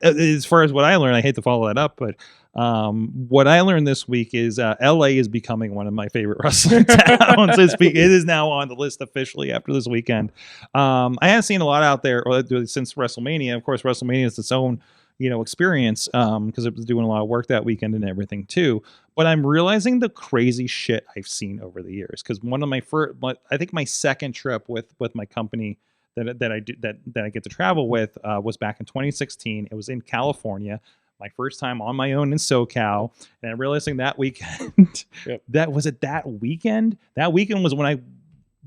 as far as what I learned, I hate to follow that up, but what I learned this week is LA is becoming one of my favorite wrestling towns. It is now on the list officially after this weekend. I haven't seen a lot out there since WrestleMania. Of course, WrestleMania is its own experience because it was doing a lot of work that weekend and everything too. But I'm realizing the crazy shit I've seen over the years, because one of my I think my second trip with my company that I get to travel with was back in 2016. It was in California, my first time on my own in SoCal, and I'm realizing that weekend that weekend was when I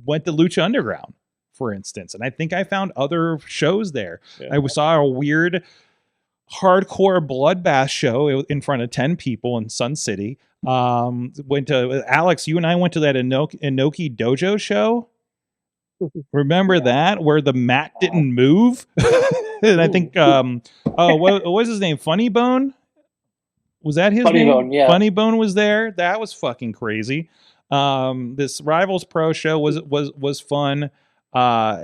went to Lucha Underground, for instance, and I think I found other shows there. I saw a weird hardcore bloodbath show in front of 10 people in Sun City. Went to Alex, you and I went to that Inoki Dojo show. Remember that, where the mat didn't move? And I think what was his name? Funny Bone? Was that his name? Bone, yeah. Funny Bone was there. That was fucking crazy. This Rivals Pro show was fun.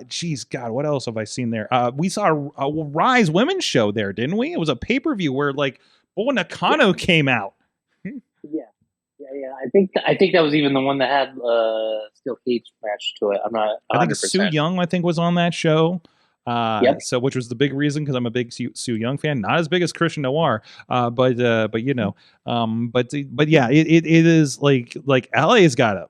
Geez, God, what else have I seen there? We saw a Rise women's show there, didn't we? It was a pay-per-view where like Bull Nakano came out. Yeah. I think that was even the one that had steel cage match to it. I'm not 100%. I think Sue Young was on that show. So which was the big reason, because I'm a big Sue Young fan, not as big as Christian Noir, but yeah, it is like LA's got a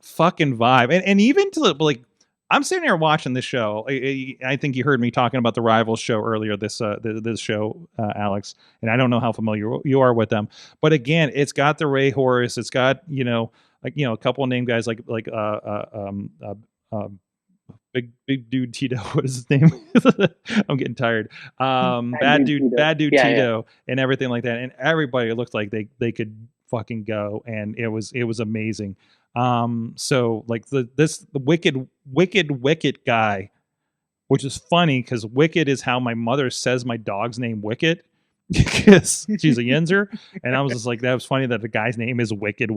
fucking vibe, and even to like, I'm sitting here watching this show. I think you heard me talking about the Rivals show earlier. This show, Alex, and I don't know how familiar you are with them, but again, it's got the Ray Horace. It's got a couple of name guys like big dude Tito. What is his name? I'm getting tired. Bad dude Tito, and everything like that, and everybody looked like they could fucking go, and it was amazing. So like the Wicked guy, which is funny because Wicked is how my mother says my dog's name, Wicked, because she's a Yinzer, and I was just like, that was funny that the guy's name is Wicked,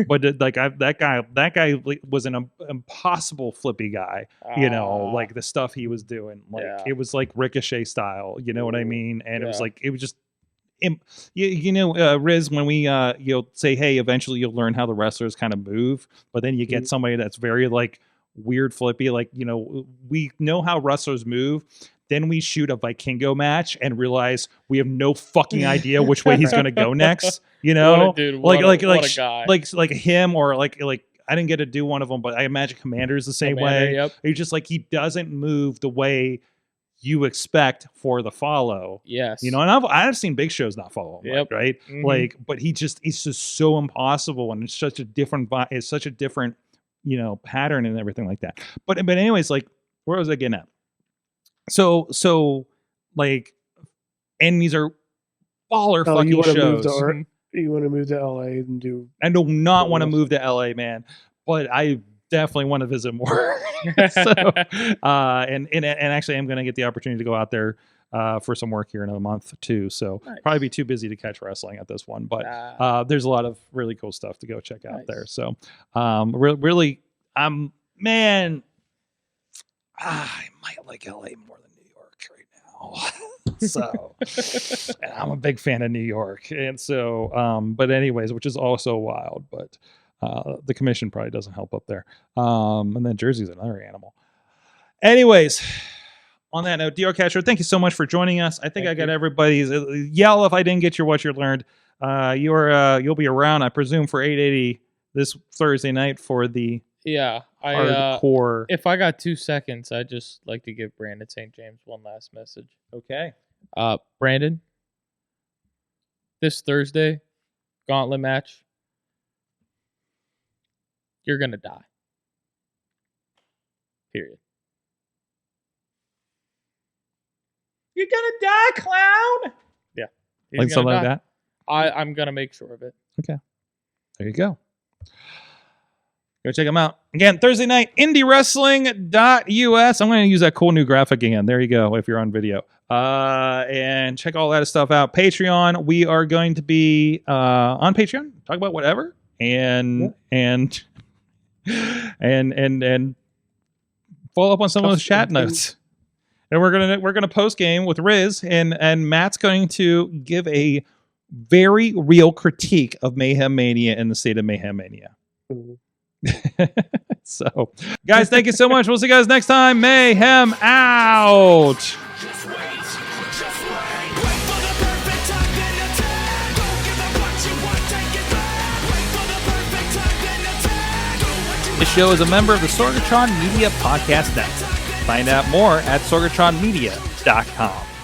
but that guy was an impossible flippy guy, like the stuff he was doing, it was like Ricochet style, you know what I mean? And it was like, it was just. Rizz, when we you'll say, hey, eventually you'll learn how the wrestlers kind of move, but then you get somebody that's very like weird flippy, like we know how wrestlers move, then we shoot a Vikingo match and realize we have no fucking idea which way he's gonna go next. What a guy. like him, or like I didn't get to do one of them, but I imagine Commander's the same way. Yep. He's just like, he doesn't move the way you expect for the follow. Yes. And I've seen big shows not follow him, right? Mm-hmm. But it's just so impossible, and it's such a different pattern and everything like that. But anyways, like, where was I getting at? So like, and these are baller fucking shows. You want to move to LA and do? I do not want to move to LA, man, but I definitely want to visit more. And actually I'm going to get the opportunity to go out there for some work here in a month too, so nice. Probably be too busy to catch wrestling at this one, but there's a lot of really cool stuff to go check out there. So really, I might like LA more than New York right now. So and I'm a big fan of New York, and so but anyways, which is also wild, but the commission probably doesn't help up there. And then Jersey's another animal. Anyways, on that note, Dior Castro, thank you so much for joining us. I think I got everybody's yell if I didn't get your what you learned. You'll be around, I presume, for 880 this Thursday night for the hardcore. If I got 2 seconds, I'd just like to give Brandon St. James one last message. Okay. Brandon, this Thursday, gauntlet match, you're going to die. Period. You're going to die, clown? Yeah. Like something like that? I'm going to make sure of it. Okay. There you go. Go check them out. Again, Thursday night, IndyWrestling.us. I'm going to use that cool new graphic again. There you go, if you're on video. And check all that stuff out. Patreon. We are going to be on Patreon. Talk about whatever. And and follow up on some of those chat notes. And we're gonna post game with Rizz, and Matt's going to give a very real critique of Mayhem Mania and the state of Mayhem Mania. So, guys, thank you so much. We'll see you guys next time. Mayhem out. Just wait. Wait for the perfect time, then attack. Don't give up what you want, take it back. Wait for the perfect time, then attack. Do what you This show is a member of the Sorgatron Media Podcast Network. Find out more at sorgatronmedia.com.